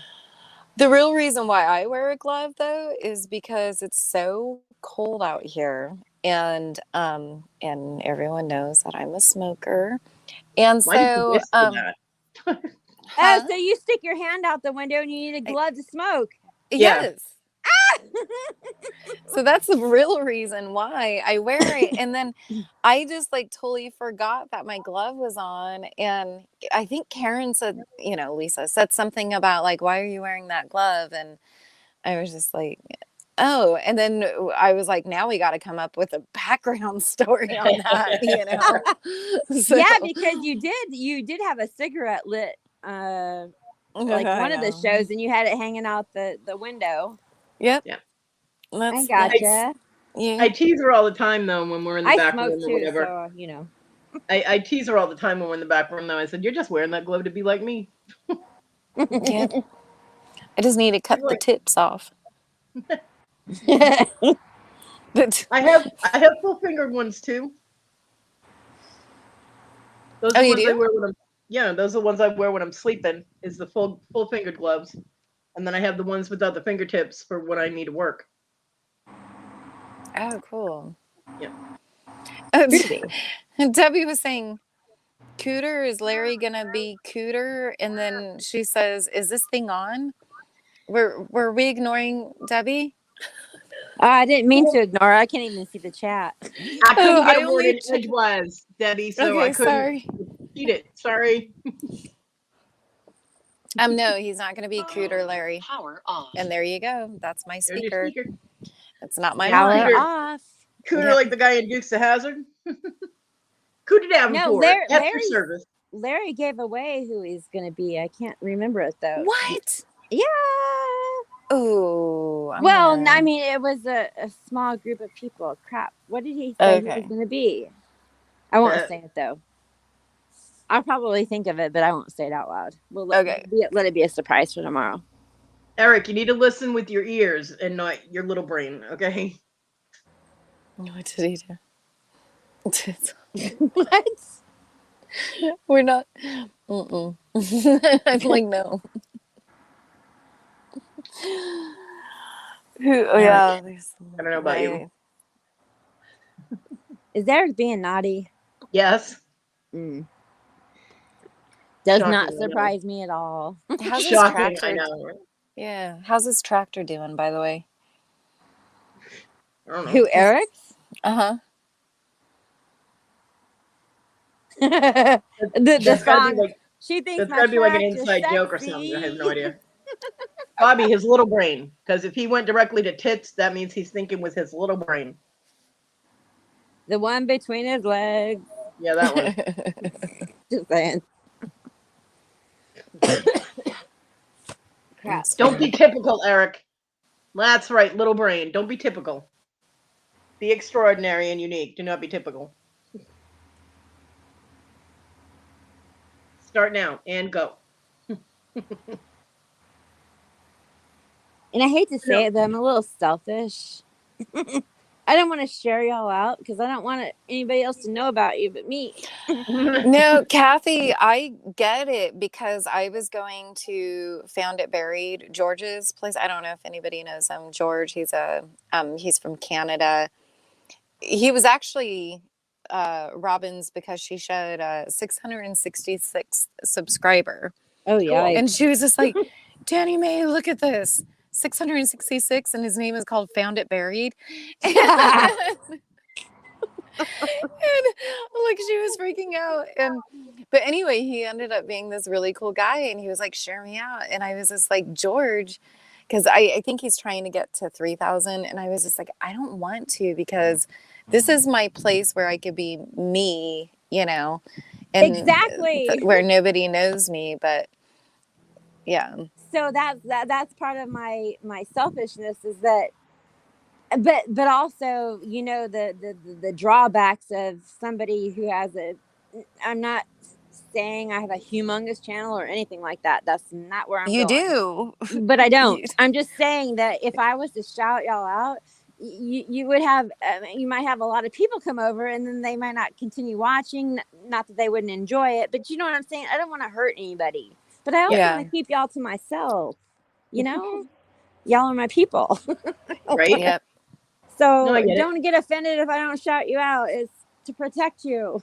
the real reason why I wear a glove though is because it's so cold out here, and everyone knows that I'm a smoker. And so so you stick your hand out the window and you need a glove to smoke. Yes. So that's the real reason why I wear it. And then I just like totally forgot that my glove was on. And I think Karen said, Lisa said something about like, why are you wearing that glove? And I was just like, oh. And then I was like, now we got to come up with a background story on that, So, yeah, because you did have a cigarette lit, like one of the shows, and you had it hanging out the window. Yep. Yeah. I gotcha. I tease her all the time though when we're in the back room or whatever. So I tease her all the time when we're in the back room though. I said, "You're just wearing that glove to be like me." Yep. I just need to cut the tips off. I have full fingered ones too. Those are the ones I wear when those are the ones I wear when I'm sleeping. Is the full fingered gloves, and then I have the ones without the fingertips for when I need to work. Oh, cool. Yeah. Debbie was saying, "Cooter, is Larry gonna be cooter?" And then she says, "Is this thing on?" Were we ignoring Debbie? I didn't mean to ignore. I can't even see the chat. I couldn't get a word in edgewise, Debbie, so I couldn't repeat it. Sorry. No, he's not going to be cooter, Larry. Power off. And there you go. That's my speaker. It's not my power off. Cooter like the guy in Dukes of Hazzard. Cooter Davenport. No, after service. Larry gave away who he's going to be. I can't remember it though. What? Yeah. Oh. Well, I mean, it was a small group of people. Crap. What did he say he was going to be? I won't say it though. I'll probably think of it, but I won't say it out loud. We'll let it be a surprise for tomorrow. Eric, you need to listen with your ears and not your little brain, okay? What did he do? What? We're not. I'm like, no. Yeah. I don't know about you. Is Eric being naughty? Yes. Does not surprise me at all. How's his tractor? I know. Yeah. How's his tractor doing, by the way? I don't know. Who, Eric's? The song. She thinks that's gotta be like an inside joke or something. I have no idea. Bobby, his little brain. Because if he went directly to tits, that means he's thinking with his little brain. The one between his legs. Yeah, that one. Just saying. Crap. Don't be typical, Eric. That's right, little brain. Don't be typical. Be extraordinary and unique. Do not be typical. Start now and go. And I hate to say it, though, I'm a little selfish. I don't want to share y'all out because I don't want anybody else to know about you but me. No, Kathy, I get it because I was going to Found It Buried, George's place. I don't know if anybody knows him. George, he's from Canada. He was actually Robin's because she showed 666 subscriber. Oh yeah, and she was just like, Danny Mae, look at this. 666, and his name is called Found It Buried. And like she was freaking out. But anyway, he ended up being this really cool guy, and he was like, share me out. And I was just like, George, because I think he's trying to get to 3,000. And I was just like, I don't want to, because this is my place where I could be me, and exactly where nobody knows me. But yeah. So that's part of my selfishness is that, but also, the drawbacks of somebody who has I'm not saying I have a humongous channel or anything like that. That's not where I'm going. You do. But I don't. I'm just saying that if I was to shout y'all out, you would have, you might have a lot of people come over and then they might not continue watching. Not that they wouldn't enjoy it, but you know what I'm saying? I don't want to hurt anybody. But I also want to keep y'all to myself, Y'all are my people. Right? Yep. So don't get offended if I don't shout you out. It's to protect you.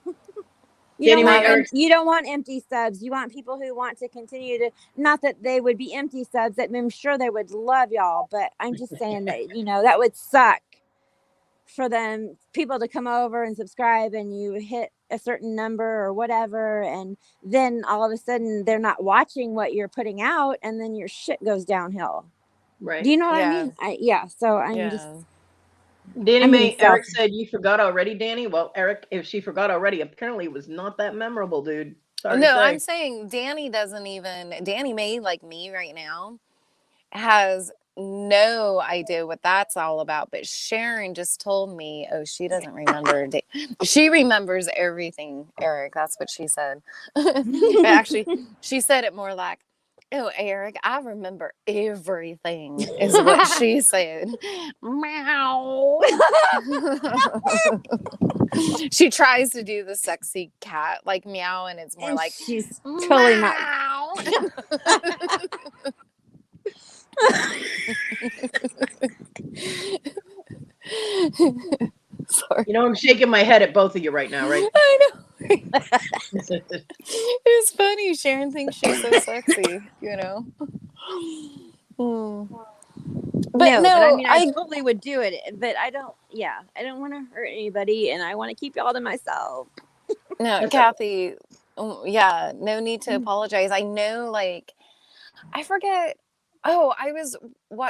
You don't Danny want May, you don't want empty subs. You want people who want to continue to, not that they would be empty subs, that I'm sure they would love y'all, but I'm just saying that, that would suck for them people to come over and subscribe and you hit a certain number or whatever, and then all of a sudden they're not watching what you're putting out, and then your shit goes downhill. right? Do you know what I Yeah. mean? So I'm just Danny I'm being May, Eric selfish. said you forgot already, Danny. Well, Eric, if she forgot already, apparently it was not that memorable, dude. Sorry to No, say. I'm saying Danny May, like me right now, has no idea what that's all about. But Sharon just told me, oh, she doesn't remember. She remembers everything, Eric. That's what she said. Actually, she said it more like, oh, Eric, I remember everything, is what she said. Meow. She tries to do the sexy cat, like meow, and it's more And like, she's totally not. meow. Sorry. I'm shaking my head at both of you right now, right? I know. It's funny. Sharon thinks she's so sexy, Hmm. But But I no, mean, I totally would do it, but I don't want to hurt anybody, and I want to keep y'all to myself. no, Kathy, yeah, no need to apologize. I know, like, I forget. Oh,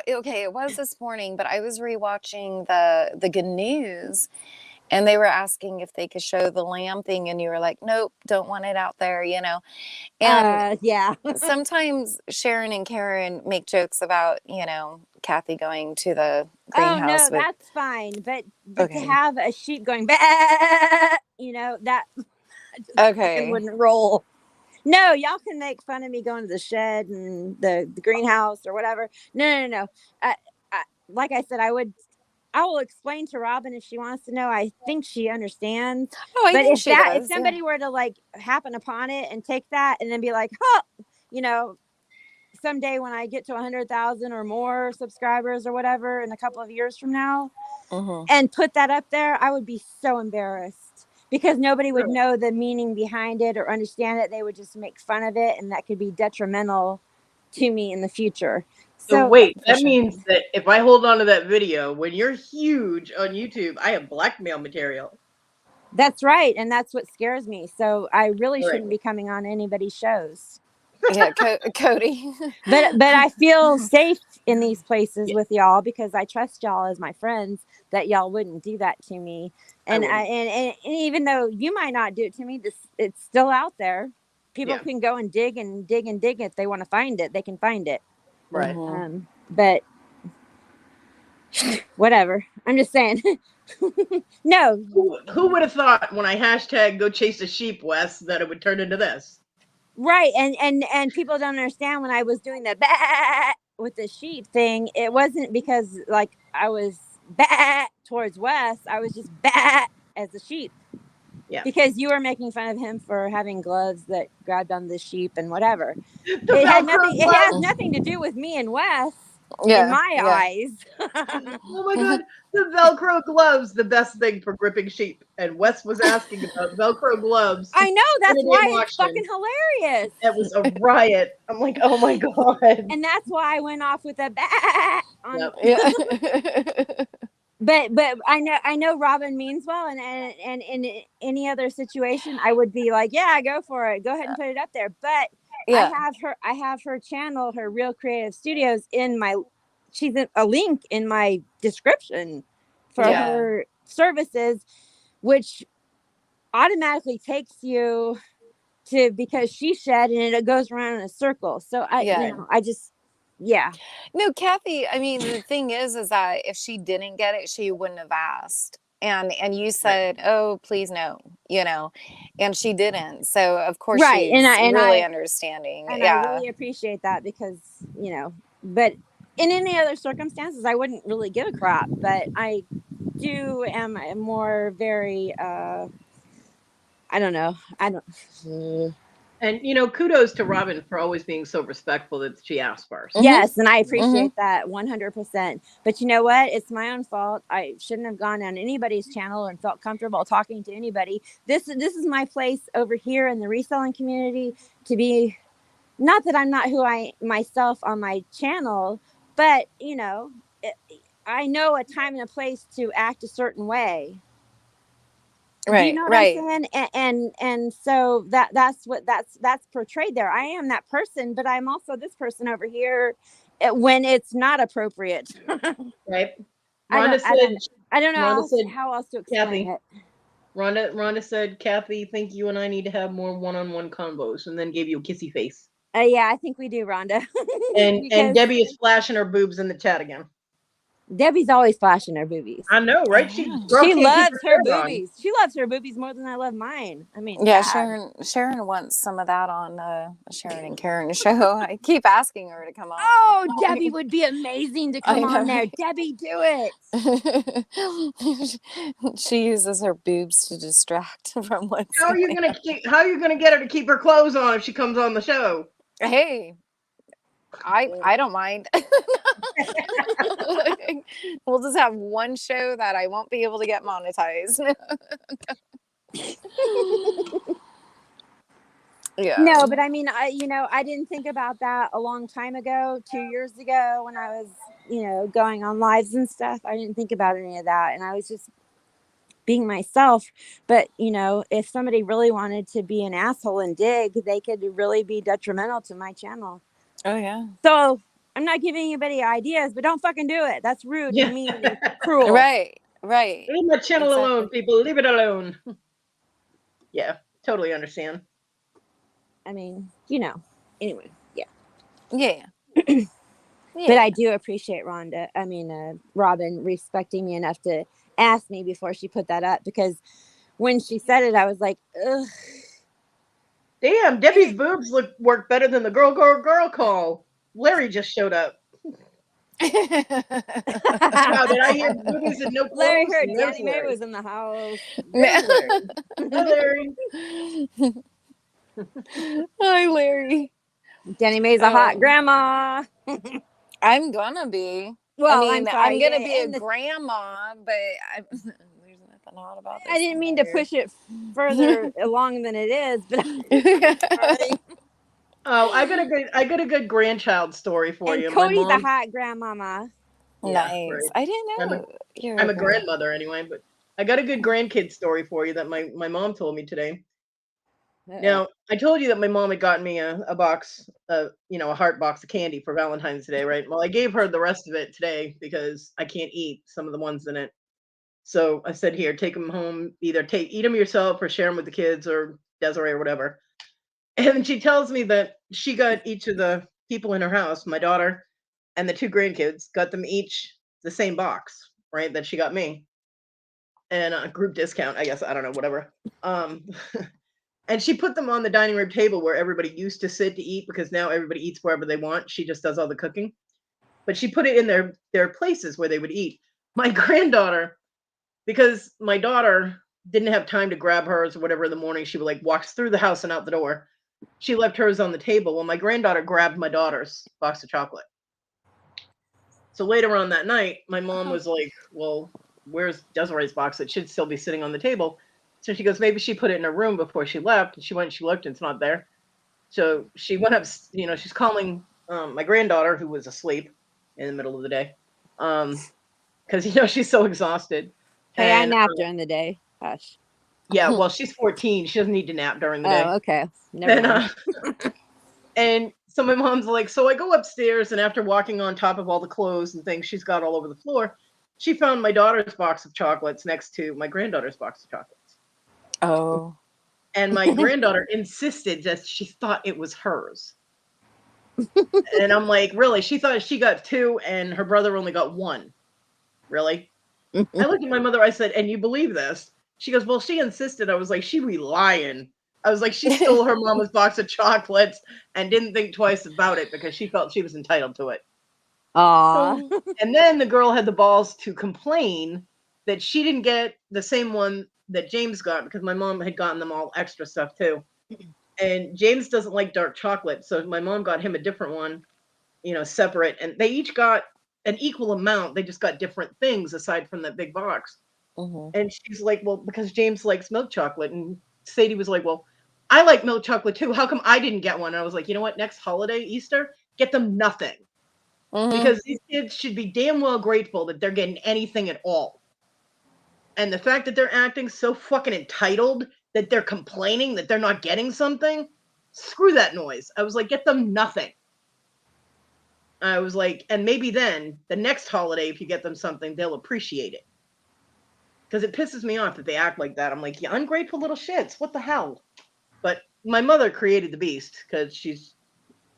okay, it was this morning, but I was rewatching the Good News, and they were asking if they could show the lamb thing, and you were like, nope, don't want it out there, And Yeah. sometimes Sharon and Karen make jokes about, Kathy going to the Oh greenhouse no, that's fine. But Okay. to have a sheep going, that Okay. wouldn't roll. No, y'all can make fun of me going to the shed and the greenhouse or whatever. No. Like I said, I will explain to Robin if she wants to know. I think she understands. Oh, I but think she does, if somebody were to like happen upon it and take that and then be like, huh, someday when I get to 100,000 or more subscribers or whatever in a couple of years from now, and put that up there, I would be so embarrassed because nobody would know the meaning behind it or understand it. They would just make fun of it, and that could be detrimental to me in the future. So wait, that means that if I hold on to that video, when you're huge on YouTube, I have blackmail material. That's right, and that's what scares me. So I really shouldn't be coming on anybody's shows. Yeah, Kodi. But I feel safe in these places with y'all because I trust y'all as my friends that y'all wouldn't do that to me. And and even though you might not do it to me, it's still out there. People can go and dig if they want to find it. They can find it. Right. But whatever. I'm just saying. No. Who would have thought when I hashtag go chase a sheep, Wes, that it would turn into this? Right. And people don't understand when I was doing the bah with the sheep thing, it wasn't because like I was bah towards Wes. I was just bah as a sheep. Yeah. Because you were making fun of him for having gloves that grabbed on the sheep and whatever. It has nothing to do with me and Wes. In my eyes. Oh my god, the Velcro gloves, the best thing for gripping sheep. And Wes was asking about Velcro gloves. I know, that's why it's fucking hilarious. It was a riot. I'm like, oh my god. And that's why I went off with a bat on But I know Robin means well, and in any other situation I would be like, yeah, go for it. Go ahead and put it up there. But I have her channel, her Real Creative Studios she's a link in my description for her services, which automatically takes you to because she shed and it goes around in a circle. So No, Kathy, I mean, the thing is that if she didn't get it, she wouldn't have asked. And you said, oh, please no, and she didn't. So of course she's really understanding. And I really appreciate that because, but in any other circumstances, I wouldn't really give a crap, but I am more very, I don't know. And kudos to Robin for always being so respectful that she asked first. Yes, and I appreciate that 100%. But you know what? It's my own fault. I shouldn't have gone on anybody's channel and felt comfortable talking to anybody. This is my place over here in the reselling community to be. Not that I'm not who I myself on my channel, but I know a time and a place to act a certain way. Right, do you know what I'm saying? And so that's portrayed there. I am that person, but I'm also this person over here when it's not appropriate. Right. I don't know how else to explain it. Rhonda said, Kathy, think you and I need to have more one-on-one combos, and then gave you a kissy face. Yeah, I think we do, Rhonda. and Debbie is flashing her boobs in the chat again. Debbie's always flashing her boobies. I know, right? She loves her boobies. She loves her boobies more than I love mine. I mean, yeah, Sharon wants some of that on Sharon and Karen's show. I keep asking her to come on. Oh, Debbie would be amazing to come on there. Debbie, do it. She uses her boobs to distract from what's How are you gonna get her to keep her clothes on if she comes on the show? Hey, I don't mind. We'll just have one show that I won't be able to get monetized. Yeah. No, but I mean, I didn't think about that a long time ago, 2 years ago when I was, going on lives and stuff. I didn't think about any of that. And I was just being myself. But, if somebody really wanted to be an asshole and dig, they could really be detrimental to my channel. Oh, yeah. So I'm not giving anybody ideas, but don't fucking do it. That's rude and mean and cruel. Right. Leave my channel alone, people. Leave it alone. Yeah, totally understand. I mean, anyway, yeah. Yeah. But I do appreciate Robin respecting me enough to ask me before she put that up, because when she said it, I was like, ugh. Damn, Debbie's boobs work better than the girl call. Larry just showed up. Wow, did I hear boobies and no clothes? Larry heard Danny May was in the house. Larry. Hi, Larry. Danny May's a hot grandma. I'm gonna be. Well, I'm gonna be a grandma, but there's nothing hot about this. I didn't mean to push it further along than it is, but oh, I got a good grandchild story for you. Kodi's a hot grandmama. Nice. Right. I didn't know. I'm a grandmother anyway, but I got a good grandkid story for you that my mom told me today. Now, I told you that my mom had gotten me a box, a heart box of candy for Valentine's Day, right? Well, I gave her the rest of it today because I can't eat some of the ones in it. So I said, here, take them home. Either eat them yourself or share them with the kids or Desiree or whatever. And she tells me that she got each of the people in her house, my daughter and the 2 grandkids, got them each the same box, right? That she got me. And a group discount, I guess. I don't know, whatever. And she put them on the dining room table where everybody used to sit to eat, because now everybody eats wherever they want. She just does all the cooking. But she put it in their places where they would eat. My granddaughter, because my daughter didn't have time to grab hers or whatever in the morning, she would walks through the house and out the door. She left hers on the table. Well, my granddaughter grabbed my daughter's box of chocolate. So later on that night, my mom was like, well, where's Desiree's box? It should still be sitting on the table. So she goes, maybe she put it in her room before she left. And she went, she looked, and it's not there. So she went up, she's calling my granddaughter, who was asleep in the middle of the day. Because, she's so exhausted. Hey, I nap during the day. Hush. Yeah, well, she's 14. She doesn't need to nap during the day. Oh, okay. Never mind. And so my mom's like, so I go upstairs, and after walking on top of all the clothes and things she's got all over the floor, she found my daughter's box of chocolates next to my granddaughter's box of chocolates. Oh. And my granddaughter insisted that she thought it was hers. And I'm like, really? She thought she got 2 and her brother only got 1. Really? I looked at my mother, I said, and you believe this? She goes, well, she insisted. I was like, she be lying. I was like, she stole her mama's box of chocolates and didn't think twice about it because she felt she was entitled to it. Aww. And then the girl had the balls to complain that she didn't get the same one that James got, because my mom had gotten them all extra stuff too. And James doesn't like dark chocolate, so my mom got him a different one, separate, and they each got an equal amount. They just got different things aside from that big box. And she's like, well, because James likes milk chocolate. And Sadie was like, well, I like milk chocolate too. How come I didn't get one? And I was like, you know what? Next holiday, Easter, get them nothing. Because these kids should be damn well grateful that they're getting anything at all. And the fact that they're acting so fucking entitled that they're complaining that they're not getting something, screw that noise. I was like, get them nothing. I was like, and maybe then the next holiday, if you get them something, they'll appreciate it. Because it pisses me off that they act like that. I'm like, you ungrateful little shits. What the hell? But my mother created the beast because she's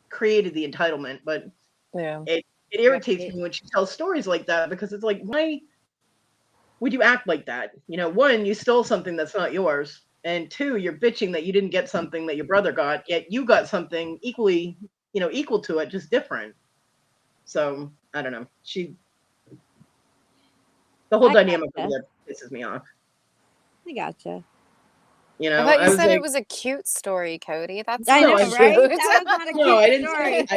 created the entitlement. But it irritates me when she tells stories like that, because it's like, why would you act like that? One, you stole something that's not yours. And two, you're bitching that you didn't get something that your brother got, yet you got something equally, equal to it, just different. So I don't know. The whole dynamic of that pisses me off. I gotcha. I thought you said it was a cute story, Kodi. That's I know, right? That was not a cute no, I didn't story.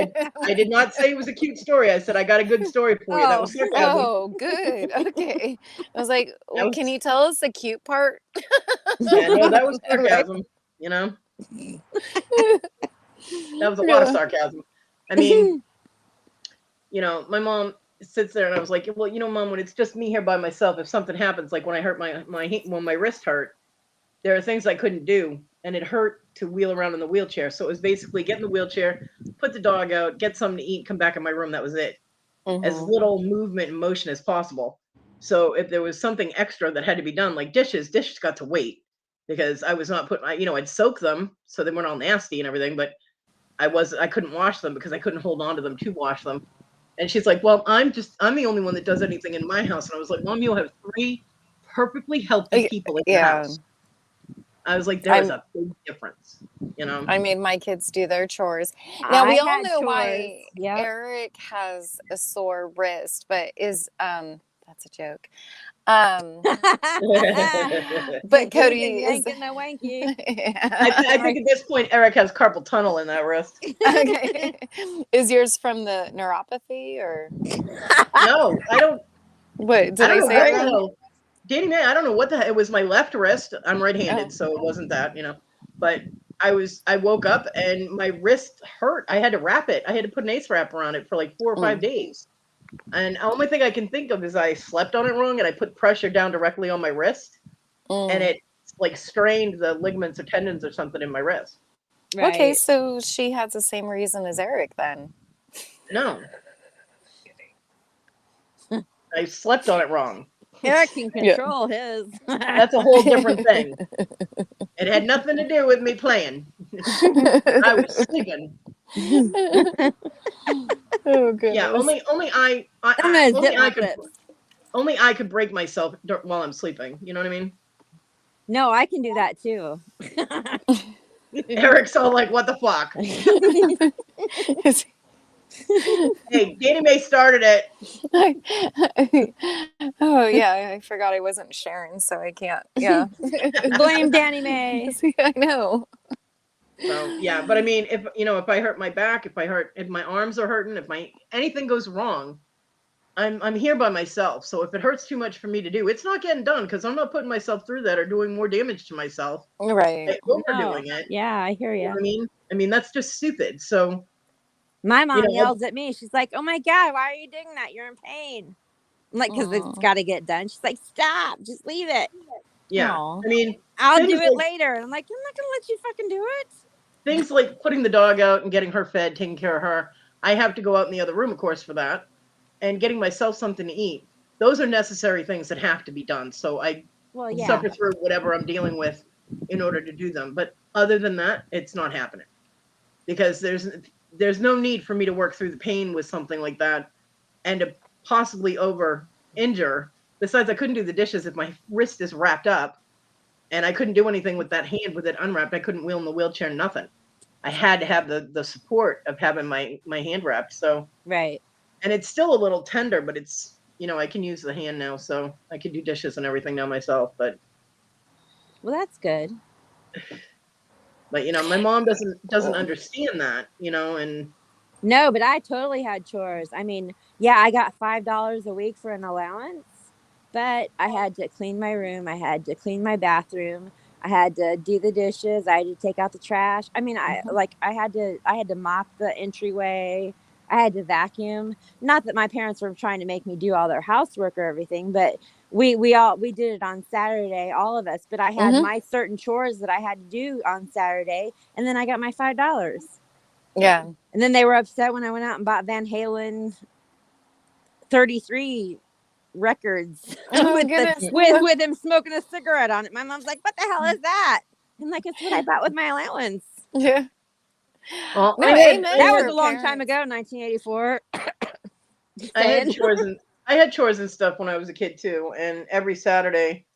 I did not say it was a cute story. I said I got a good story for you. That was sarcasm. Oh, good. Okay. I was like, well, can you tell us the cute part? Yeah, no, that was sarcasm. That was a lot of sarcasm. I mean, my mom sits there and I was like, well, Mom, when it's just me here by myself, if something happens, like when I hurt when my wrist hurt, there are things I couldn't do, and it hurt to wheel around in the wheelchair. So it was basically get in the wheelchair, put the dog out, get something to eat, come back in my room. That was it. As little movement and motion as possible. So if there was something extra that had to be done, like dishes got to wait, because I was not putting, I'd soak them so they weren't all nasty and everything, but I couldn't wash them because I couldn't hold on to them to wash them. And she's like, well, I'm the only one that does anything in my house. And I was like, Mom, you'll have 3 perfectly healthy people in your house. I was like, there's a big difference, I made my kids do their chores. Now we all know why Eric has a sore wrist, but that's a joke. But Kodi is no wanky. I think at this point Eric has carpal tunnel in that wrist. Okay. Is yours from the neuropathy or? No, I don't. What did I say? I don't know. Danny Mae, I don't know what the hell. It was my left wrist. I'm right-handed, so it wasn't that, But I woke up and my wrist hurt. I had to wrap it. I had to put an ace wrapper on it for like 4 or 5 days. And the only thing I can think of is I slept on it wrong and I put pressure down directly on my wrist, and it like strained the ligaments or tendons or something in my wrist. Right. Okay, so she has the same reason as Eric then. No. I slept on it wrong. Eric can control his. That's a whole different thing. It had nothing to do with me playing. I was sleeping. Oh goodness. Yeah, only I could break myself while I'm sleeping. You know what I mean? No, I can do that too. Eric's all like, "What the fuck?" Hey, Danny Mae started it. Oh yeah, I forgot I wasn't sharing, so I can't. Yeah, blame Danny Mae. I know. So yeah, but I mean, if I hurt my back, if my arms are hurting, if anything goes wrong, I'm here by myself. So if it hurts too much for me to do, it's not getting done because I'm not putting myself through that or doing more damage to myself. Right. Overdoing it. Yeah, I hear you. You know what I mean, that's just stupid. So my mom yells at me. She's like, "Oh my God, why are you doing that? You're in pain." I'm like, because it's got to get done. She's like, "Stop, just leave it." Yeah. Aww. I mean, I'll do it later. I'm like, I'm not going to let you fucking do it. Things like putting the dog out and getting her fed, taking care of her. I have to go out in the other room, of course, for that. And getting myself something to eat. Those are necessary things that have to be done. So I suffer through whatever I'm dealing with in order to do them. But other than that, it's not happening. Because there's no need for me to work through the pain with something like that and to possibly over-injure. Besides, I couldn't do the dishes if my wrist is wrapped up. And I couldn't do anything with that hand with it unwrapped. I couldn't wheel in the wheelchair, nothing. I had to have the support of having my hand wrapped. So right. And it's still a little tender, but it's, I can use the hand now, so I can do dishes and everything now myself. But well, that's good. But my mom doesn't understand that, and No, but I totally had chores. I mean, yeah, I got $5 a week for an allowance, but I had to clean my room. I had to clean my bathroom. I had to do the dishes. I had to take out the trash. I mean, I had to mop the entryway. I had to vacuum. Not that my parents were trying to make me do all their housework or everything, but we did it on Saturday, all of us. But I had my certain chores that I had to do on Saturday, and then I got my $5. Yeah. And then they were upset when I went out and bought Van Halen 33 records Oh, goodness. with him smoking a cigarette on it. My mom's like, "What the hell is that?" I'm like, "It's what I bought with my allowance." Yeah. well, No, That was for a long time parents. ago, 1984. I had chores and stuff when I was a kid too, and every Saturday,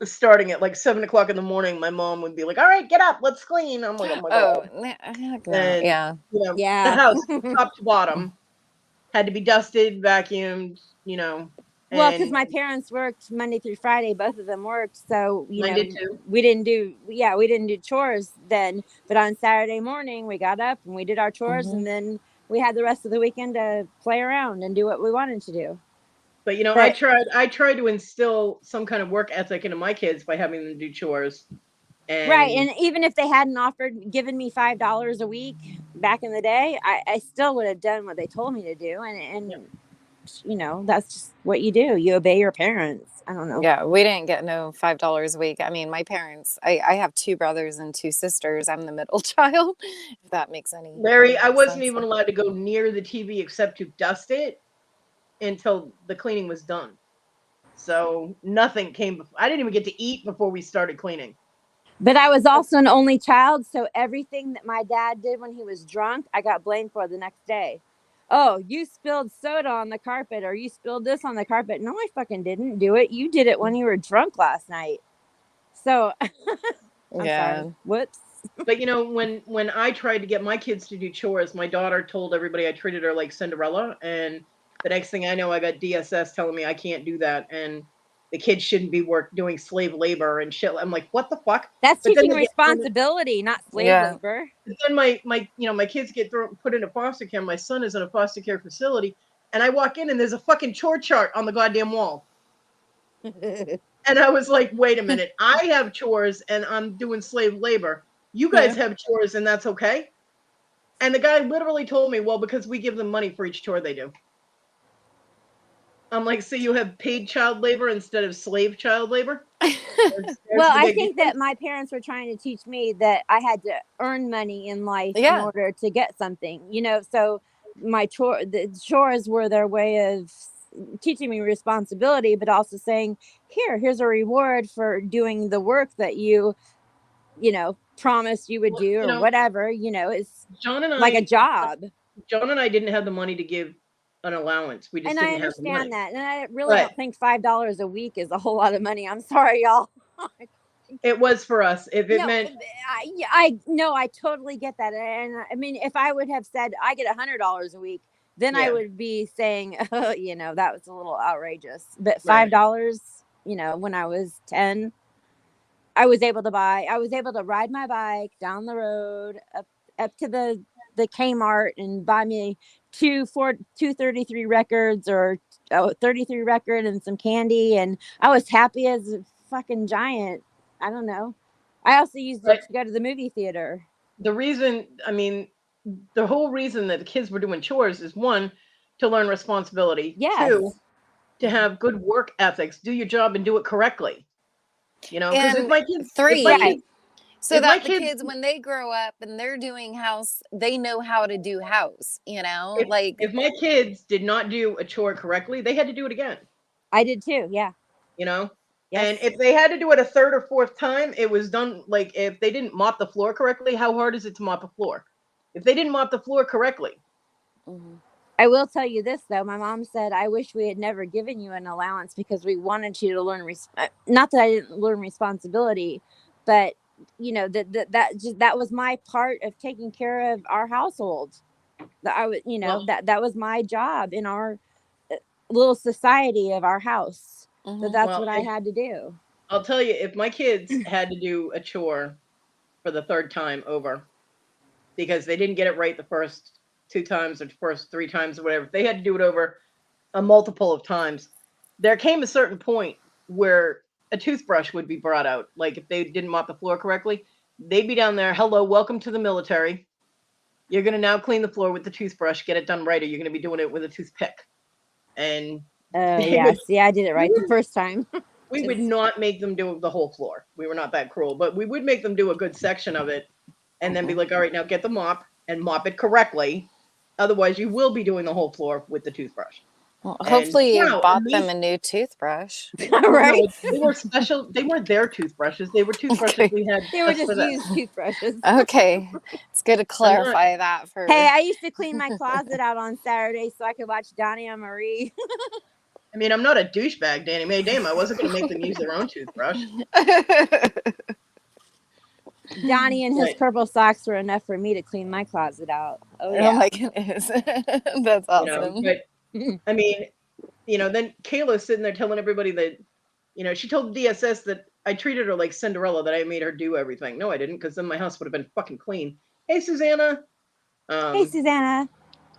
starting at like 7 o'clock in the morning, my mom would be like, "All right, get up, let's clean." I'm like, "Oh my Oh, god!" heck no. And Yeah. the Yeah. house, top to bottom, had to be dusted, vacuumed, Well, because and my parents worked Monday through Friday, both of them worked, so I did too. we didn't do chores then. But on Saturday morning, we got up and we did our chores, and then we had the rest of the weekend to play around and do what we wanted to do. But I tried to instill some kind of work ethic into my kids by having them do chores. Right, And and even if they hadn't given me $5 a week back in the day, I still would have done what they told me to do, and that's just what you do. You obey your parents. I don't know. Yeah, we didn't get no $5 a week. I mean, my parents, I have 2 brothers and 2 sisters. I'm the middle child, if that makes any Larry, I wasn't sense. even allowed to go near the TV except to dust it until the cleaning was done. So nothing came. I didn't even get to eat before we started cleaning. But I was also an only child, so everything that my dad did when he was drunk, I got blamed for the next day. Oh, you spilled soda on the carpet, or you spilled this on the carpet. No, I fucking didn't do it. You did it when you were drunk last night. So I'm sorry. Whoops. But when I tried to get my kids to do chores, my daughter told everybody I treated her like Cinderella, and the next thing I know, I got DSS telling me I can't do that, and the kids shouldn't be doing slave labor and shit. I'm like, what the fuck? That's teaching responsibility, not slave labor. But then my kids get put into foster care. My son is in a foster care facility, and I walk in and there's a fucking chore chart on the goddamn wall. And I was like, wait a minute, I have chores and I'm doing slave labor. You guys have chores and that's okay? And the guy literally told me, well, because we give them money for each chore they do. I'm like, so you have paid child labor instead of slave child labor? Well, I think that my parents were trying to teach me that I had to earn money in life in order to get something, so the chores were their way of teaching me responsibility, but also saying, here's a reward for doing the work that you promised you would do, or whatever, it's John and like a job. John and I didn't have the money to give an allowance. We just and didn't I understand have the money. that, and I really don't think $5 a week is a whole lot of money. I'm sorry, y'all. It was for us. If it meant, I totally get that, and I mean, if I would have said I get $100 a week, then I would be saying, that was a little outrageous. But $5, when I was 10, I was able to ride my bike down the road up to the Kmart and buy me two 33 records, or 33 record and some candy, and I was happy as a fucking giant. I don't know. I also used it to go to the movie theater. The whole reason that the kids were doing chores is, one, to learn responsibility. Yes. Two, to have good work ethics, do your job and do it correctly. Because if my kids, so that the kids, when they grow up and they're doing house, they know how to do house, if my kids did not do a chore correctly, they had to do it again. I did too. Yeah. Yes. And if they had to do it a third or fourth time, it was done. Like, if they didn't mop the floor correctly, how hard is it to mop a floor? If they didn't mop the floor correctly. I will tell you this, though. My mom said, I wish we had never given you an allowance because we wanted you to learn, not that I didn't learn responsibility, but that was my part of taking care of our household. That I would, that was my job in our little society of our house. That's what I had to do. I'll tell you, if my kids had to do a chore for for the third time over because they didn't get it right the first 2 times or first 3 times or whatever. They had to do it over a multiple of times. There came a certain point where a toothbrush would be brought out. Like if they didn't mop the floor correctly, they'd be down there. Hello, welcome to the military. You're going to now clean the floor with the toothbrush. Get it done right, or you're going to be doing it with a toothpick. And yeah, see, I did it right the first time. we would not make them do the whole floor. We were not that cruel, but we would make them do a good section of it and then be like, all right, now get the mop and mop it correctly. Otherwise, you will be doing the whole floor with the toothbrush. Well, hopefully you bought them a new toothbrush. Right? No, they were special. They weren't their toothbrushes. They were toothbrushes we had. They were just used toothbrushes. Okay. It's good to clarify that for... Hey, I used to clean my closet out on Saturday so I could watch Donnie and Marie. I mean, I'm not a douchebag, Danny Mae. Damn, I wasn't going to make them use their own toothbrush. Donnie and his purple socks were enough for me to clean my closet out. Oh, yeah. Oh my goodness. That's awesome. You know, but, I mean, then Kayla's sitting there telling everybody that, she told DSS that I treated her like Cinderella, that I made her do everything. No, I didn't, because then my house would have been fucking clean. Hey, Susanna. Hey, Susanna.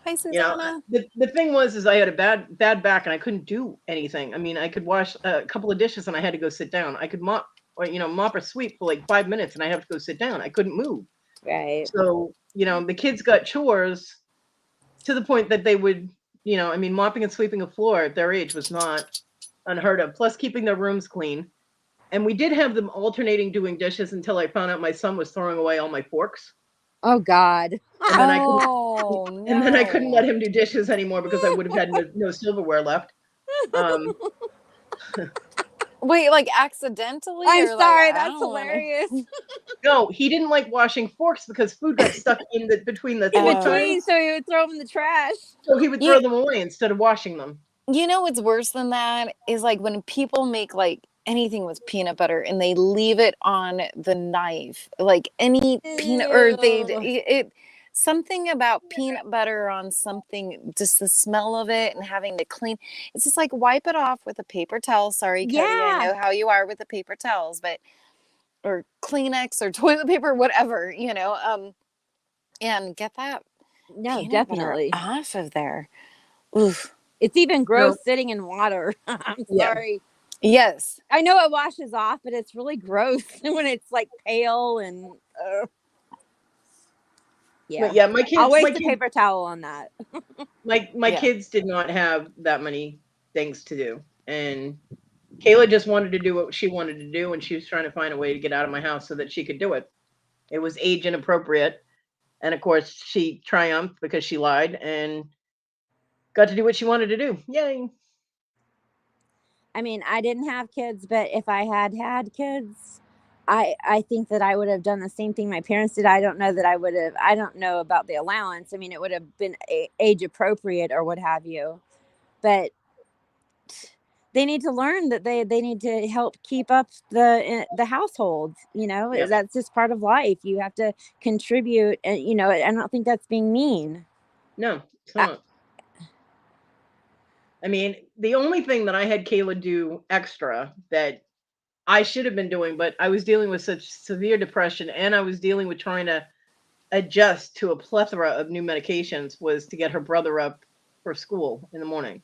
Hi, Susanna. The thing is I had a bad back and I couldn't do anything. I mean, I could wash a couple of dishes and I had to go sit down. I could mop or sweep for like 5 minutes and I have to go sit down. I couldn't move. Right. So, the kids got chores to the point that they would, mopping and sweeping a floor at their age was not unheard of. Plus keeping their rooms clean. And we did have them alternating doing dishes until I found out my son was throwing away all my forks. Oh, God. And then I couldn't let him do dishes anymore because I would have had no silverware left. Wait, like accidentally? I'm sorry, that's hilarious. No, he didn't like washing forks because food got stuck between the between, so he would throw them in the trash. So he would throw them away instead of washing them. You know what's worse than that is like when people make like anything with peanut butter and they leave it on the knife, like any peanut, or something about peanut butter on something, just the smell of it and having to clean. It's just like wipe it off with a paper towel. Sorry, Kodi, I know how you are with the paper towels, or Kleenex or toilet paper, whatever, and get that. No, definitely off of there. Oof. It's even gross sitting in water. I'm sorry. Yes. I know it washes off, but it's really gross when it's like pale and But yeah, my kids. I'll waste the paper towel on that. my kids did not have that many things to do, and Kayla just wanted to do what she wanted to do, and she was trying to find a way to get out of my house so that she could do it. It was age inappropriate, and of course she triumphed because she lied and got to do what she wanted to do. Yay! I mean, I didn't have kids, but if I had kids, I think that I would have done the same thing my parents did. I don't know that I would have. I don't know about the allowance. I mean, it would have been age appropriate or what have you. But they need to learn that they need to help keep up the household. That's just part of life. You have to contribute. And, I don't think that's being mean. No, it's not. I mean, the only thing that I had Kayla do extra that I should have been doing, but I was dealing with such severe depression and I was dealing with trying to adjust to a plethora of new medications, was to get her brother up for school in the morning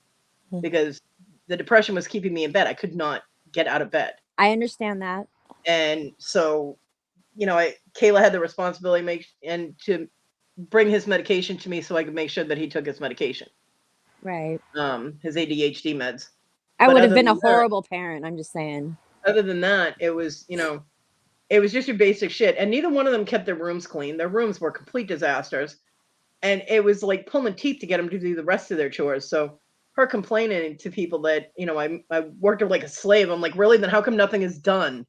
because the depression was keeping me in bed. I could not get out of bed. I understand that. And so, Kayla had the responsibility to bring his medication to me so I could make sure that he took his medication. Right. His ADHD meds. I would have been a horrible parent. I'm just saying. Other than that, it was, it was just your basic shit. And neither one of them kept their rooms clean. Their rooms were complete disasters. And it was like pulling teeth to get them to do the rest of their chores. So her complaining to people that, I worked her like a slave. I'm like, really? Then how come nothing is done?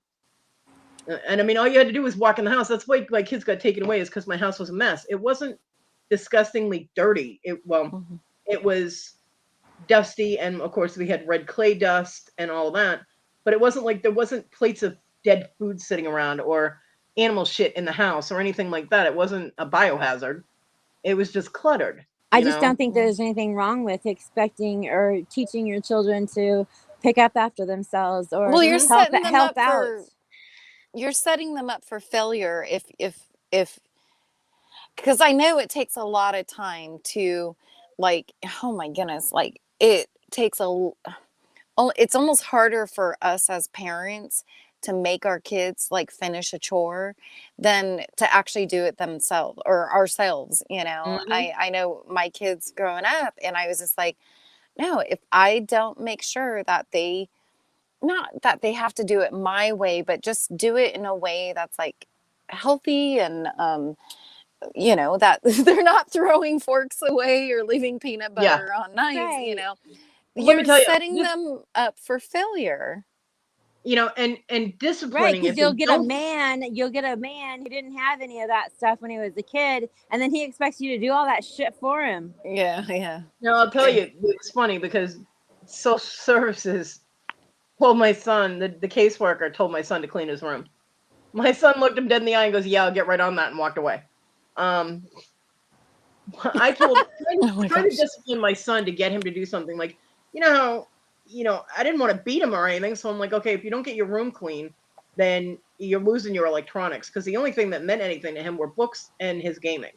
And I mean, all you had to do was walk in the house. That's why my kids got taken away, is because my house was a mess. It wasn't disgustingly dirty. It was dusty, and of course we had red clay dust and all that, but it wasn't like there wasn't plates of dead food sitting around or animal shit in the house or anything like that. It wasn't a biohazard. It was just cluttered. I just don't think there's anything wrong with expecting or teaching your children to pick up after themselves or you're setting them up for you're setting them up for failure if because I know it takes a lot of time to, like, oh my goodness, like it takes it's almost harder for us as parents to make our kids like finish a chore than to actually do it themselves or ourselves, you know. I know my kids growing up, and I was just like, no, if I don't make sure that they, not that they have to do it my way, but just do it in a way that's like healthy and you know, that they're not throwing forks away or leaving peanut butter on knives, you know. Let me tell you, setting them up for failure. You know, and Right, disciplining. because you'll get a man who didn't have any of that stuff when he was a kid, and then he expects you to do all that shit for him. Yeah. No, I'll tell you, it's funny because social services told my son, the caseworker told my son to clean his room. My son looked him dead in the eye and goes, "Yeah, I'll get right on that," and walked away. I told trying to discipline my son to get him to do something, like, you know how, you know, I didn't want to beat him or anything, so I'm like, okay, if you don't get your room clean, then you're losing your electronics, because the only thing that meant anything to him were books and his gaming.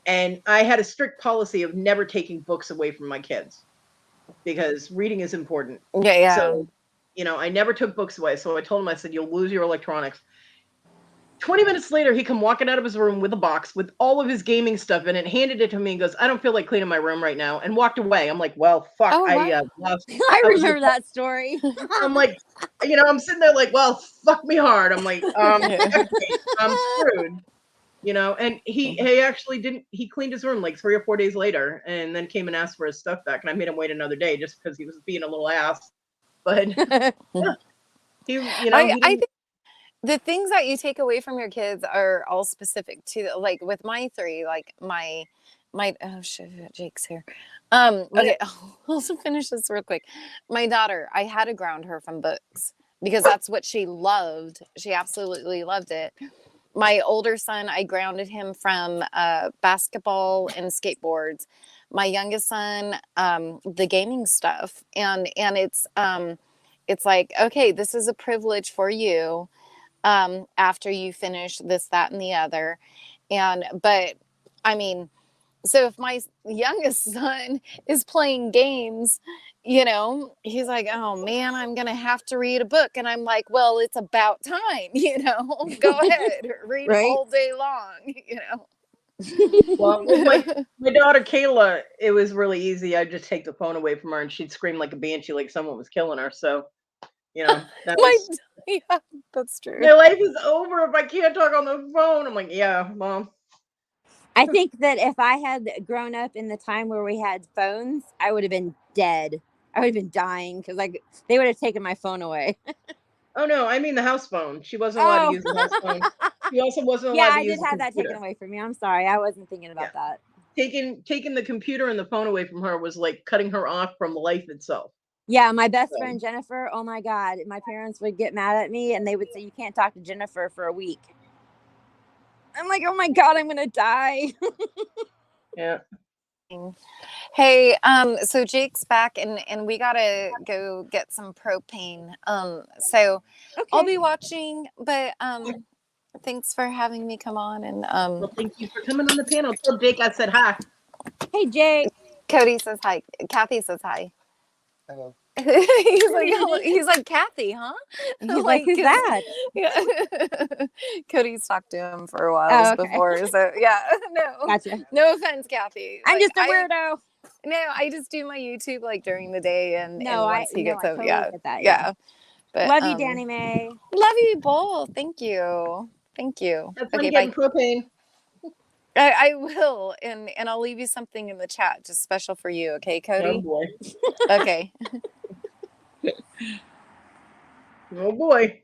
And I had a strict policy of never taking books away from my kids because reading is important. Yeah. So, you know, I never took books away. So I told him, I said, you'll lose your electronics. 20 minutes later, he come walking out of his room with a box with all of his gaming stuff in it, handed it to me and goes, "I don't feel like cleaning my room right now," and walked away. I'm like, well, fuck. Oh, wow. I remember that story. I'm like, you know, I'm sitting there like, well, fuck me hard. I'm like, okay, I'm screwed. You know, and he actually didn't, he cleaned his room like 3 or 4 days later and then came and asked for his stuff back. And I made him wait another day just because he was being a little ass. But yeah, he, you know, I think the things that you take away from your kids are all specific to, like with my 3, like my oh shit, Jake's here. Okay, I'll also finish this real quick. My daughter, I had to ground her from books because that's what she loved. She absolutely loved it. My older son, I grounded him from basketball and skateboards. My youngest son, the gaming stuff, and it's like, okay, this is a privilege for you. After you finish this, that, and the other. But I mean, so if my youngest son is playing games, you know, he's like, oh man, I'm going to have to read a book. And I'm like, well, it's about time, you know, go ahead, read all day long, you know. Well, with my daughter Kayla, it was really easy. I'd just take the phone away from her and she'd scream like a banshee, like someone was killing her. So, you know, yeah, that's true. My life is over if I can't talk on the phone. I'm like, yeah, Mom. I think that if I had grown up in the time where we had phones, I would have been dead. I would have been dying because like they would have taken my phone away. Oh no, I mean the house phone. She wasn't allowed to use the house phone. She also wasn't allowed to use the computer. Yeah, I did have that taken away from me. I'm sorry, I wasn't thinking about that. Taking the computer and the phone away from her was like cutting her off from life itself. Yeah, my best friend Jennifer, oh my God, my parents would get mad at me and they would say, you can't talk to Jennifer for a week. I'm like, oh my God, I'm going to die. Yeah. Hey, so Jake's back and we got to go get some propane. So I'll be watching, but thanks for having me come on. And well, thank you for coming on the panel. Tell Jake I said hi. Hey, Jake. Kodi says hi. Kathy says hi. Hello. he's like Kathy, huh? He's like, who's that? Yeah. Kodi's talked to him for a while before, so yeah. No, gotcha. No offense, Kathy. I'm just a weirdo. I just do my YouTube like during the day, and once he gets totally get that, yeah. But love you, Danny Mae. Love you both. Thank you. That's okay, bye. Propane. I will, and I'll leave you something in the chat, just special for you. Okay, Kodi? Oh boy. Okay. Oh boy.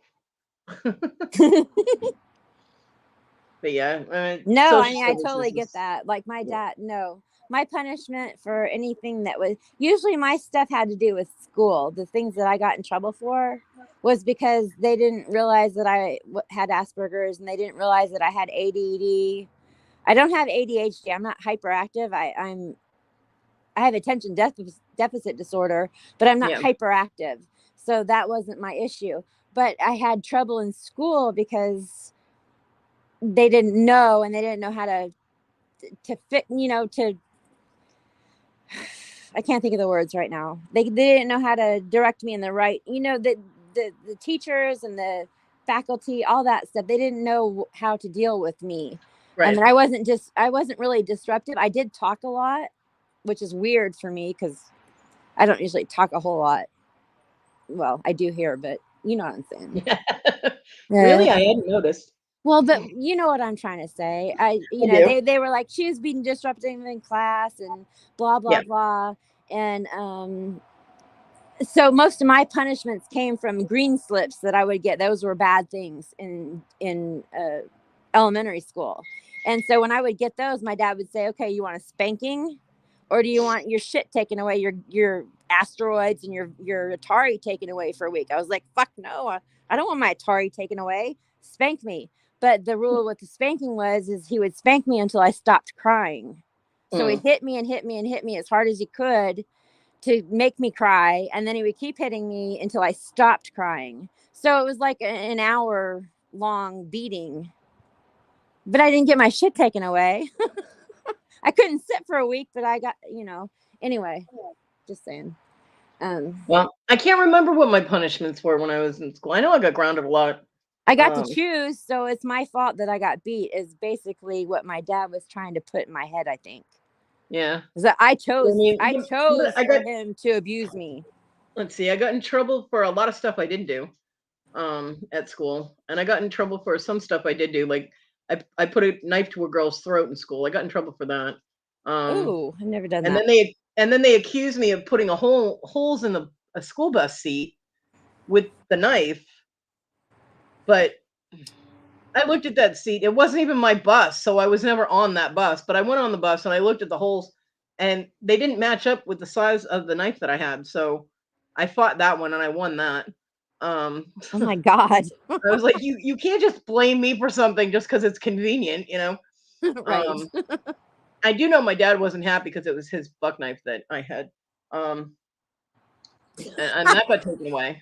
But yeah. No, I mean, I totally get that. Like my dad, no. My punishment for anything that was, usually my stuff had to do with school. The things that I got in trouble for was because they didn't realize that I had Asperger's and they didn't realize that I had ADD. I don't have ADHD. I'm not hyperactive. I have attention deficit disorder, but I'm not hyperactive. So that wasn't my issue. but I had trouble in school because they didn't know, and they didn't know how to fit, to, I can't think of the words right now. They didn't know how to direct me in the right, the teachers and the faculty, all that stuff. They didn't know how to deal with me. Right. And I wasn't really disruptive. I did talk a lot, which is weird for me because I don't usually talk a whole lot. Well, I do here, but you know what I'm saying. Really? I hadn't noticed. Well, but you know what I'm trying to say. They were like, she was being disruptive in class and blah, blah, blah. And so most of my punishments came from green slips that I would get. Those were bad things in elementary school. And so when I would get those, my dad would say, okay, you want a spanking? Or do you want your shit taken away, your asteroids and your Atari taken away for a week? I was like, fuck no, I don't want my Atari taken away. Spank me. But the rule with the spanking is he would spank me until I stopped crying. So he'd hit me and hit me and hit me as hard as he could to make me cry. And then he would keep hitting me until I stopped crying. So it was like an hour long beating. But I didn't get my shit taken away. I couldn't sit for a week, but I got, anyway, just saying. Well, I can't remember what my punishments were when I was in school. I know I got grounded a lot. I got to choose, so it's my fault that I got beat is basically what my dad was trying to put in my head, I think. Yeah. That I chose for him to abuse me. Let's see, I got in trouble for a lot of stuff I didn't do at school. And I got in trouble for some stuff I did do, like I put a knife to a girl's throat in school. I got in trouble for that. Oh, I've never done that. And then they accused me of putting holes in a school bus seat with the knife. But I looked at that seat. It wasn't even my bus, so I was never on that bus. But I went on the bus and I looked at the holes, and they didn't match up with the size of the knife that I had. So I fought that one and I won that. Oh my God. I was like, you can't just blame me for something just because it's convenient, Right. I do know my dad wasn't happy because it was his buck knife that I had. And that got taken away.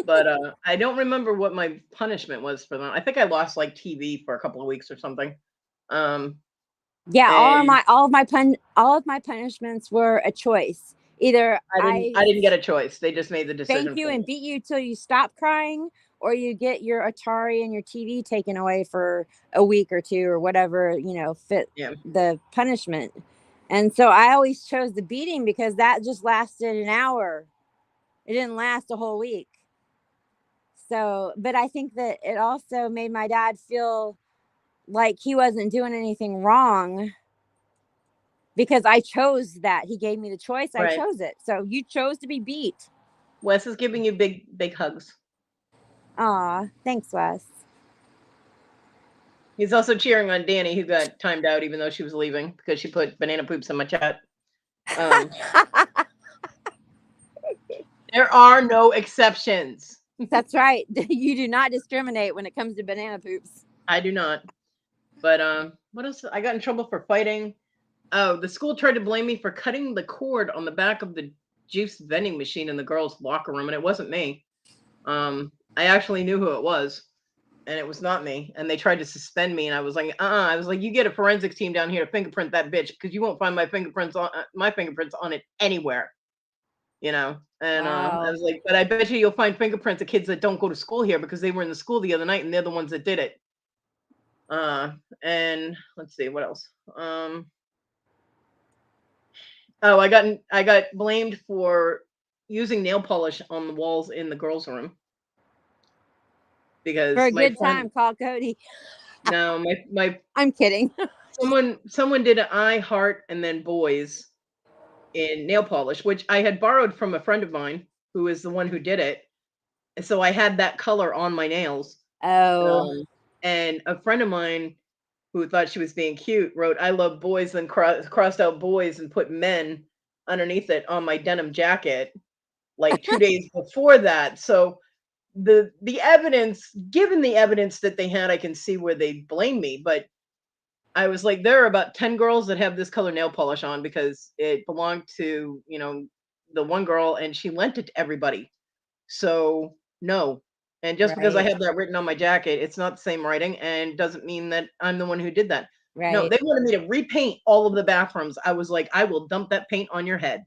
But I don't remember what my punishment was for that. I think I lost like TV for a couple of weeks or something. Yeah, all of my punishments were a choice. Either I didn't get a choice. They just made the decision. Thank you and beat you till you stop crying, or you get your Atari and your TV taken away for a week or two or whatever, fit the punishment. And so I always chose the beating because that just lasted an hour. It didn't last a whole week. So, but I think that it also made my dad feel like he wasn't doing anything wrong because I chose that. He gave me the choice. I chose it. So you chose to be beat. Wes is giving you big hugs. Aw, thanks, Wes. He's also cheering on Danny, who got timed out even though she was leaving because she put banana poops in my chat. There are no exceptions. That's right. You do not discriminate when it comes to banana poops. I do not. But what else? I got in trouble for fighting. Oh, the school tried to blame me for cutting the cord on the back of the juice vending machine in the girls' locker room, and it wasn't me. I actually knew who it was, and it was not me. And they tried to suspend me, and I was like, I was like, you get a forensics team down here to fingerprint that bitch because you won't find my fingerprints on it anywhere. And Wow. I was like, but I bet you'll find fingerprints of kids that don't go to school here because they were in the school the other night and they're the ones that did it. And let's see what else. I got blamed for using nail polish on the walls in the girls' room because for a good time, call Kodi. No, my I'm kidding. someone did an I, heart, and then boys in nail polish, which I had borrowed from a friend of mine who is the one who did it. And so I had that color on my nails. Oh. And a friend of mine who thought she was being cute wrote, I love boys, and crossed out boys and put men underneath it on my denim jacket like 2 days before that. So the evidence, given the evidence that they had, I can see where they blame me. But I was like, there are about 10 girls that have this color nail polish on because it belonged to, the one girl and she lent it to everybody. So no, And just because I Right. have that written on my jacket, it's not the same writing and doesn't mean that I'm the one who did that. No, Right. they wanted me to repaint all of the bathrooms. I was like, I will dump that paint on your head.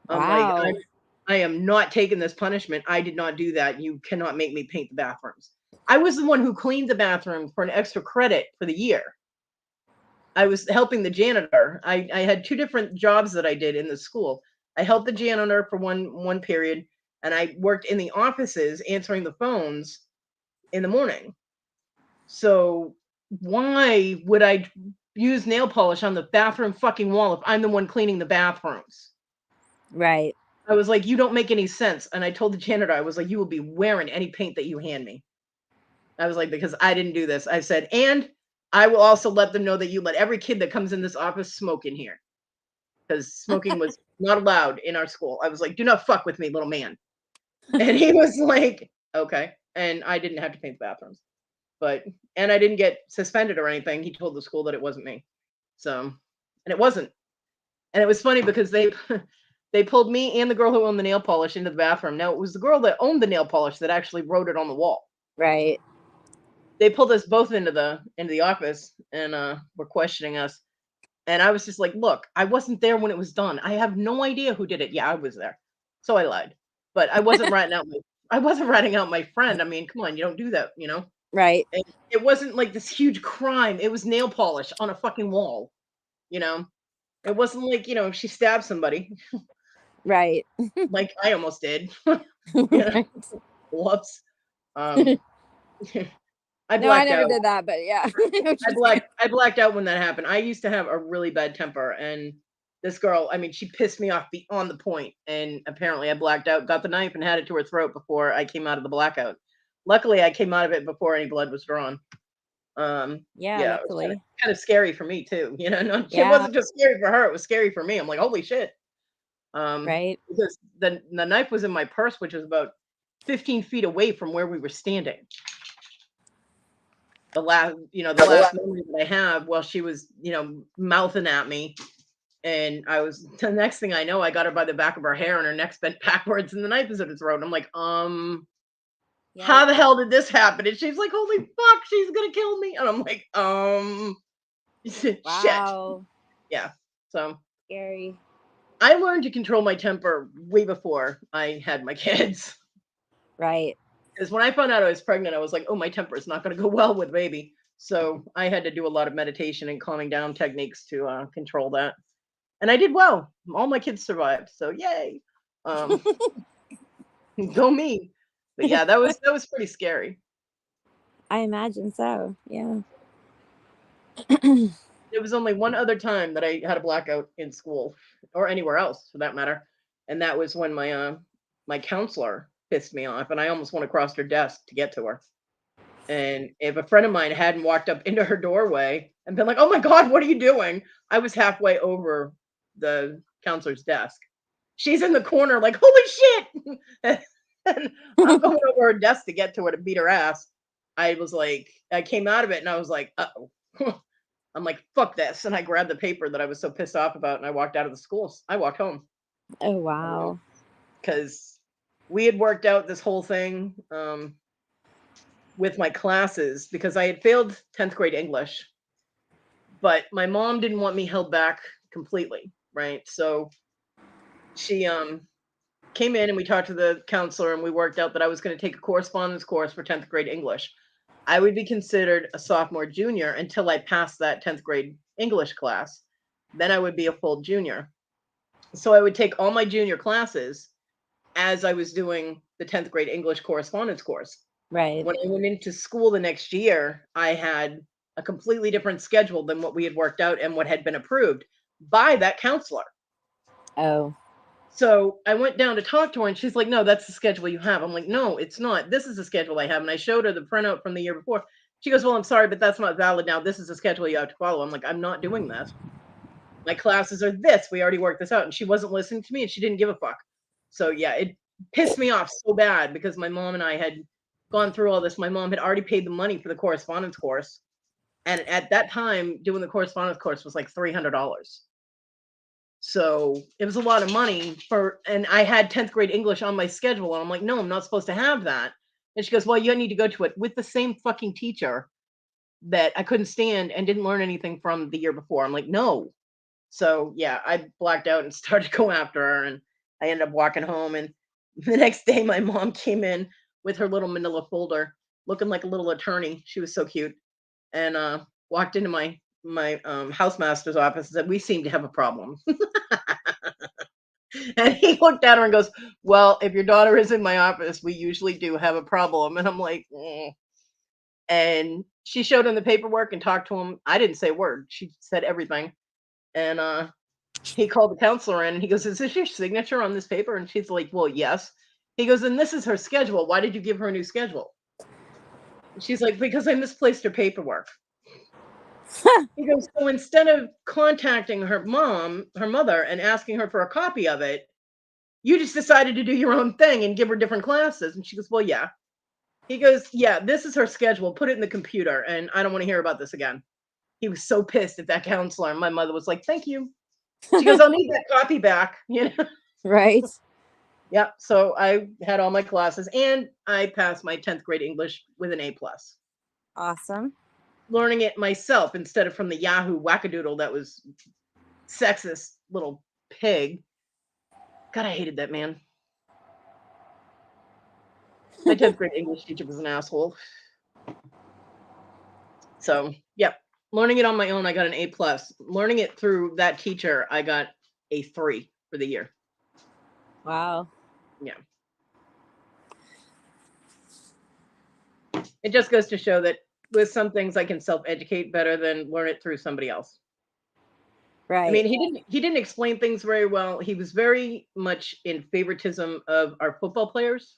I'm like, Wow. I am not taking this punishment. I did not do that. You cannot make me paint the bathrooms. I was the one who cleaned the bathroom for an extra credit for the year. I was helping the janitor. I had two different jobs that I did in the school. I helped the janitor for one period, and I worked in the offices answering the phones in the morning. So why would I use nail polish on the bathroom fucking wall if I'm the one cleaning the bathrooms? Right. I was like, you don't make any sense. And I told the janitor, I was like, you will be wearing any paint that you hand me. I was like, because I didn't do this. I said, and I will also let them know that you let every kid that comes in this office smoke in here. Because smoking was not allowed in our school. I was like, do not fuck with me, little man. And he was like, okay. And I didn't have to paint the bathrooms. And I didn't get suspended or anything. He told the school that it wasn't me. So, and it wasn't. And it was funny because they pulled me and the girl who owned the nail polish into the bathroom. Now it was the girl that owned the nail polish that actually wrote it on the wall. Right. They pulled us both into the office and were questioning us. And I was just like, look, I wasn't there when it was done. I have no idea who did it. Yeah, I was there. So I lied. But I wasn't ratting out my friend. I mean, come on, you don't do that, you know? Right. And it wasn't like this huge crime. It was nail polish on a fucking wall, you know? It wasn't like, she stabbed somebody Right. like I almost did. You know? Right. Whoops. I No, I blacked never out. did that, but yeah. I blacked out when that happened. I used to have a really bad temper, and this girl, I mean, she pissed me off beyond the point, and apparently I blacked out, got the knife, and had it to her throat before I came out of the blackout. Luckily, I came out of it before any blood was drawn. Yeah, Yeah, it was luckily. kind of scary for me too. It Yeah. wasn't just scary for her; it was scary for me. I'm like, holy shit. Right. Because the knife was in my purse, which was about 15 feet away from where we were standing. The last memory that I have, while she was, mouthing at me, and the next thing I know, I got her by the back of her hair, and her neck's bent backwards, and the knife is in her throat. I'm like, Yeah. how the hell did this happen? And she's like, holy fuck, she's gonna kill me. And I'm like, shit. Wow. Yeah. So Scary. I learned to control my temper way before I had my kids. Right. Because when I found out I was pregnant, I was like, oh, my temper is not going to go well with baby. So I had to do a lot of meditation and calming down techniques to control that. And I did well. All my kids survived. So yay. Go me. But yeah, that was pretty scary. I imagine so. Yeah. There was only one other time that I had a blackout in school or anywhere else for that matter. And that was when my counselor pissed me off and I almost went across her desk to get to her. And if a friend of mine hadn't walked up into her doorway and been like, oh my God, what are you doing? I was halfway over the counselor's desk. She's in the corner like, holy shit. And I'm going over her desk to get to her to beat her ass. I came out of it and I was like, uh-oh. I'm like, fuck this. And I grabbed the paper that I was so pissed off about and I walked out of the school. I walked home. Oh, wow. Because we had worked out this whole thing with my classes because I had failed 10th grade English. But my mom didn't want me held back completely, right? So she came in and we talked to the counselor and we worked out that I was going to take a correspondence course for 10th grade English. I would be considered a sophomore junior until I passed that 10th grade English class. Then I would be a full junior. So I would take all my junior classes as I was doing the 10th grade English correspondence course. Right. When I went into school the next year, I had a completely different schedule than what we had worked out and what had been approved by that counselor. Oh. So I went down to talk to her and she's like, no, that's the schedule you have. I'm like, no, it's not. This is the schedule I have. And I showed her the printout from the year before. She goes, well, I'm sorry, but that's not valid now. This is the schedule you have to follow. I'm like, I'm not doing that. My classes are this. We already worked this out. And she wasn't listening to me and she didn't give a fuck. So yeah, it pissed me off so bad because my mom and I had gone through all this. My mom had already paid the money for the correspondence course. And at that time, doing the correspondence course was like $300. So it was a lot of money and I had 10th grade English on my schedule. And I'm like, no, I'm not supposed to have that. And she goes, well, you need to go to it with the same fucking teacher that I couldn't stand and didn't learn anything from the year before. I'm like, no. So yeah, I blacked out and started going after her, and I ended up walking home. And the next day, my mom came in with her little manila folder, looking like a little attorney. She was so cute, and walked into my housemaster's office and said, "We seem to have a problem." And he looked at her and goes, "Well, if your daughter is in my office, we usually do have a problem." And I'm like, "Mm." And she showed him the paperwork and talked to him. I didn't say a word. She said everything. And he called the counselor in and he goes, "Is this your signature on this paper?" And she's like, "Well, yes." He goes, "And this is her schedule. Why did you give her a new schedule?" And she's like, "Because I misplaced her paperwork." He goes, "So instead of contacting her mother, and asking her for a copy of it, you just decided to do your own thing and give her different classes." And she goes, "Well, yeah." He goes, "Yeah, this is her schedule. Put it in the computer, and I don't want to hear about this again." He was so pissed at that counselor. And my mother was like, "Thank you." She goes, "I'll need that copy back." You know? Right. Yep. So I had all my classes and I passed my 10th grade English with an A+. Awesome. Learning it myself instead of from the Yahoo wackadoodle that was sexist little pig. God, I hated that man. My 10th grade English teacher was an asshole. So, yep. Learning it on my own, I got an A+. Learning it through that teacher, I got a 3 for the year. Wow. Yeah. It just goes to show that with some things I can self-educate better than learn it through somebody else. Right. I mean, he didn't explain things very well. He was very much in favoritism of our football players.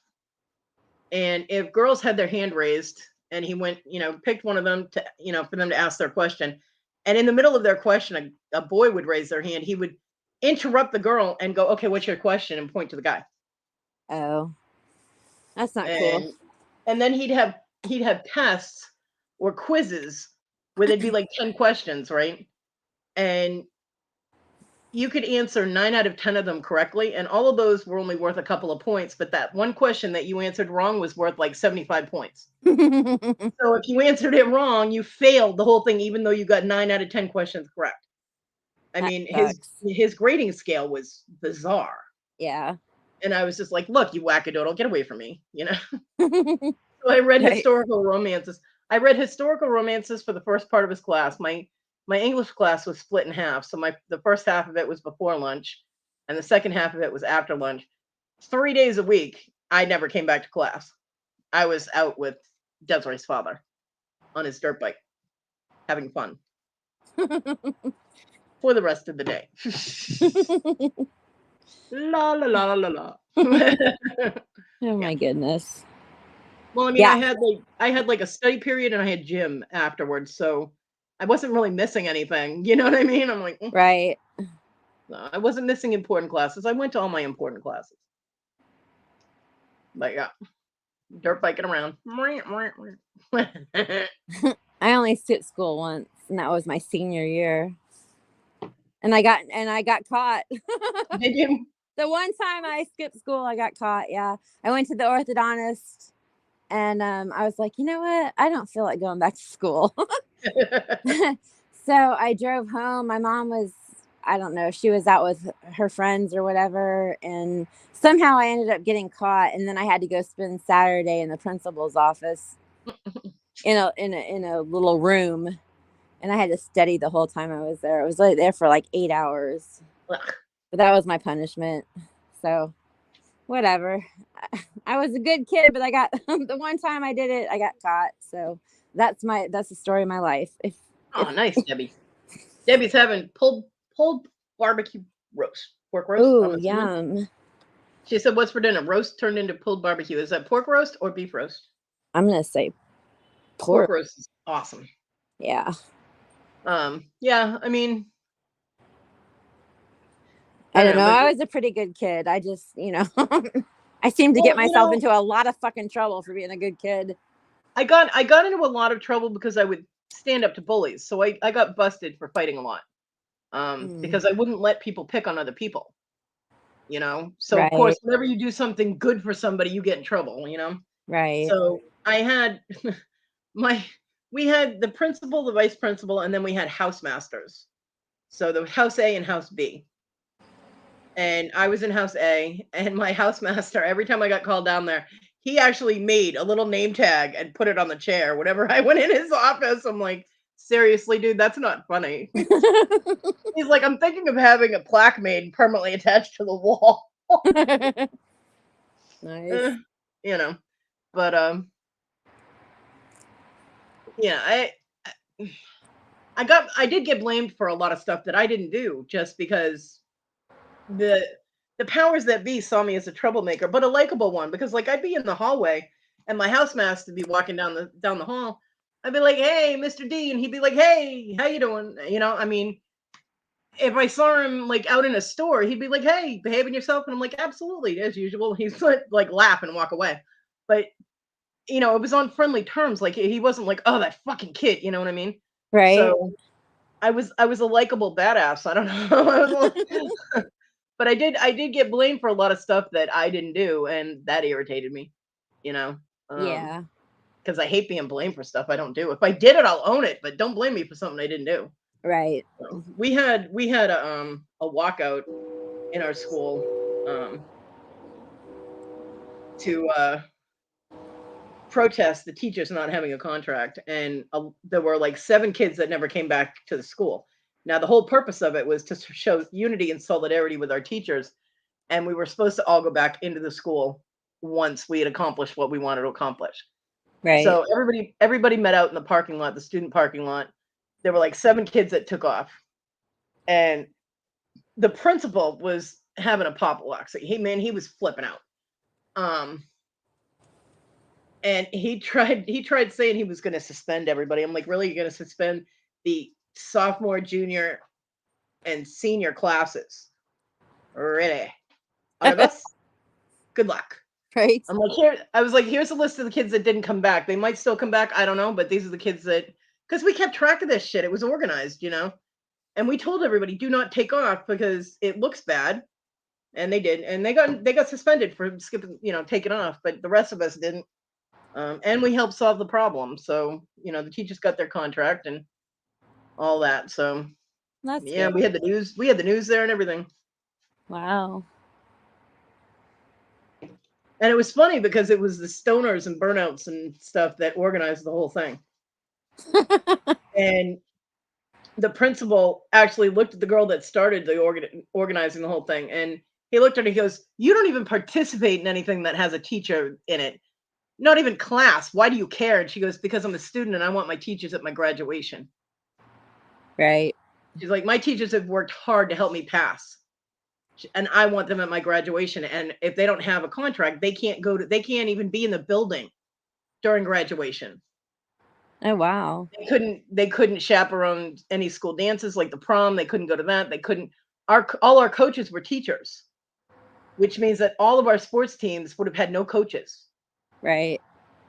And if girls had their hand raised and he went, picked one of them to, for them to ask their question. And in the middle of their question, a boy would raise their hand. He would interrupt the girl and go, "Okay, what's your question?" and point to the guy. Oh, that's not cool. And then he'd have tests or quizzes where there'd be like 10 questions, right? And you could answer 9 out of 10 of them correctly, and all of those were only worth a couple of points, but that one question that you answered wrong was worth like 75 points. So if you answered it wrong, you failed the whole thing, even though you got 9 out of 10 questions correct. I mean, his grading scale was bizarre. Yeah. And I was just like, "Look, you wackadoodle, get away from me," So I read historical romances. I read historical romances for the first part of his class. My English class was split in half. So the first half of it was before lunch, and the second half of it was after lunch. 3 days a week, I never came back to class. I was out with Desiree's father on his dirt bike, having fun for the rest of the day. La la la la la. Oh my goodness. Well, I mean, I had like a study period and I had gym afterwards, so I wasn't really missing anything. You know what I mean? I'm like, right. No, I wasn't missing important classes. I went to all my important classes. But yeah, dirt biking around. I only skipped school once, and that was my senior year. And I got caught. Did you? The one time I skipped school, I got caught. Yeah, I went to the orthodontist. And I was like, you know what? I don't feel like going back to school. So I drove home. My mom was, I don't know, she was out with her friends or whatever. And somehow I ended up getting caught. And then I had to go spend Saturday in the principal's office in a little room. And I had to study the whole time I was there. I was there for like 8 hours. But that was my punishment. So whatever. I was a good kid, but I got the one time I did it, I got caught. So that's the story of my life. Nice, Debbie. Debbie's having pulled barbecue roast, pork roast. Ooh, yum. She said, "What's for dinner?" Roast turned into pulled barbecue. Is that pork roast or beef roast? I'm gonna say pork roast is awesome. Yeah. Yeah. I mean, I don't know. I was a pretty good kid. I just, I seemed to get myself into a lot of fucking trouble for being a good kid. I got into a lot of trouble because I would stand up to bullies. So I got busted for fighting a lot. Because I wouldn't let people pick on other people. So of course, whenever you do something good for somebody, you get in trouble, Right. So I had we had the principal, the vice principal, and then we had housemasters. So the house A and house B. And I was in house A, and my housemaster, every time I got called down there, he actually made a little name tag and put it on the chair whenever I went in his office. I'm like, seriously, dude, that's not funny. He's like, I'm thinking of having a plaque made permanently attached to the wall. Nice. You know, but yeah, I did get blamed for a lot of stuff that I didn't do just because the powers that be saw me as a troublemaker, but a likable one, because like I'd be in the hallway and my housemaster would be walking down the hall. I'd be like, "Hey, Mr. D," and he'd be like, "Hey, how you doing?" You know, I mean, if I saw him like out in a store, he'd be like, "Hey, behaving yourself," and I'm like, "Absolutely, as usual." He's like laugh and walk away, but you know, it was on friendly terms. Like he wasn't like, "Oh, that fucking kid," you know what I mean? Right. So I was a likable badass. I don't know. But I did get blamed for a lot of stuff that I didn't do, and that irritated me, you know. Yeah. Because I hate being blamed for stuff I don't do. If I did it, I'll own it, but don't blame me for something I didn't do. Right. So, we had a walkout in our school to protest the teachers not having a contract, and there were like 7 kids that never came back to the school. Now the whole purpose of it was to show unity and solidarity with our teachers, and we were supposed to all go back into the school once we had accomplished what we wanted to accomplish. Right. So everybody met out in the parking lot, the student parking lot. There were like 7 kids that took off, and the principal was having a papaloxy. He was flipping out. And he tried saying he was going to suspend everybody. I'm like, really? You're going to suspend the sophomore, junior, and senior classes? Really? All of us? Good luck. Right. I'm like, here's a list of the kids that didn't come back. They might still come back. I don't know, but these are the kids that, because we kept track of this shit. It was organized, you know? And we told everybody, do not take off because it looks bad. And they did. And they got suspended for skipping, taking off, but the rest of us didn't. And we helped solve the problem. So, the teachers got their contract and all that. So That's yeah, good. we had the news there and everything. Wow. And it was funny because it was the stoners and burnouts and stuff that organized the whole thing. And the principal actually looked at the girl that started the organizing the whole thing, and he looked at her and he goes, "You don't even participate in anything that has a teacher in it. Not even class. Why do you care?" And she goes, "Because I'm a student and I want my teachers at my graduation." Right. She's like, "My teachers have worked hard to help me pass, and I want them at my graduation. And if they don't have a contract, they can't even be in the building during graduation." Oh wow. They couldn't chaperone any school dances like the prom. They couldn't go to that. They couldn't. All our coaches were teachers, which means that all of our sports teams would have had no coaches. Right.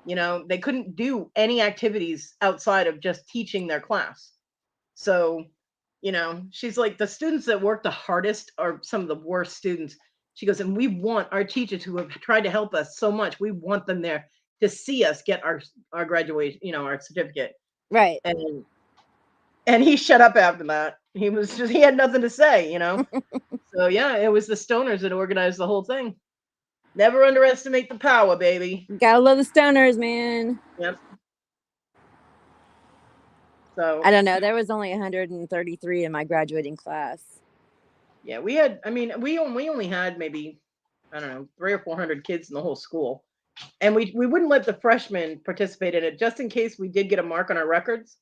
They couldn't do any activities outside of just teaching their class. So, she's like, the students that work the hardest are some of the worst students. She goes, and we want our teachers who have tried to help us so much, we want them there to see us get our graduation, our certificate. Right. And he shut up after that. He had nothing to say, So yeah, it was the stoners that organized the whole thing. Never underestimate the power, baby. Gotta love the stoners, man. Yep. So I don't know. There was only 133 in my graduating class. yeah, we only had maybe, I don't know, 300 or 400 kids in the whole school. And we wouldn't let the freshmen participate in it just in case we did get a mark on our records.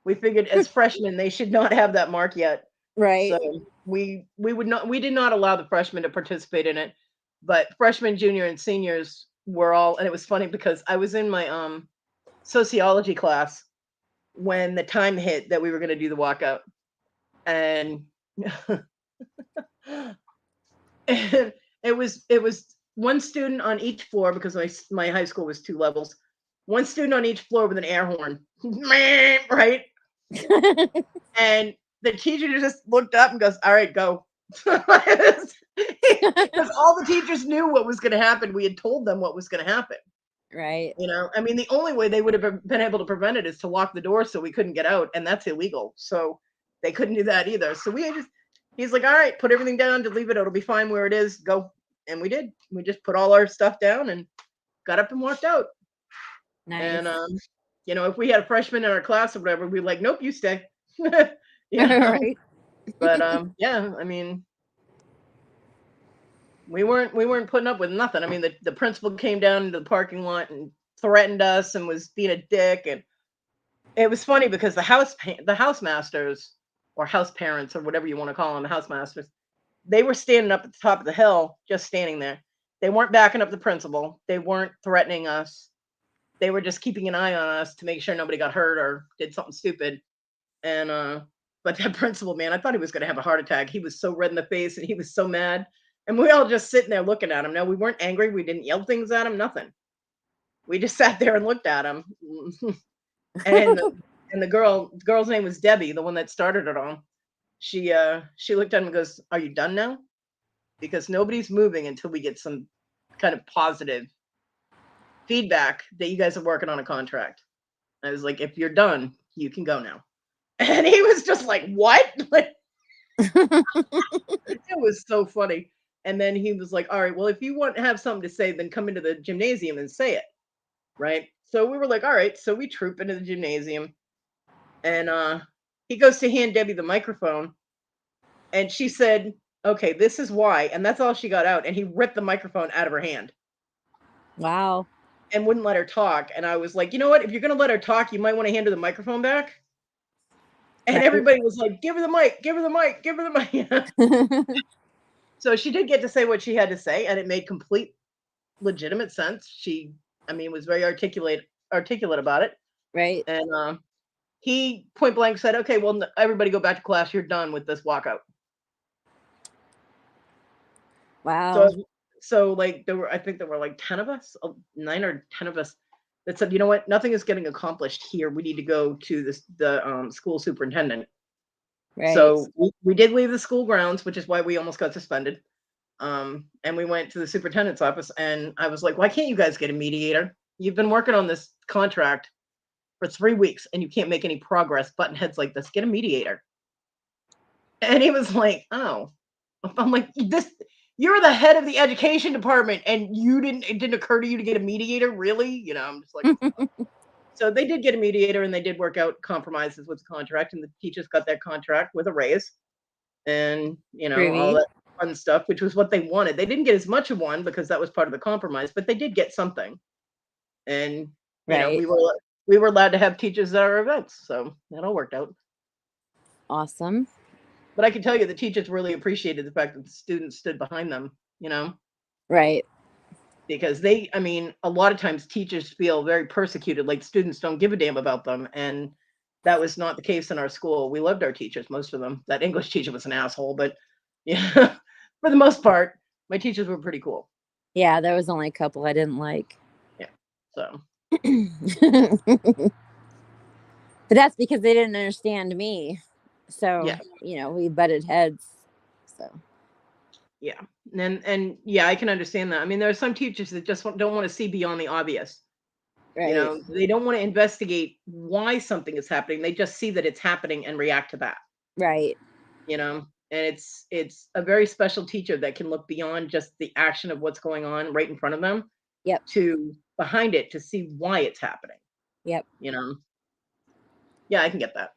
We figured as freshmen they should not have that mark yet. Right. So we did not allow the freshmen to participate in it. But freshmen, junior, and seniors were all, and it was funny because I was in my sociology class when the time hit that we were going to do the walkout, and it was one student on each floor because my high school was 2 levels. One student on each floor with an air horn, right? And the teacher just looked up and goes, "All right, go." Because all the teachers knew what was going to happen. We had told them what was going to happen. Right. You know, I mean, the only way they would have been able to prevent it is to lock the door so we couldn't get out, and that's illegal. So they couldn't do that either. So he's like, all right, put everything down, to leave it. It'll be fine where it is. Go. And we did. We just put all our stuff down and got up and walked out. Nice. And, you know, if we had a freshman in our class or whatever, we'd be like, nope, you stay. Right. But, yeah, I mean, we weren't putting up with nothing. I mean, the principal came down into the parking lot and threatened us and was being a dick. And it was funny because the housemasters or house parents or whatever you want to call them, the housemasters, they were standing up at the top of the hill, just standing there. They weren't backing up the principal. They weren't threatening us. They were just keeping an eye on us to make sure nobody got hurt or did something stupid. And but that principal, man, I thought he was going to have a heart attack. He was so red in the face and he was so mad. And we all just sitting there looking at him. Now, we weren't angry. We didn't yell things at him, nothing. We just sat there and looked at him. and the girl's name was Debbie, the one that started it all. She looked at him and goes, "Are you done now? Because nobody's moving until we get some kind of positive feedback that you guys are working on a contract." I was like, "If you're done, you can go now." And he was just like, "What?" It was so funny. And then he was like, "All right, well, if you want to have something to say, then come into the gymnasium and say it." Right? So we were like, "All right." So we troop into the gymnasium, and he goes to hand Debbie the microphone, and she said, "Okay, this is why." And that's all she got out. And he ripped the microphone out of her hand. Wow. And wouldn't let her talk. And I was like, "You know what? If you're going to let her talk, you might want to hand her the microphone back." And Right. everybody was like, "Give her the mic, give her the mic, give her the mic." So she did get to say what she had to say, and it made complete legitimate sense. She, I mean, was very articulate about it. Right. And he point blank said, "Okay, well, everybody go back to class. You're done with this walkout." Wow. So like I think there were like 10 of us, 9 or 10 of us that said, "You know what? Nothing is getting accomplished here. We need to go to the school superintendent." Right. So we did leave the school grounds, which is why we almost got suspended. And we went to the superintendent's office, and I was like, "Why can't you guys get a mediator? You've been working on this contract for 3 weeks and you can't make any progress, button heads like this. Get a mediator." And he was like, "Oh." I'm like, "You're the head of the education department and it didn't occur to you to get a mediator? Really?" You know, I'm just like, so they did get a mediator, and they did work out compromises with the contract, and the teachers got that contract with a raise and, you know, all Groovy. that fun stuff, which was what they wanted. They didn't get as much of one because that was part of the compromise, but they did get something. And, you know, Right. we were allowed to have teachers at our events, so that all worked out. Awesome. But I can tell you the teachers really appreciated the fact that the students stood behind them, you know, Right. because I mean, a lot of times teachers feel very persecuted, like students don't give a damn about them. And that was not the case in our school. We loved our teachers, most of them. That English teacher was an asshole, but yeah, for the most part, my teachers were pretty cool. Yeah, there was only a couple I didn't like. Yeah. So. But that's because they didn't understand me. So, yeah, you know, we butted heads. So, yeah. And yeah, I can understand that. I mean, there are some teachers that just don't want to see beyond the obvious. right. You know, they don't want to investigate why something is happening. They just see that it's happening and react to that. Right. You know, and it's a very special teacher that can look beyond just the action of what's going on right in front of them. Yep. To behind it to see why it's happening. Yep. You know. Yeah, I can get that.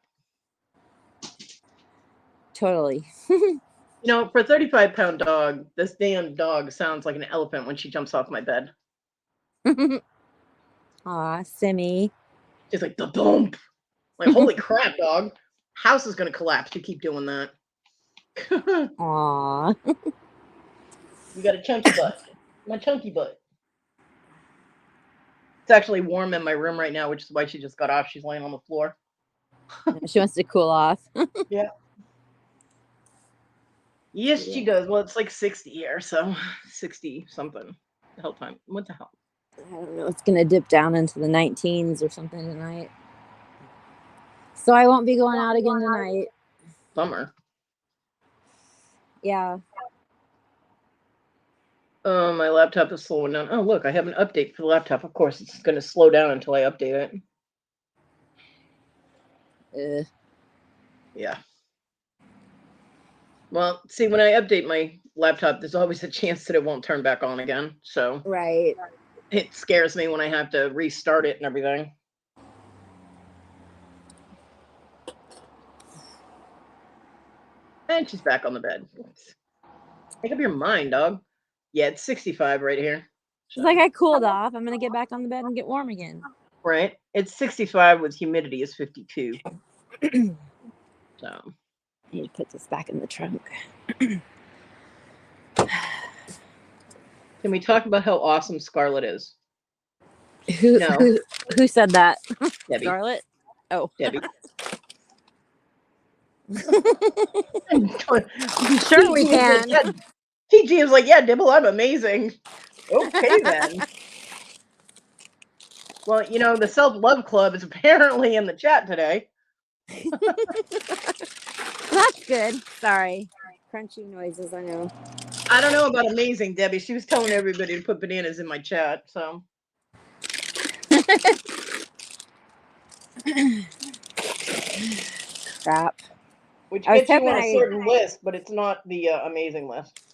Totally. You know, for a 35-pound dog, this damn dog sounds like an elephant when she jumps off my bed. Aw, Simmy. Just like the dump. Like, holy crap, dog. House is gonna collapse. You keep doing that. Aw. You got a chunky butt. My chunky butt. It's actually warm in my room right now, which is why she just got off. She's laying on the floor. She wants to cool off. Yeah. Yes, she does. Well, it's like 60 here, so 60 something. The hell time. What the hell? I don't know. It's gonna dip down into the 19s or something tonight. So I won't be going out again tonight. Bummer. Yeah. My laptop is slowing down. Oh, look, I have an update for the laptop. Of course, it's going to slow down until I update it. Yeah. Well, see, when I update my laptop, there's always a chance that it won't turn back on again. So Right. it scares me when I have to restart it and everything. And she's back on the bed. Make up your mind, dog. Yeah, it's 65 right here. She's like, I cooled off. I'm going to get back on the bed and get warm again. Right. It's 65 with humidity is 52. So I need to put this back in the trunk. can we talk about how awesome Scarlett is? Who said that? Debbie. Scarlett? Oh. Debbie. Sure we can. PG was like, yeah, Dibble, I'm amazing. Okay, then. Well, you know, the Self-Love Club is apparently in the chat today. That's good. Sorry. Crunchy noises, I know. I don't know about amazing, Debbie. She was telling everybody to put bananas in my chat, so. Crap. Which gets you on a certain list, but it's not the amazing list.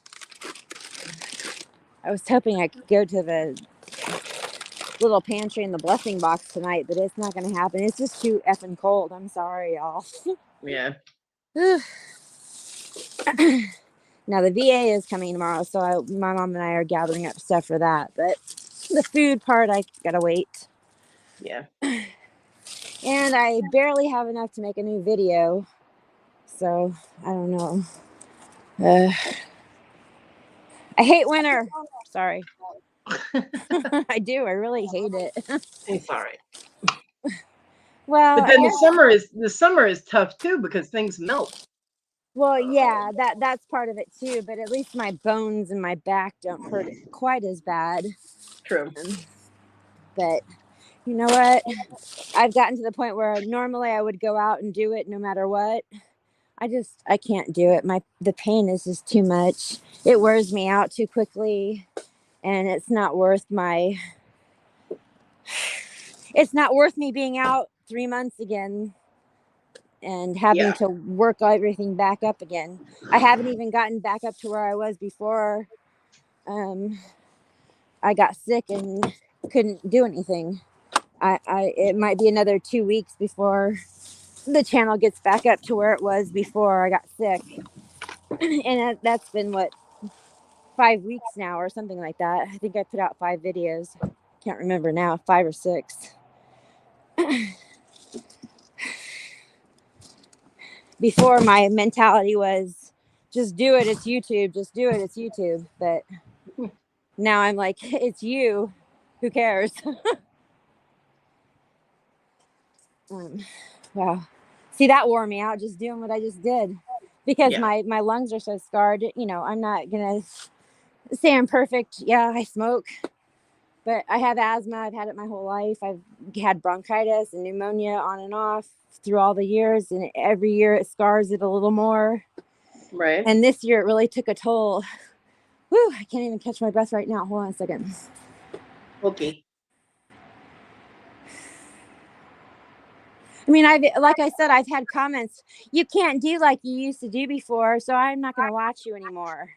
I was hoping I could go to the little pantry in the blessing box tonight, but it's not going to happen. It's just too effing cold. I'm sorry, y'all. Yeah. Now, the VA is coming tomorrow, so my mom and I are gathering up stuff for that. But the food part, I got to wait. Yeah. And I barely have enough to make a new video. So, I don't know. I hate winter. Sorry. I do. I really hate it. It's all right. Well, but then the summer is tough too because things melt. Well, yeah, that's part of it too. But at least my bones and my back don't hurt quite as bad. True. But you know what? I've gotten to the point where normally I would go out and do it no matter what. I can't do it. The pain is just too much. It wears me out too quickly, and it's not worth me being out 3 months again and having to work everything back up again. I haven't even gotten back up to where I was before I got sick and couldn't do anything. It might be another 2 weeks before the channel gets back up to where it was before I got sick. And that's been 5 weeks now or something like that. I think I put out 5 videos. Can't remember now, 5 or 6. Before, my mentality was just do it, it's YouTube, just do it, it's YouTube. But now I'm like, it's you, who cares? Wow. See, that wore me out, just doing what I just did. Because my lungs are so scarred. You know, I'm not going to say I'm perfect. Yeah, I smoke. But I have asthma. I've had it my whole life. I've had bronchitis and pneumonia on and off through all the years. And every year it scars it a little more. Right. And this year it really took a toll. Whew, I can't even catch my breath right now. Hold on a second. Okay. I mean, like I said, I've had comments. You can't do like you used to do before, so I'm not going to watch you anymore.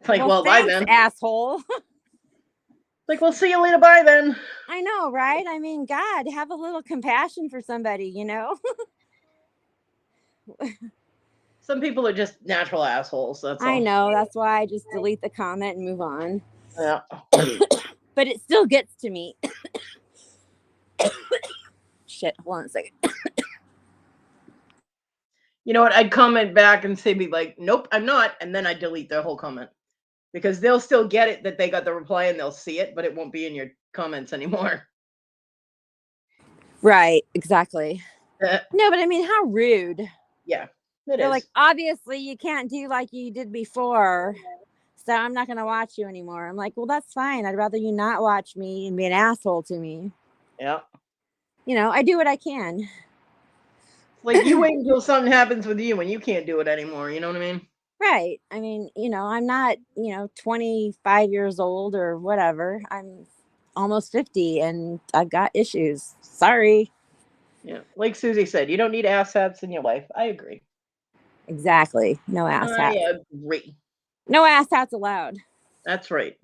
Like, well thanks, bye then, asshole. Like, we'll see you later. Bye then. I know, right? I mean, God, have a little compassion for somebody, you know? Some people are just natural assholes. That's all. I know. That's why I just delete the comment and move on. Yeah. But it still gets to me. Shit, hold on a second. You know what? I'd comment back and say, be like, nope, I'm not. And then I delete their whole comment. Because they'll still get it that they got the reply and they'll see it, but it won't be in your comments anymore. Right, exactly. No, but I mean, how rude. Yeah, They're like, obviously you can't do like you did before, so I'm not going to watch you anymore. I'm like, well, that's fine. I'd rather you not watch me and be an asshole to me. Yeah. You know, I do what I can. Like, you wait until something happens with you and you can't do it anymore. You know what I mean? Right. I mean, I'm not, 25 years old or whatever. I'm almost 50 and I've got issues. Sorry. Yeah. Like Susie said, you don't need asshats in your life. I agree. Exactly. No ass I hats. agree. No ass hats allowed. That's right.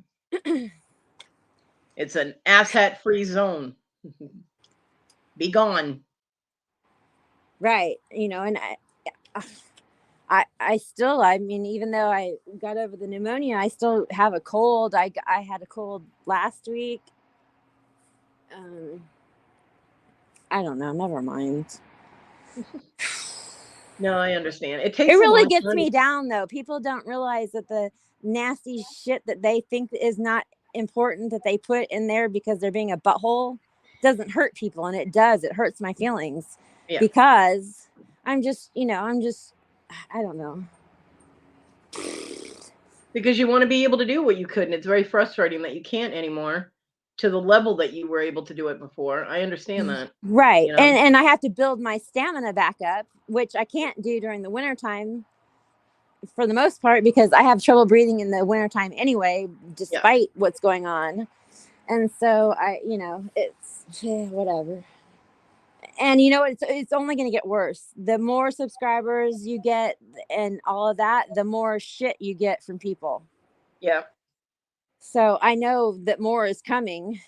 It's an asshat free zone. Be gone. Right. And I still, I mean, even though I got over the pneumonia, I still have a cold. I had a cold last week. I don't know. Never mind. No, I understand. It takes It a really long gets time. me down, though. People don't realize that the nasty shit that they think is not important that they put in there because they're being a butthole doesn't hurt people, and it does. It hurts my feelings because I'm just, I don't know. Because you want to be able to do what you could, and it's very frustrating that you can't anymore to the level that you were able to do it before. I understand that. Right. And I have to build my stamina back up, which I can't do during the wintertime for the most part because I have trouble breathing in the wintertime anyway, despite what's going on. And so it's whatever. And it's only going to get worse. The more subscribers you get and all of that, the more shit you get from people. Yeah. So I know that more is coming.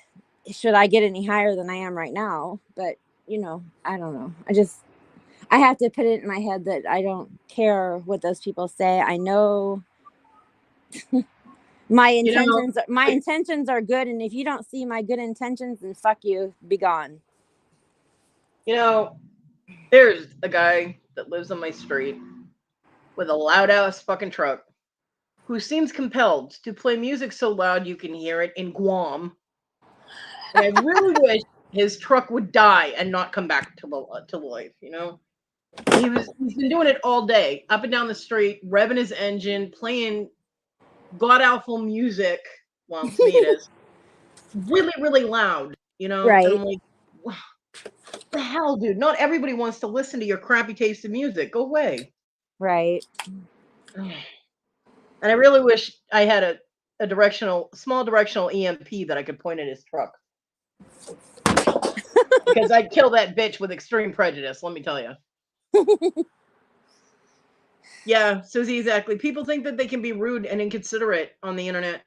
Should I get any higher than I am right now? But, I don't know. I have to put it in my head that I don't care what those people say. I know my intentions are good. And if you don't see my good intentions, then fuck you, be gone. There's a guy that lives on my street with a loud ass fucking truck who seems compelled to play music so loud you can hear it in Guam. And I really wish his truck would die and not come back to life, He's been doing it all day, up and down the street, revving his engine, playing god awful music. Well, to me it is really, really loud, Right. And I'm like, what the hell, dude? Not everybody wants to listen to your crappy taste of music. Go away. Right. And I really wish I had a small directional EMP that I could point at his truck. Because I'd kill that bitch with extreme prejudice, let me tell you. Yeah, Susie, exactly. People think that they can be rude and inconsiderate on the internet,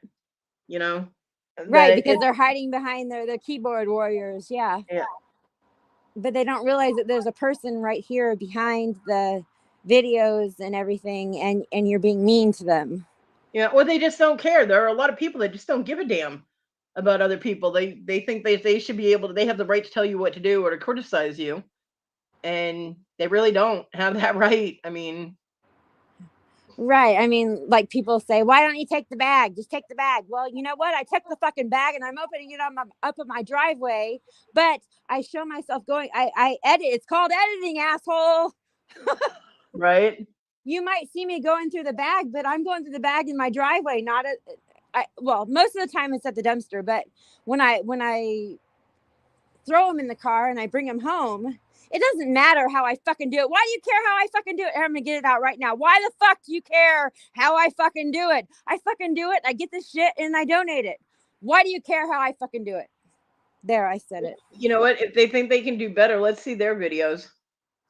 Right, because they're hiding behind their keyboard warriors, yeah. Yeah. But they don't realize that there's a person right here behind the videos and everything, and you're being mean to them. Yeah, or they just don't care. There are a lot of people that just don't give a damn about other people. They think they should be able to, they have the right to tell you what to do or to criticize you. And they really don't have that right. I mean, right. I mean, like people say, why don't you take the bag? Just take the bag. Well, you know what? I took the fucking bag and I'm opening it up in my driveway, but I show myself going, I edit. It's called editing, asshole. Right. You might see me going through the bag, but I'm going through the bag in my driveway, not well, most of the time it's at the dumpster, but when I throw them in the car and I bring them home, it doesn't matter how I fucking do it. Why do you care how I fucking do it? I'm gonna get it out right now. Why the fuck do you care how I fucking do it? I fucking do it. I get this shit and I donate it. Why do you care how I fucking do it? There, I said it. You know what? If they think they can do better, let's see their videos.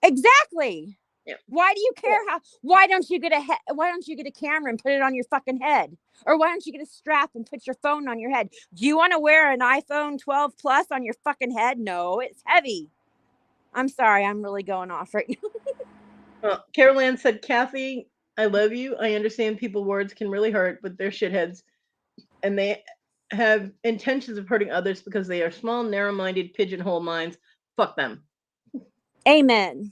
Exactly. Yeah. Why do you care how? Why don't you get a camera and put it on your fucking head? Or why don't you get a strap and put your phone on your head? Do you want to wear an iPhone 12 Plus on your fucking head? No, it's heavy. I'm sorry, I'm really going off right now. Carol Ann said, Kathy, I love you. I understand people's words can really hurt, but they're shitheads. And they have intentions of hurting others because they are small, narrow-minded, pigeonhole minds. Fuck them. Amen.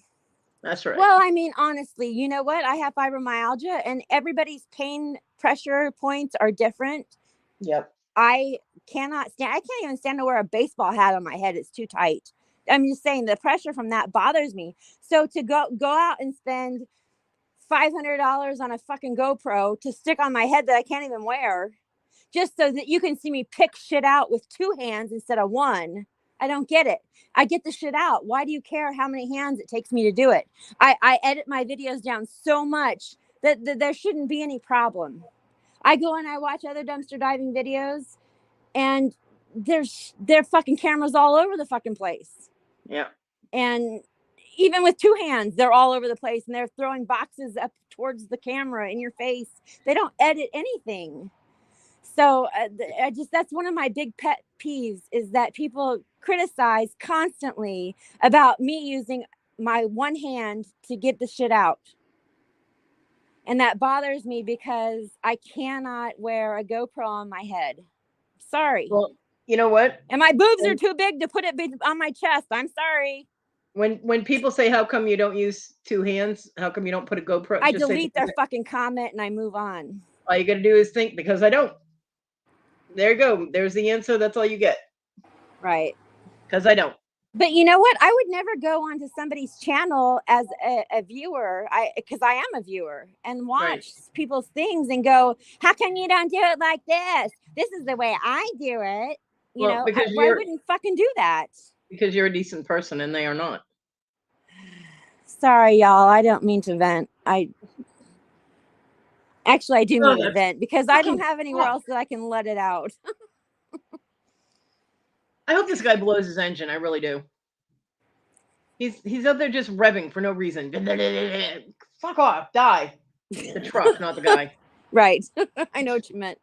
That's right. Well, I mean, honestly, you know what? I have fibromyalgia and everybody's pain pressure points are different. Yep. I can't even stand to wear a baseball hat on my head. It's too tight. I'm just saying the pressure from that bothers me. So to go out and spend $500 on a fucking GoPro to stick on my head that I can't even wear, just so that you can see me pick shit out with 2 hands instead of 1. I don't get it. I get the shit out. Why do you care how many hands it takes me to do it? I edit my videos down so much that there shouldn't be any problem. I go and I watch other dumpster diving videos, and there are fucking cameras all over the fucking place. Yeah. And even with two hands, they're all over the place, and they're throwing boxes up towards the camera in your face. They don't edit anything. So that's one of my big pet peeves, is that people criticize constantly about me using my one hand to get the shit out. And that bothers me because I cannot wear a GoPro on my head. Sorry. Well, you know what? And my boobs are too big to put it on my chest. I'm sorry. When people say, how come you don't use two hands? How come you don't put a GoPro? I delete their fucking comment and I move on. All you got to do is think, because I don't. There you go. There's the answer. That's all you get. Right. Because I don't. But you know what? I would never go onto somebody's channel as a viewer, because I am a viewer, and watch people's things and go, how come you don't do it like this? This is the way I do it. You know, I wouldn't fucking do that. Because you're a decent person and they are not. Sorry, y'all. I don't mean to vent. I do mean to vent, because I don't have anywhere else that I can let it out. I hope this guy blows his engine. I really do. He's out there just revving for no reason. Fuck off. Die. The truck, not the guy. Right. I know what you meant.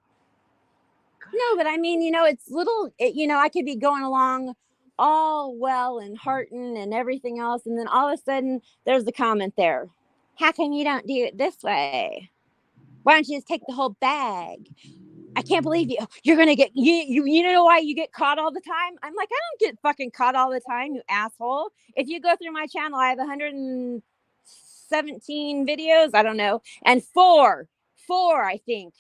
No, but I mean, you know, it's little, you know, I could be going along all well and hearten and everything else, and then all of a sudden there's the comment there. How come you don't do it this way? Why don't you just take the whole bag? I can't believe you. You're gonna get you know why you get caught all the time? I'm like, I don't get fucking caught all the time, you asshole. If you go through my channel, I have 117 videos, I don't know, and four, I think,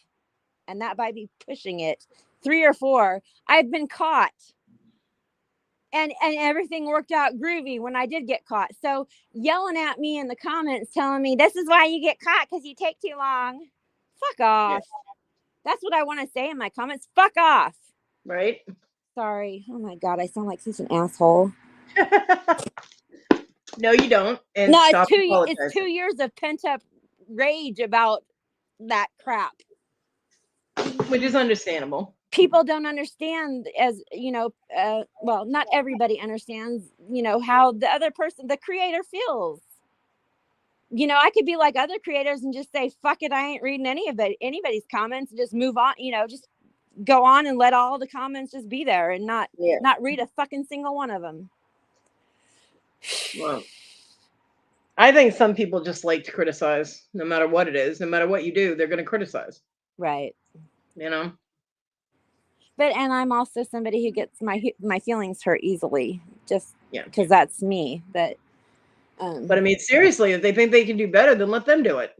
and that might be pushing it. 3 or 4, I've been caught. And everything worked out groovy when I did get caught. So yelling at me in the comments, telling me this is why you get caught, because you take too long. Fuck off. Yeah. That's what I want to say in my comments. Fuck off. Right. Sorry. Oh my God, I sound like such an asshole. No, you don't. And no, it's 2 years of pent up rage about that crap. Which is understandable. People don't understand, as you know, well, not everybody understands, you know, how the other person, the creator, feels. You know, I could be like other creators and just say, fuck it, I ain't reading anybody's comments, and just move on, you know, just go on and let all the comments just be there and not read a fucking single one of them. Well, I think some people just like to criticize, no matter what it is, no matter what you do, they're going to criticize. Right. You know? And I'm also somebody who gets my feelings hurt easily, just because that's me. But I mean, seriously, if they think they can do better, then let them do it.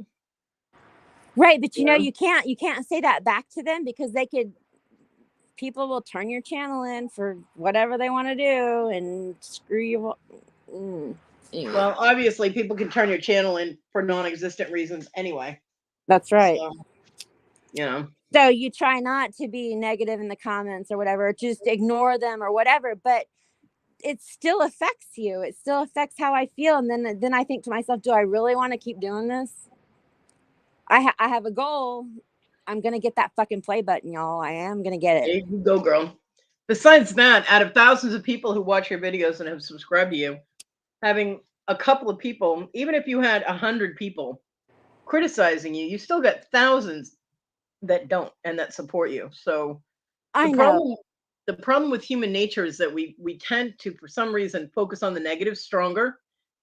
Right, but you know, you can't say that back to them, because people will turn your channel in for whatever they want to do and screw you. Well, obviously, people can turn your channel in for non-existent reasons anyway. That's right. So, you know. So you try not to be negative in the comments or whatever, just ignore them or whatever, but it still affects you. It still affects how I feel. And then I think to myself, do I really want to keep doing this? I have a goal. I'm going to get that fucking play button, y'all. I am going to get it. There you go, girl. Besides that, out of thousands of people who watch your videos and have subscribed to you, having a couple of people, even if you had 100 people criticizing you, you still got thousands that don't and that support you. So the problem with human nature is that we tend to, for some reason, focus on the negative stronger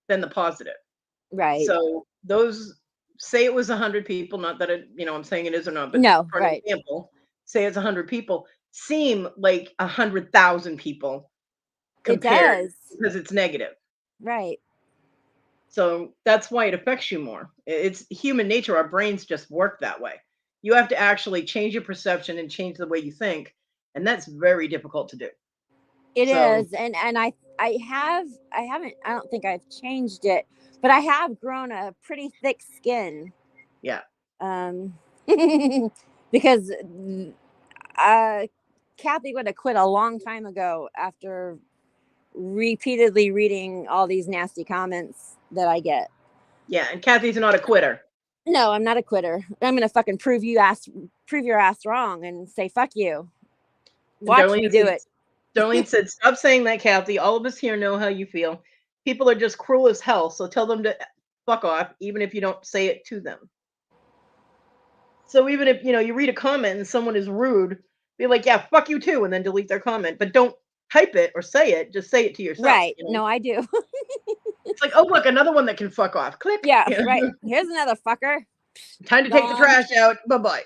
than the positive. Right. So those, say it was 100 people, not that it, you know, I'm saying it is or not, but no, for right. example, say it's 100 people, seem like 100,000 people compared, it does, because it's negative. Right. So that's why it affects you more. It's human nature. Our brains just work that way. You have to actually change your perception and change the way you think. And that's very difficult to do. It is. And I don't think I've changed it, but I have grown a pretty thick skin. Yeah. Because Kathy would have quit a long time ago after repeatedly reading all these nasty comments that I get. Yeah, and Kathy's not a quitter. No, I'm not a quitter. I'm gonna fucking prove your ass wrong and say fuck you. Watch me do it. Darlene said, "Stop saying that, Kathy. All of us here know how you feel. People are just cruel as hell. So tell them to fuck off, even if you don't say it to them." So even if you read a comment and someone is rude, be like, "Yeah, fuck you too," and then delete their comment. But don't type it or say it. Just say it to yourself. Right? No, I do. It's like, oh look, another one that can fuck off. Click. Yeah, right. Here's another fucker. Time to take the trash out. Bye bye.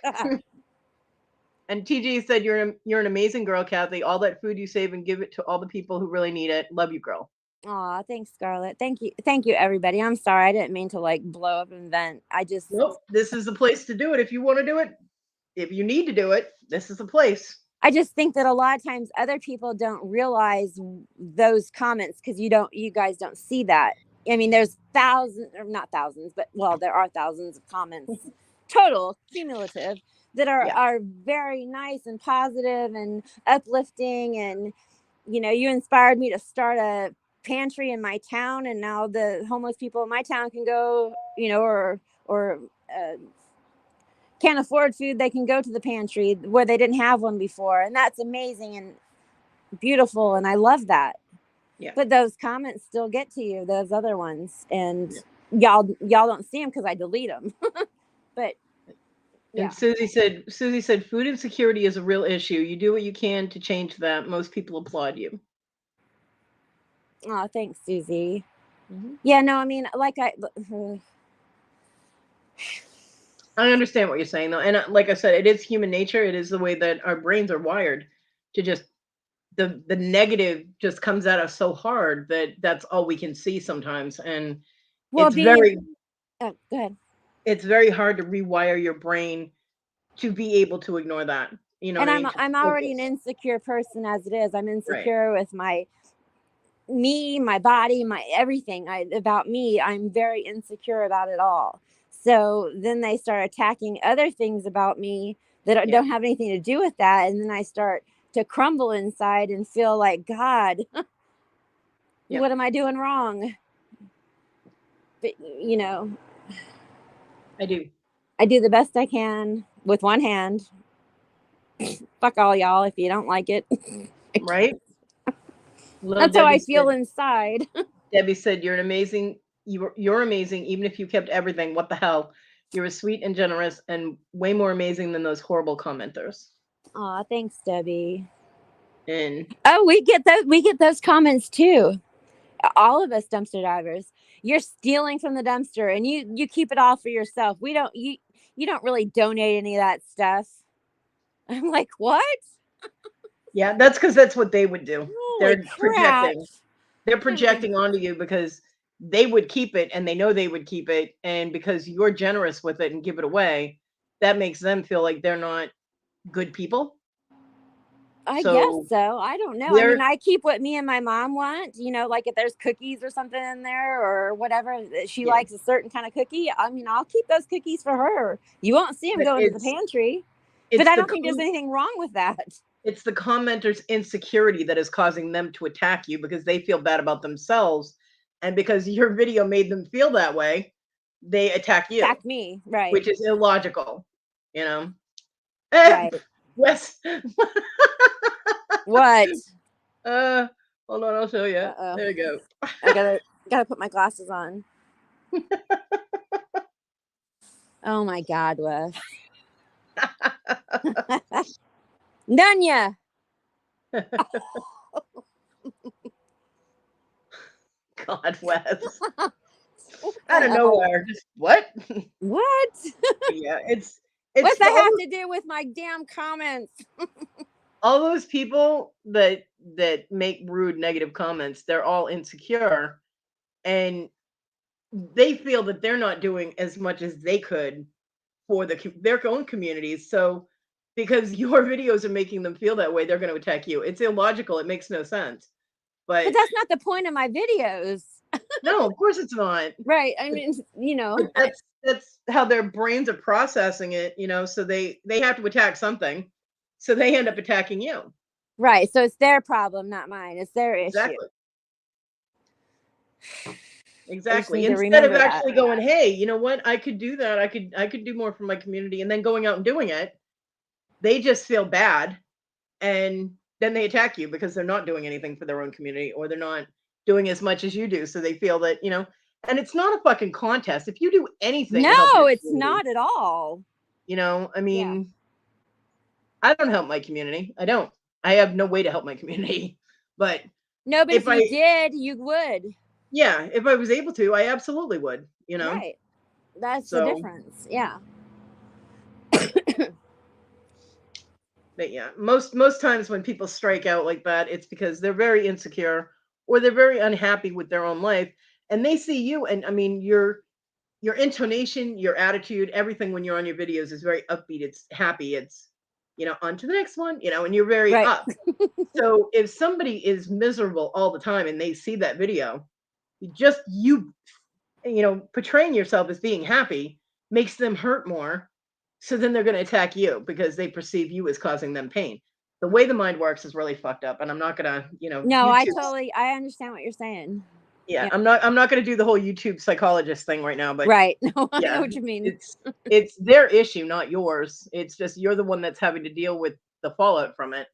And TG said, you're an amazing girl, Kathy. All that food you save and give it to all the people who really need it. Love you, girl. Aw, thanks, Scarlett. Thank you, everybody. I'm sorry, I didn't mean to like blow up and vent. Nope. This is the place to do it if you want to do it. If you need to do it, this is the place. I just think that a lot of times other people don't realize those comments because you guys don't see that. I mean, there's thousands, or not thousands, but well, there are thousands of comments total, cumulative, that are very nice and positive and uplifting. And, you inspired me to start a pantry in my town. And now the homeless people in my town can go, or can't afford food, they can go to the pantry where they didn't have one before. And that's amazing and beautiful. And I love that. Yeah. But those comments still get to you, those other ones. And y'all don't see them because I delete them. But yeah. And Susie said, food insecurity is a real issue. You do what you can to change that. Most people applaud you. Oh, thanks, Susie. Mm-hmm. Yeah, no, I mean, I understand what you're saying, though. And like I said, it is human nature. It is the way that our brains are wired to just, the negative just comes at us so hard that that's all we can see sometimes. And go ahead. It's very hard to rewire your brain to be able to ignore that. And I'm already an insecure person as it is. I'm insecure with my body, my everything about me. I'm very insecure about it all. So then they start attacking other things about me that don't have anything to do with that. And then I start to crumble inside and feel like, God, what am I doing wrong? But, I do the best I can with one hand. Fuck all y'all if you don't like it. Right? That's how I feel inside. Debbie said, you're amazing, even if you kept everything. What the hell? You're sweet and generous and way more amazing than those horrible commenters. Aw, thanks, Debbie. And we get those comments too. All of us dumpster divers. You're stealing from the dumpster and you keep it all for yourself. You don't really donate any of that stuff. I'm like, what? Yeah, that's because that's what they would do. Holy They're crap. projecting. They're projecting onto you because they would keep it and they know they would keep it. And because you're generous with it and give it away, that makes them feel like they're not good people. I guess so. I don't know. I mean, I keep what me and my mom want, like if there's cookies or something in there or whatever, she likes a certain kind of cookie. I mean, I'll keep those cookies for her. You won't see them go into the pantry. But I don't think there's anything wrong with that. It's the commenter's insecurity that is causing them to attack you because they feel bad about themselves. And because your video made them feel that way, they attack you. Attack me, right. Which is illogical, Right. Yes. What? Hold on, I'll show you. Uh-oh. There you go. I gotta put my glasses on. Oh my God, Wes. Nunya. God, Wes. Out of nowhere. Just what? What? Yeah, it's what's that have to do with my damn comments? All those people that make rude, negative comments, they're all insecure, and they feel that they're not doing as much as they could for their own communities. So, because your videos are making them feel that way, they're going to attack you. It's illogical. It makes no sense. But that's not the point of my videos. No, of course it's not. Right. I mean, that's how their brains are processing it, so they have to attack something. So they end up attacking you. Right. So it's their problem, not mine. It's their issue. Exactly. Exactly. need to Instead of remember that. actually going, hey, you know what? I could do that. I could do more for my community, and then going out and doing it. They just feel bad, and then they attack you because they're not doing anything for their own community, or they're not doing as much as you do. So they feel that, and it's not a fucking contest. If you do anything to help No, your it's community, not at all. I mean, I don't help my community. I don't. I have no way to help my community. But No, but if I you did, you would. yeah, if I was able to, I absolutely would, Right. That's the So, difference. Yeah. but yeah, most times when people strike out like that, it's because they're very insecure or they're very unhappy with their own life, and they see you, and I mean your intonation, your attitude, everything when you're on your videos is very upbeat. It's happy. It's on to the next one, and you're very Right. up. So if somebody is miserable all the time and they see that video, just portraying yourself as being happy makes them hurt more. So then they're going to attack you because they perceive you as causing them pain. The way the mind works is really fucked up, and I'm not gonna, No, YouTube. I understand what you're saying. Yeah, I'm not gonna do the whole YouTube psychologist thing right now, but Right. No, I yeah, know what you mean. it's their issue, not yours. It's just you're the one that's having to deal with the fallout from it.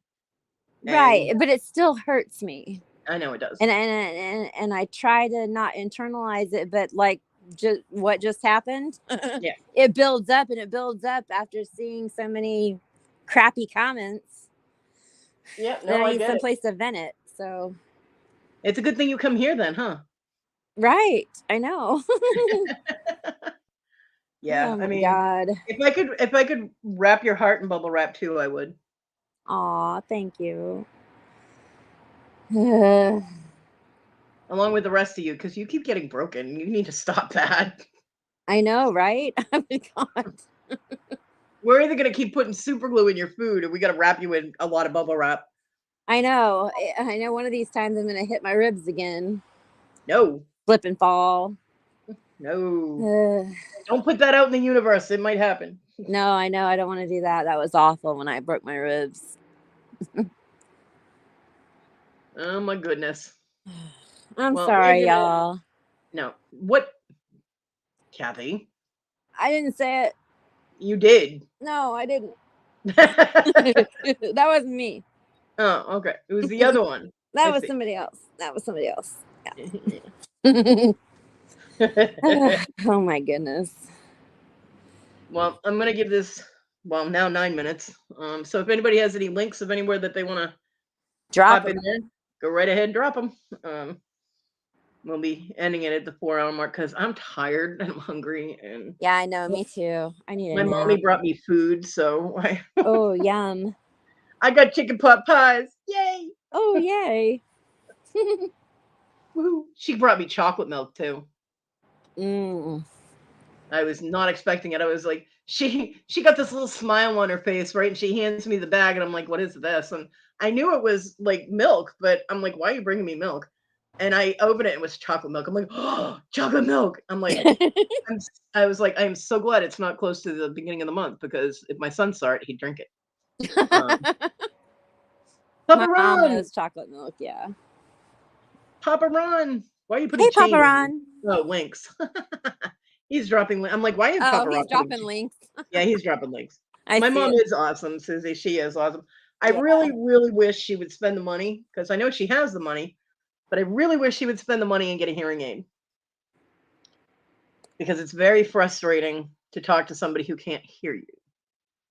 Right, but it still hurts me. I know it does. And I try to not internalize it, but like just what just happened, Yeah, it builds up and it builds up after seeing so many crappy comments. Yeah, Then no, I I need get it. someplace to vent it. So It's a good thing you come here then, huh? right, I know. Yeah, Oh I my mean, God. if I could wrap your heart in bubble wrap too, I would. Aw, thank you. Along with the rest of you, because you keep getting broken. You need to stop that. I know, right? Oh my God. We're either gonna keep putting super glue in your food, or we gotta wrap you in a lot of bubble wrap. I know. I know one of these times I'm gonna hit my ribs again. No. Slip and fall. No. Don't put that out in the universe. It might happen. No, I know. I don't want to do that. That was awful when I broke my ribs. Oh my goodness. I'm sorry, y'all. No. What? Kathy? I didn't say it. You did. No, I didn't. That wasn't me. Oh, okay. It was the other one. That was somebody else. Yeah. Oh my goodness. Well, I'm gonna give this now 9 minutes. So if anybody has any links of anywhere that they want to Drop pop in there, go right ahead and drop them. We'll be ending it at the 4-hour mark because I'm tired and I'm hungry, and yeah, I know. Me too. I need my mommy brought me food, so oh, yum. I got chicken pot pies. Yay! Oh, yay! Woo! She brought me chocolate milk too. Mm. I was not expecting it. I was like, she got this little smile on her face, right? And she hands me the bag, and I'm like, what is this? And I knew it was like milk, but I'm like, why are you bringing me milk? And I opened it, and it was chocolate milk. I'm like, oh, chocolate milk. I'm like, I was like, I'm so glad it's not close to the beginning of the month, because if my son saw it, he'd drink it. My mom knows chocolate milk, yeah. Papa Ron, why are you putting? Hey, Papa Ron. Oh, links. He's dropping. I'm like, why is Papa Ron? He's dropping links. Yeah, he's dropping links. My mom is awesome, Susie. She is awesome. I really, really wish she would spend the money, because I know she has the money, but I really wish she would spend the money and get a hearing aid, because it's very frustrating to talk to somebody who can't hear you.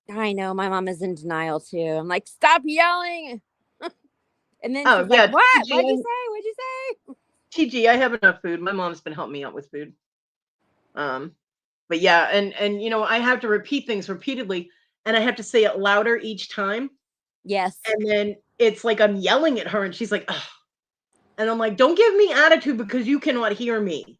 I know. My mom is in denial too. I'm like, stop yelling. And then she's yeah, like, what? TG, What'd you say? What'd you say? TG, I have enough food. My mom's been helping me out with food. But yeah, and I have to repeat things repeatedly, and I have to say it louder each time. Yes. And then it's like I'm yelling at her, and she's like, ugh. And I'm like, don't give me attitude because you cannot hear me.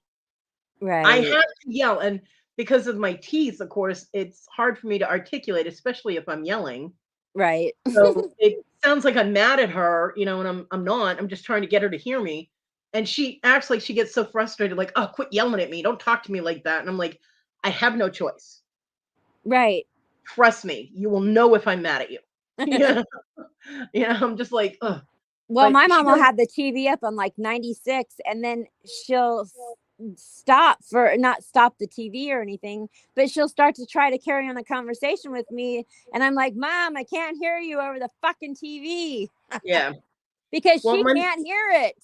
Right. I have to yell, and because of my teeth, of course, it's hard for me to articulate, especially if I'm yelling. Right. So it sounds like I'm mad at her, and I'm not. I'm just trying to get her to hear me. And she acts like she gets so frustrated, like, oh, quit yelling at me. Don't talk to me like that. And I'm like, I have no choice. Right. Trust me. You will know if I'm mad at you. I'm just like, ugh. Well, my mom will have the TV up on like 96, and then she'll not stop the TV or anything, but she'll start to try to carry on the conversation with me, and I'm like, Mom, I can't hear you over the fucking TV. Yeah. Because Well, she can't hear it.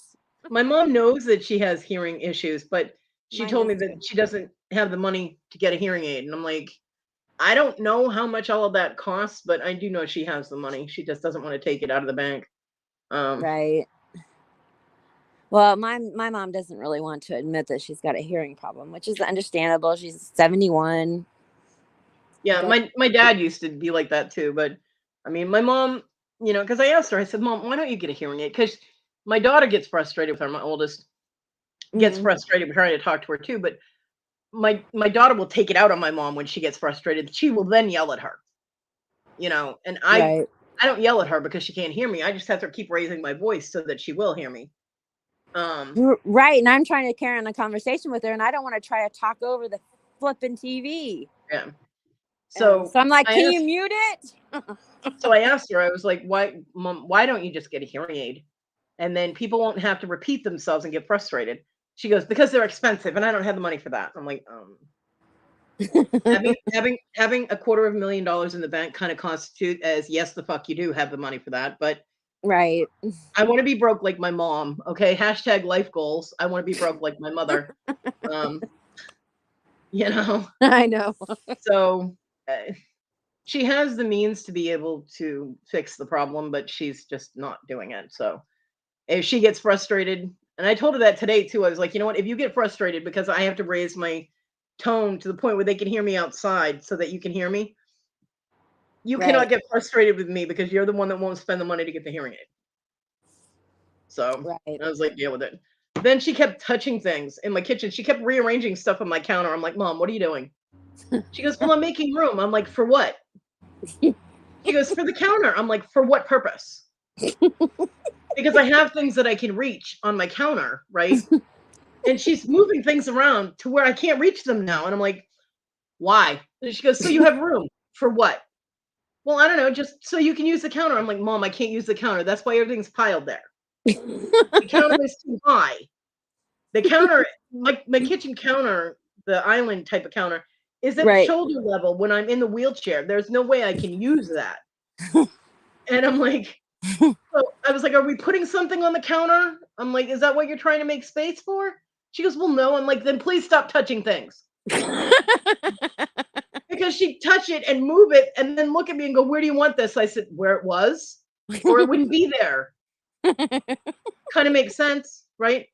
My mom knows that she has hearing issues, but she Mine told me does that too. she doesn't have the money to get a hearing aid. And I'm like, I don't know how much all of that costs, but I do know she has the money. She just doesn't want to take it out of the bank. Right. Well, my mom doesn't really want to admit that she's got a hearing problem, which is understandable. She's 71. Yeah, my dad used to be like that too, but I mean, my mom, because I asked her, I said, Mom, why don't you get a hearing aid? Because my daughter gets frustrated with her. My oldest gets frustrated with trying to talk to her too, but my daughter will take it out on my mom when she gets frustrated. She will then yell at her, and I don't yell at her because she can't hear me. I just have to keep raising my voice so that she will hear me. Right, and I'm trying to carry on a conversation with her, and I don't want to try to talk over the flipping TV. Yeah. So I'm like, can you mute it? So I asked her, I was like, Mom, why don't you just get a hearing aid? And then people won't have to repeat themselves and get frustrated. She goes, because they're expensive and I don't have the money for that. I'm like, having $250,000 in the bank kind of constitute as, yes, the fuck you do have the money for that. But right. I want to be broke like my mom. Okay. # life goals. I want to be broke like my mother. I know. So she has the means to be able to fix the problem, but she's just not doing it. So if she gets frustrated, and I told her that today too, I was like, you know what, if you get frustrated because I have to raise my tone to the point where they can hear me outside so that you can hear me, you cannot get frustrated with me because you're the one that won't spend the money to get the hearing aid. So I was like, deal with it. Then she kept touching things in my kitchen. She kept rearranging stuff on my counter. I'm like, Mom, what are you doing? She goes, well, I'm making room. I'm like, for what? She goes, for the counter. I'm like, for what purpose? Because I have things that I can reach on my counter, right? And she's moving things around to where I can't reach them now. And I'm like, why? And she goes, so you have room for what? Well, I don't know, just so you can use the counter. I'm like, Mom, I can't use the counter. That's why everything's piled there. The counter is too high. The counter, like my kitchen counter, the island type of counter, is at shoulder level when I'm in the wheelchair. There's no way I can use that. And I'm like, so I was like, are we putting something on the counter? I'm like, is that what you're trying to make space for? She goes, well, no. I'm like, then please stop touching things. Because she'd touch it and move it and then look at me and go, where do you want this? I said, where it was, or it wouldn't be there. Kind of makes sense, right?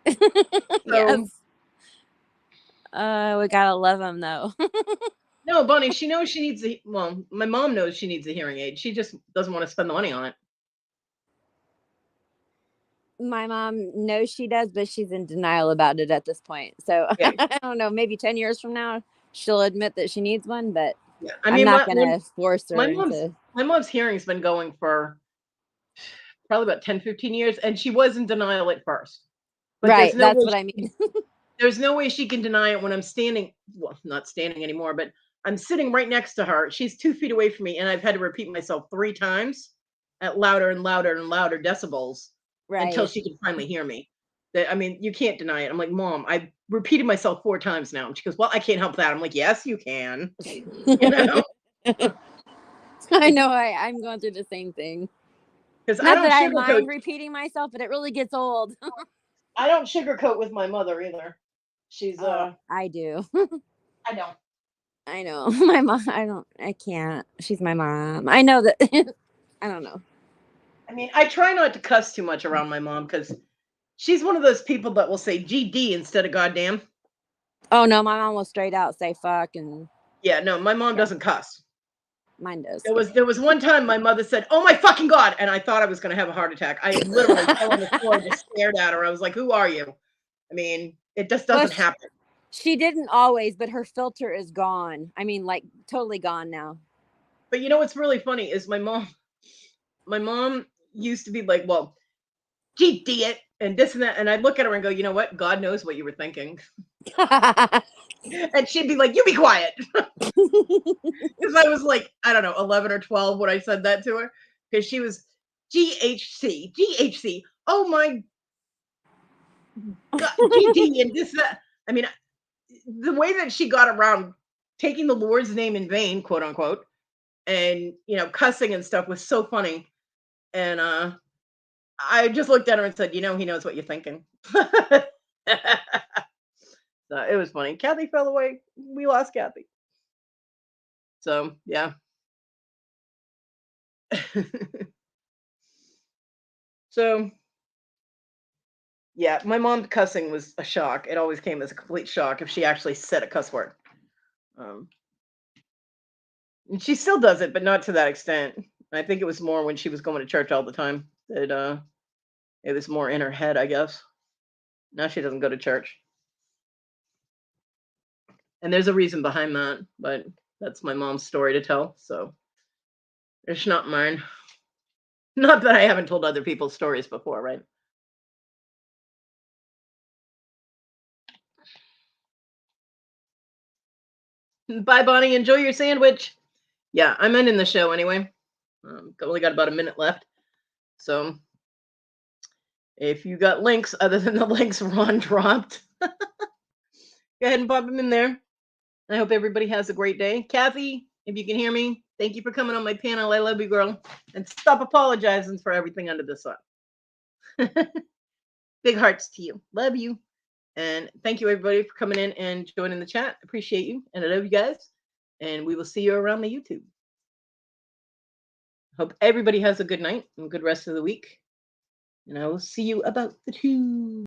Yes. We gotta love them though. No, Bonnie, she knows she needs my mom knows she needs a hearing aid. She just doesn't want to spend the money on it. My mom knows she does, but she's in denial about it at this point. So I don't know, maybe 10 years from now, she'll admit that she needs one, but I'm not going to force her My mom's hearing's been going for probably about 10, 15 years, and she was in denial at first. But right, that's what I mean. There's no way she can deny it when I'm standing, well, not standing anymore, but I'm sitting right next to her. She's 2 feet away from me, and I've had to repeat myself 3 times at louder and louder and louder decibels until she can finally hear me. I mean, you can't deny it. I'm like, Mom, I repeated myself 4 times now. And she goes, well, I can't help that. I'm like, yes, you can. I know I'm going through the same thing. Because not that I mind repeating myself, but it really gets old. I don't sugarcoat with my mother either. She's I do. I don't. I know. My mom, I can't. She's my mom. I know that. I don't know. I mean, I try not to cuss too much around my mom because she's one of those people that will say GD instead of goddamn. Oh no, my mom will straight out say fuck and. Yeah, no, my mom doesn't cuss. Mine does. There was one time my mother said, "Oh my fucking God," and I thought I was going to have a heart attack. I literally fell on the floor and just stared at her. I was like, "Who are you?" I mean, it just doesn't happen. She didn't always, but her filter is gone. I mean, like totally gone now. But you know what's really funny is my mom used to be like, well, gee, it and this and that. And I'd look at her and go, you know what? God knows what you were thinking. And she'd be like, you be quiet. Because I was like, I don't know, 11 or 12 when I said that to her. Because she was GHC. Oh my. GT and this, that. I mean, the way that she got around taking the Lord's name in vain, quote unquote, and cussing and stuff was so funny. And I just looked at her and said, he knows what you're thinking. So it was funny. Kathy fell away. We lost Kathy. So yeah. So yeah, my mom cussing was a shock. It always came as a complete shock if she actually said a cuss word. And she still does it, but not to that extent. I think it was more when she was going to church all the time that it was more in her head, I guess. Now she doesn't go to church. And there's a reason behind that, but that's my mom's story to tell. So it's not mine. Not that I haven't told other people's stories before, right? Bye, Bonnie. Enjoy your sandwich. Yeah, I'm ending the show anyway. Only got about a minute left. So if you got links other than the links Ron dropped, go ahead and pop them in there. I hope everybody has a great day. Kathy, if you can hear me, thank you for coming on my panel. I love you, girl. And stop apologizing for everything under the sun. Big hearts to you. Love you. And thank you, everybody, for coming in and joining the chat. Appreciate you. And I love you guys. And we will see you around the YouTube. Hope everybody has a good night and good rest of the week. And I will see you about the 2.